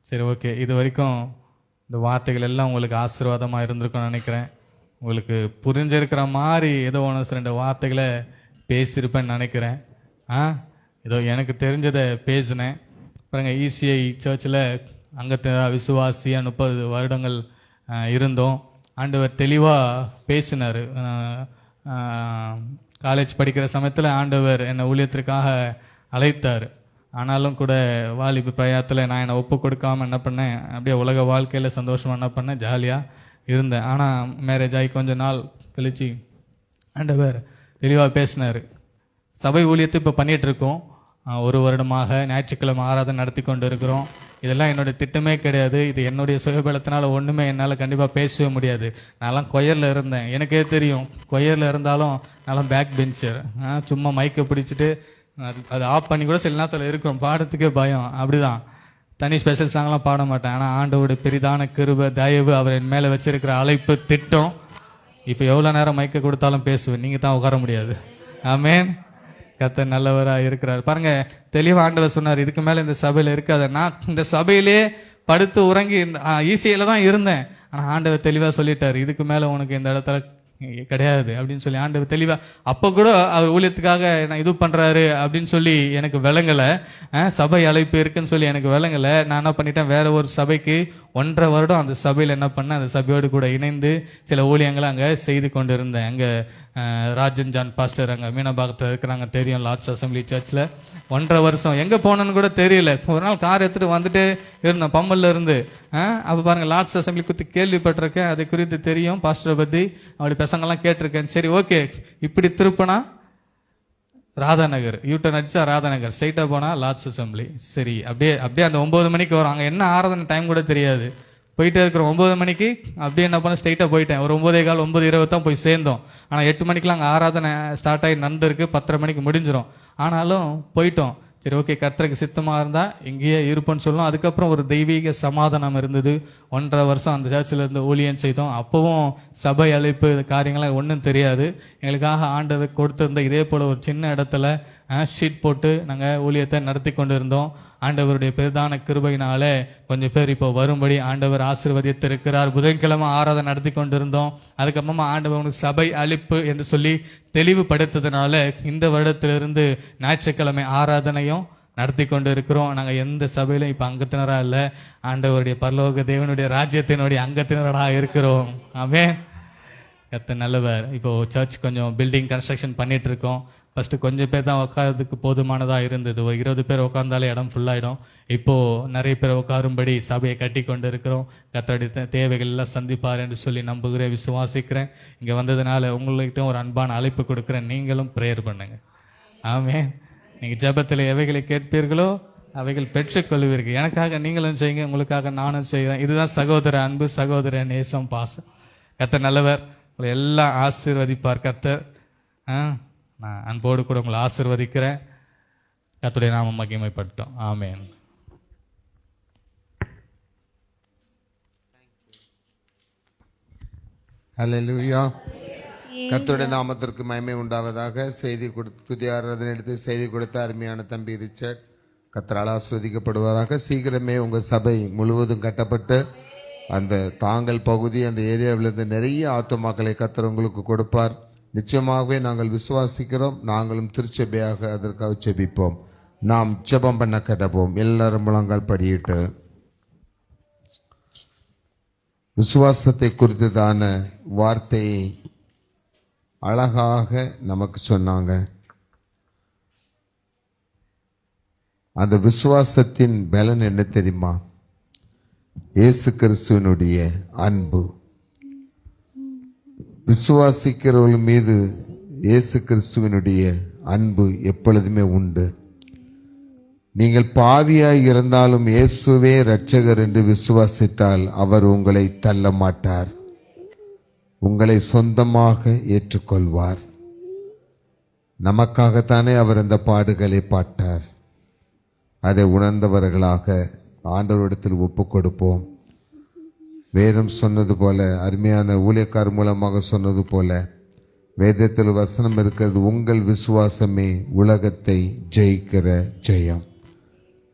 சரி, ஓகே. இது வரைக்கும் இந்த வார்த்தைகள் எல்லாம் உங்களுக்கு ஆசீர்வாதமா இருந்திருக்கும்னு நினைக்கிறேன். உங்களுக்கு புரிஞ்சிருக்கிற மாதிரி ஏதோ 1-2 வார்த்தைகளை பேசியிருப்பேன்னு நினைக்கிறேன். ஏதோ எனக்கு தெரிஞ்சதை பேசினேன். பாருங்க, ECI சர்ச்சில் அங்கத்தினராக விசுவாசியாக 30 வருடங்கள் இருந்தோம். ஆண்டவர் தெளிவாக பேசினார். காலேஜ் படிக்கிற சமயத்தில் ஆண்டவர் என்னை ஊழியத்திற்காக அழைத்தார். ஆனாலும் கூட வாலிப பிரயாத்தில் நான் என்னை ஒப்பு கொடுக்காமல் என்ன பண்ணேன், அப்படியே உலக வாழ்க்கையில் சந்தோஷமாக என்ன பண்ணேன், ஜாலியாக இருந்தேன். ஆனால் மேரேஜ் ஆகி கொஞ்ச நாள் கழிச்சு ஆண்டவர் தெளிவாக பேசினார். சபை ஊழியத்தை இப்போ பண்ணிகிட்டு இருக்கோம். 1 வருடமாக ஞாயிற்றுக்கிழமை ஆராதனை நடத்தி கொண்டு இருக்கிறோம். இதெல்லாம் என்னுடைய திட்டமே கிடையாது. இது என்னுடைய சுயபலத்தினால ஒன்றுமே என்னால் கண்டிப்பாக பேசவே முடியாது. நான்லாம் கொயரில் இருந்தேன். எனக்கே தெரியும், கொயரில் இருந்தாலும் நான்லாம் பேக் பெஞ்சர். சும்மா மைக்கை பிடிச்சிட்டு அது ஆஃப் பண்ணி கூட சில நேரத்தில் இருக்கும், பாடத்துக்கே பயம். அப்படிதான் தனி ஸ்பெஷல் சாங்லாம் பாட மாட்டேன். ஆனால் ஆண்டவருடைய பெரிதான கிருபை, தயவு, அவர் என் மேலே வச்சிருக்கிற அழைப்பு, திட்டம். இப்போ எவ்வளோ நேரம் மைக்கை கொடுத்தாலும் பேசுவேன், நீங்கள் தான் உட்கார முடியாது. ஆமென். கர்த்தர் நல்லவராக இருக்கிறார். பாருங்க, தெளிவாக ஆண்டவர் சொன்னார், இதுக்கு மேலே இந்த சபையில் இருக்காது. நான் இந்த சபையிலே படுத்து உறங்கி ஈஸியில தான் இருந்தேன். ஆனால் ஆண்டவர் தெளிவாக சொல்லிட்டார், இதுக்கு மேலே உனக்கு இந்த இடத்துல கிடையாது அப்படின்னு சொல்லி ஆண்டவர் தெளிவா. அப்போ கூட அவர் ஊழியத்துக்காக நான் இது பண்றாரு அப்படின்னு சொல்லி எனக்கு விளங்கலை. சபை அழைப்பு இருக்குன்னு சொல்லி எனக்கு விளங்கலை. நான் என்ன பண்ணிட்டேன், வேற ஒரு சபைக்கு 1.5 வருடம் அந்த சபையில் என்ன பண்ணேன், அந்த சபையோடு கூட இணைந்து சில ஊழியங்களை அங்கே செய்து கொண்டு இருந்தேன். அங்கே ராஜன் ஜான் பாஸ்டர் அங்கே மீனபாகத்தில் இருக்கிறாங்க, தெரியும், லார்ட்ஸ் அசம்பிளி சர்ச்சில் 1.5 வருஷம் எங்கே போனேன்னு கூட தெரியல. ஒரு நாள் கார் எடுத்துட்டு வந்துட்டு இருந்தேன் பம்மல்ல இருந்து. அப்போ பாருங்க, லார்ட்ஸ் அசம்பிளி குறித்து கேள்விப்பட்டிருக்கேன், அதை குறித்து தெரியும், பாஸ்டரை பற்றி அப்படி பசங்கள்லாம் கேட்டிருக்கேன். சரி, ஓகே, இப்படி திருப்பினா ராதாநகர், யூட்டர்ன் அடிச்சா ராதாநகர், ஸ்ட்ரைட்டா போனா லார்ட்ஸ் அசம்பிளி. சரி, அப்படியே அந்த 9 மணிக்கு வரும். அங்கே என்ன ஆராதனை டைம் கூட தெரியாது. போயிட்டே இருக்கிறோம். 9 மணிக்கு அப்படியே என்ன பண்ண, ஸ்ட்ரைட்டாக போயிட்டேன். ஒரு 9:15 9:20 தான் போய் சேர்ந்தோம். ஆனால் 8 மணிக்கெலாம் அங்கே ஆராதனை ஸ்டார்ட் ஆகி நடந்திருக்கு, 10:30 மணிக்கு முடிஞ்சிடும். ஆனாலும் போயிட்டோம். சரி, ஓகே, கர்த்தருக்கு சித்தமாக இருந்தால் இங்கேயே இருப்போன்னு சொல்லணும். அதுக்கப்புறம் ஒரு தெய்வீக சமாதானம் இருந்தது. 1.5 வருஷம் அந்த சர்ச்சில் இருந்து ஊழியம் செய்தோம். அப்போவும் சபை அழைப்பு காரியங்களாம் ஒன்றும் தெரியாது. எங்களுக்காக ஆண்டவர் கொடுத்திருந்த இதே போல் ஒரு சின்ன இடத்துல ஷீட் போட்டு நாங்கள் ஊழியத்தை நடத்தி கொண்டு இருந்தோம். ஆண்டவருடைய பெரிதான கிருபையினாலே கொஞ்சம் பேர் இப்போ வரும்படி ஆண்டவர் ஆசீர்வதித்திருக்கிறார். புதன்கிழமை ஆராதனை நடத்தி கொண்டிருந்தோம். அதுக்கப்புறமா ஆண்டவர் சபை அழைப்பு என்று சொல்லி தெளிவுபடுத்ததுனால இந்த வருடத்திலிருந்து ஞாயிற்றுக்கிழமை ஆராதனையும் நடத்தி கொண்டு இருக்கிறோம். நாங்கள் எந்த சபையிலும் இப்போ அங்கத்தினராக இல்லை, ஆண்டவருடைய பரலோக தேவனுடைய ராஜ்யத்தினுடைய அங்கத்தினராக இருக்கிறோம். ஆமென். கர்த்தர் நல்லவர். இப்போ சர்ச் கொஞ்சம் பில்டிங் கன்ஸ்ட்ரக்ஷன் பண்ணிட்டு இருக்கோம். ஃபர்ஸ்ட் கொஞ்சம் பேர் தான் உட்காரதுக்கு போதுமானதாக இருந்தது. ஒரு 20 பேர் உட்கார்ந்தாலே இடம் ஃபுல்லாயிடும். இப்போ நிறைய பேர் உட்காரும்படி சபையை கட்டி கொண்டு இருக்கிறோம். கர்த்தருடைய தேவைகள் எல்லாம் சந்திப்பார் என்று சொல்லி நம்புகிறேன், விசுவாசிக்கிறேன். இங்கே வந்ததுனால உங்கள்கிட்ட ஒரு அன்பான அழைப்பு கொடுக்குறேன், நீங்களும் ப்ரேயர் பண்ணுங்க. ஆமென். நீங்கள் ஜெபத்தில் எவைகளை கேட்பீர்களோ அவைகள் பெற்றுக்கொள்வீர்கள். எனக்காக நீங்களும் செய்யுங்க, உங்களுக்காக நானும் செய்கிறேன். இதுதான் சகோதர அன்பு, சகோதர நேசம், பாசம். கர்த்தர் நல்லவர். உங்களை எல்லாம் ஆசீர்வதிப்பார் கர்த்தர். நான் அன்போடு கூட உங்களை ஆசீர்வதிக்கிறேன். கர்த்தருடைய நாமம் மகிமைப்பட்டோம். ஆமென். ஹல்லேலூயா. கர்த்தருடைய நாமத்திற்கு மகிமை உண்டாவதாக. செய்தி துதி ஆராதனை எடுத்து செய்தி கொடுத்த அருமையான தம்பி ரிச்சர்ட், கர்த்தரால் ஆசீர்வதிக்கப்படுவதாக. சீக்கிரமே உங்கள் சபை முழுவதும் கட்டப்பட்டு அந்த தாங்கல் பகுதி, அந்த ஏரியாவிலிருந்து நிறைய ஆத்துமாக்களை கர்த்தர் உங்களுக்கு கொடுப்பார். நிச்சயமாகவே நாங்கள் விசுவாசிக்கிறோம். நாங்களும் திருச்சபையாக அதற்காக ஜெபிப்போம். நாம் ஜெபம் பண்ண கடப்போம். எல்லாரும் முழங்கால் படியிட்டு விசுவாசத்தை குறித்ததான வார்த்தையை அழகாக நமக்கு சொன்னாங்க. அந்த விசுவாசத்தின் பலன் என்ன தெரியுமா? இயேசு கிறிஸ்துவினுடைய அன்பு. விசுவாசிக்கிறவர்கள் மீது இயேசு கிறிஸ்துவினுடைய அன்பு எப்பொழுதுமே உண்டு. நீங்கள் பாவியாய் இருந்தாலும் இயேசுவே இரட்சகர் என்று விசுவாசித்தால் அவர் உங்களை தள்ள மாட்டார், உங்களை சொந்தமாக ஏற்றுக்கொள்வார். நமக்காகத்தானே அவர் அந்த பாடுகளை பாட்டார். அதை உணர்ந்தவர்களாக ஆண்டவரிடத்தில் ஒப்பு கொடுப்போம். வேதம் சொன்னது போல, அருமையான ஊழியக்கார் மூலமாக சொன்னது போல, வேதத்தில் வசனம் இருக்கிறது, உங்கள் விசுவாசமே உலகத்தை ஜெயிக்கிற ஜெயம்.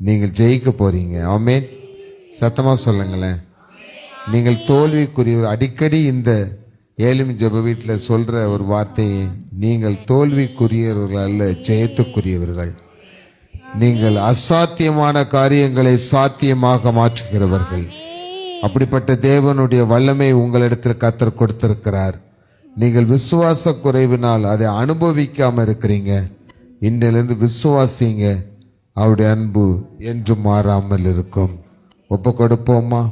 நீங்கள் ஜெயிக்க போறீங்க. ஆமென். சத்தமா சொல்லுங்களேன். நீங்கள் தோல்விக்குரியவர். அடிக்கடி இந்த ஏழும் ஜெப வீட்டில் சொல்ற ஒரு வார்த்தையை, நீங்கள் தோல்விக்குரியவர்கள் அல்ல, ஜெயத்துக்குரியவர்கள். நீங்கள் அசாத்தியமான காரியங்களை சாத்தியமாக மாற்றுகிறவர்கள். அப்படிப்பட்ட தேவனுடைய வல்லமை உங்களிடத்தில் கர்த்தர் கொடுத்திருக்கிறார். நீங்கள் விசுவாச குறைவினால் அதை அனுபவிக்காம இருக்கிறீங்க. இன்றிலிருந்து விசுவாசிங்க, அவருடைய அன்பு என்று மாறாமல் இருக்கும். ஒப்பு கொடுப்போமா?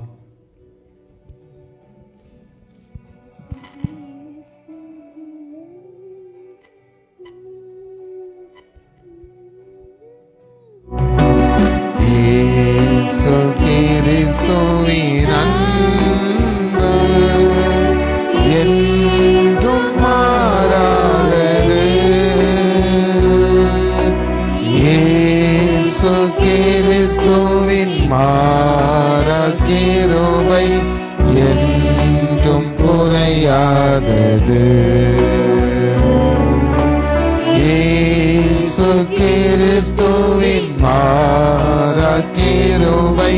இயேசு கிறிஸ்துவின் அன்பு என்றும் மாறாதது. இயேசு கிறிஸ்துவின் மாறா கிருபை என்றும் குறையாதது. இயேசு கிறிஸ்துவின் மாறா கிருபை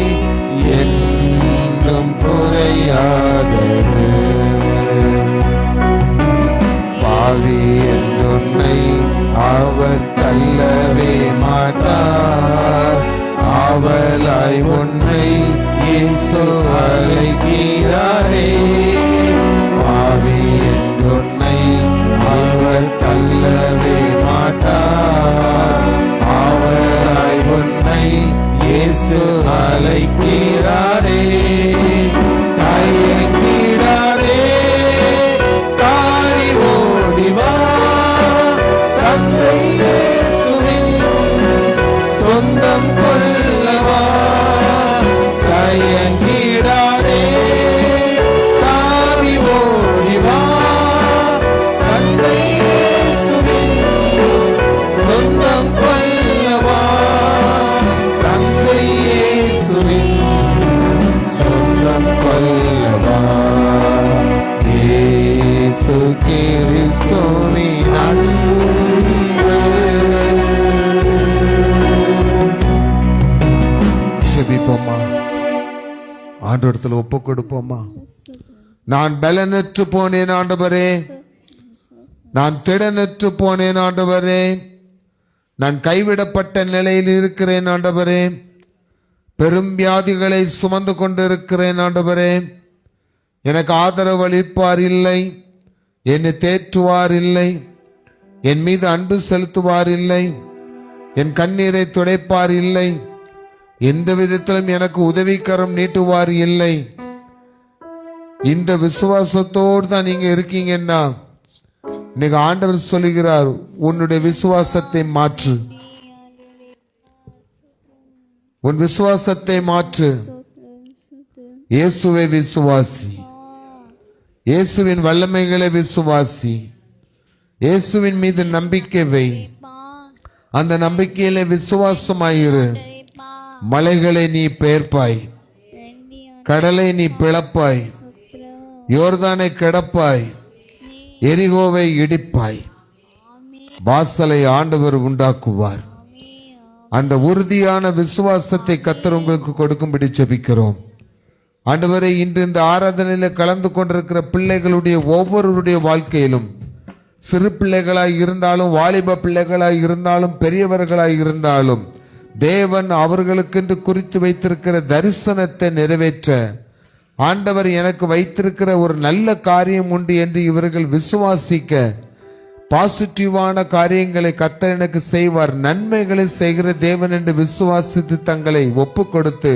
என்றும் குறையாதது. பாவி என்றுன்னை அவர் தள்ளவே மாட்டார். ஆவலாய் உன்னை இயேசு அழைக்கிறாரே. பாவி என்றுன்னை அவர் தள்ளவே மாட்டார். ஆவலாய் உன்னை இயேசு அழைக்கிறாரே. தயங்கிடாரே, தாரி ஓடிவா, தந்தை இயேசுவின் சொந்தம் கொள்ளவா. தயங்கிடாரே, தாவி ஓடிவா, தந்தை இயேசுவின் சொந்தம் கொள்ளவா. தந்தை இயேசுவின் சொந்தம் கொள்ளவா. இயேசு கிறிஸ்துவின் அன்பு. செபிப்போமா? ஆண்டவரத்தில் ஒப்பு கொடுப்போமா? நான் பலனற்று போனேன் ஆண்டவரே, நான் திடனற்று போனேன் ஆண்டவரே, நான் கைவிடப்பட்ட நிலையில் இருக்கிறேன் ஆண்டவரே, பெரும் வியாதிகளை சுமந்து கொண்டிருக்கிறேன் ஆண்டவரே. எனக்கு ஆதரவு அளிப்பார் இல்லை, என்னை தேற்றுவார் இல்லை, என் மீது அன்பு செலுத்துவார் இல்லை, என் கண்ணீரை துடைப்பார் இல்லை, எந்த விதத்திலும் எனக்கு உதவிக்கரம் நீட்டுவார் இல்லை. இந்த விசுவாசத்தோடு தான் நீங்க இருக்கீங்கன்னா இன்னைக்கு ஆண்டவர் சொல்லுகிறார், உன்னுடைய விசுவாசத்தை மாற்று, உன் விசுவாசத்தை மாற்று. இயேசுவை விசுவாசி, இயேசுவின் வல்லமைகளை விசுவாசி, இயேசுவின் மீது நம்பிக்கை வை. அந்த நம்பிக்கையில விசுவாசமாயிரு. மலைகளை நீ பெயர்ப்பாய், கடலை நீ பிளப்பாய், யோர்தானை கிடப்பாய், எரிகோவை இடிப்பாய், வாசலை ஆண்டவர் உண்டாக்குவார். அந்த உறுதியான விசுவாசத்தை கர்த்தர் உங்களுக்கு கொடுக்கும்படி ஜெபிக்கிறோம். ஆண்டவரே, இன்று இந்த ஆராதனையில கலந்து கொண்டிருக்கிற பிள்ளைகளுடைய ஒவ்வொருவருடைய வாழ்க்கையிலும், சிறு பிள்ளைகளாய் இருந்தாலும், வாலிப பிள்ளைகளாய் இருந்தாலும், பெரியவர்களாய் இருந்தாலும், தேவன் அவர்களுக்கென்று குறித்து வைத்திருக்கிற தரிசனத்தை நிறைவேற்ற ஆண்டவர் எனக்கு வைத்திருக்கிற ஒரு நல்ல காரியம் உண்டு என்று இவர்கள் விசுவாசிக்க, பாசிட்டிவான காரியங்களை கர்த்தர் எனக்கு செய்வார், நன்மைகளை செய்கிற தேவன் என்று விசுவாசித்து தங்களை ஒப்பு கொடுத்து,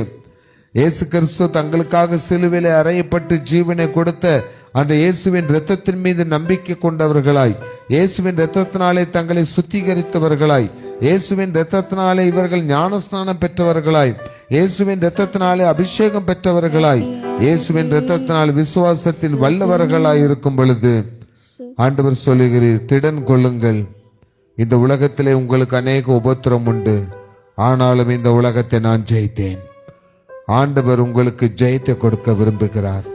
இயேசு கிறிஸ்து தங்களுக்காக சிலுவையிலே அறையப்பட்டு ஜீவனை கொடுத்த அந்த இயேசுவின் இரத்தத்தின் மீது நம்பிக்கை கொண்டவர்களாய், இயேசுவின் இரத்தத்தினாலே தங்களை சுத்திகரித்தவர்களாய், இயேசுவின் இரத்தத்தினாலே இவர்கள் ஞானஸ்நானம் பெற்றவர்களாய், இயேசுவின் இரத்தத்தினாலே அபிஷேகம் பெற்றவர்களாய், இயேசுவின் இரத்தத்தினால் விசுவாசத்தில் வல்லவர்களாய் இருக்கும் பொழுது ஆண்டவர் சொல்லுகிறீர், திடன் கொள்ளுங்கள், இந்த உலகத்திலே உங்களுக்கு அநேக உபத்திரம் உண்டு, ஆனாலும் இந்த உலகத்தை நான் ஜெயித்தேன். ஆண்டவர் உங்களுக்கு ஜெயத்தை கொடுக்க விரும்புகிறார்,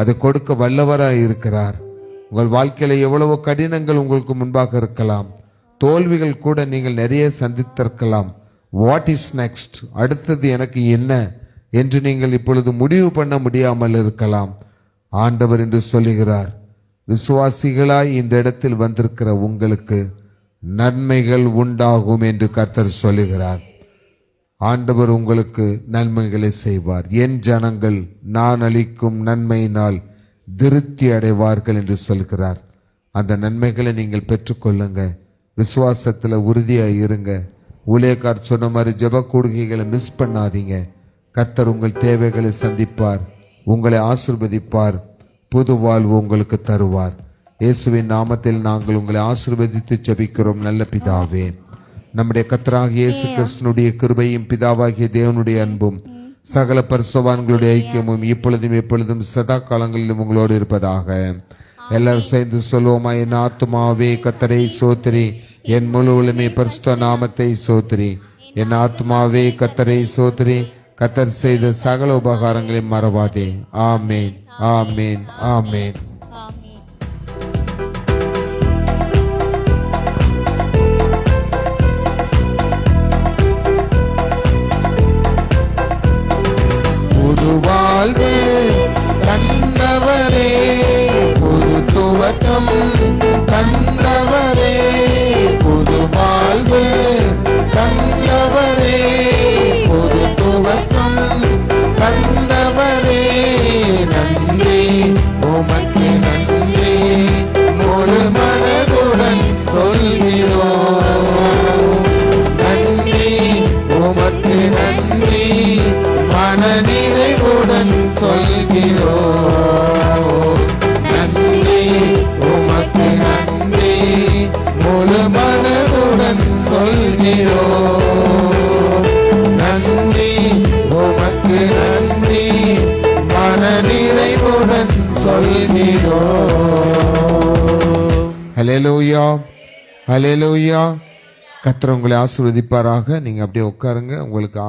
அதை கொடுக்க வல்லவராய் இருக்கிறார். உங்கள் வாழ்க்கையில எவ்வளவு கடினங்கள் உங்களுக்கு முன்பாக இருக்கலாம், தோல்விகள் கூட நீங்கள் நிறைய சந்தித்திருக்கலாம். வாட் இஸ் நெக்ஸ்ட், அடுத்தது எனக்கு என்ன என்று நீங்கள் இப்பொழுது முடிவு பண்ண முடியாமல் இருக்கலாம். ஆண்டவர் என்று சொல்லுகிறார், விசுவாசிகளாய் இந்த இடத்தில் வந்திருக்கிற உங்களுக்கு நன்மைகள் உண்டாகும் என்று கர்த்தர் சொல்லுகிறார். ஆண்டவர் உங்களுக்கு நன்மைகளை செய்வார். என் ஜனங்கள் நான் அளிக்கும் நன்மையினால் திருப்தி அடைவார்கள் என்று சொல்கிறார். அந்த நன்மைகளை நீங்கள் பெற்றுக்கொள்ளுங்க. விசுவாசத்துல உறுதியா இருங்க. ஊழியக்கார் சொன்ன மாதிரி ஜெப கூடுகைகளை மிஸ் பண்ணாதீங்க. கர்த்தர் உங்கள் தேவைகளை சந்திப்பார், உங்களை ஆசீர்வதிப்பார், புது வாழ்வு உங்களுக்கு தருவார். இயேசுவின் நாமத்தில் நாங்கள் உங்களை ஆசீர்வதித்து ஜெபிக்கிறோம் நல்ல பிதாவே. நம்முடைய கர்த்தராகிய இயேசு கிறிஸ்துவினுடைய கிருபையும் பிதாவாகிய தேவனுடைய அன்பும் சகல பரிசுத்தவான்களுடைய ஐக்கியமும் இப்பொழுதும் எப்பொழுதும் சதா காலங்களிலும் உங்களோடு இருப்பதாக. எல்லாரும் சேர்ந்து சொல்லுவோமா? என் ஆத்துமாவே கர்த்தரை சோத்திரி, என் முழு உலகமே பரிசுத்த நாமத்தை சோத்திரி. என் ஆத்துமாவே கர்த்தரை சோத்திரி, கர்த்தர் செய்த சகல உபகாரங்களை மறவாதே. ஆமேன், ஆமேன், ஆமேன். புது வாழ்வு தந்தவரே, புது துவக்கம் தந்தவரே, புது வாழ்வு தந்தவரே, புது துவக்கம் தந்தவரே. நன்றி உமக்கு நன்றி, முழு மனதுடன் சொல்கிறோம். நன்றி உமக்கு நன்றி, மனநிறைவுடன் சொல்கிறோம். நன்றி உமக்கு நன்றி, முழு மனதுடன் சொல்கிறோம். நன்றி உமக்கு நன்றி, மனநிறைவுடன் சொல்கிறோம். ஹல்லேலூயா, ஹல்லேலூயா. கர்த்தர் உங்களை ஆசீர்வதிப்பாராக. நீங்க அப்படியே உட்காருங்க. உங்களுக்கு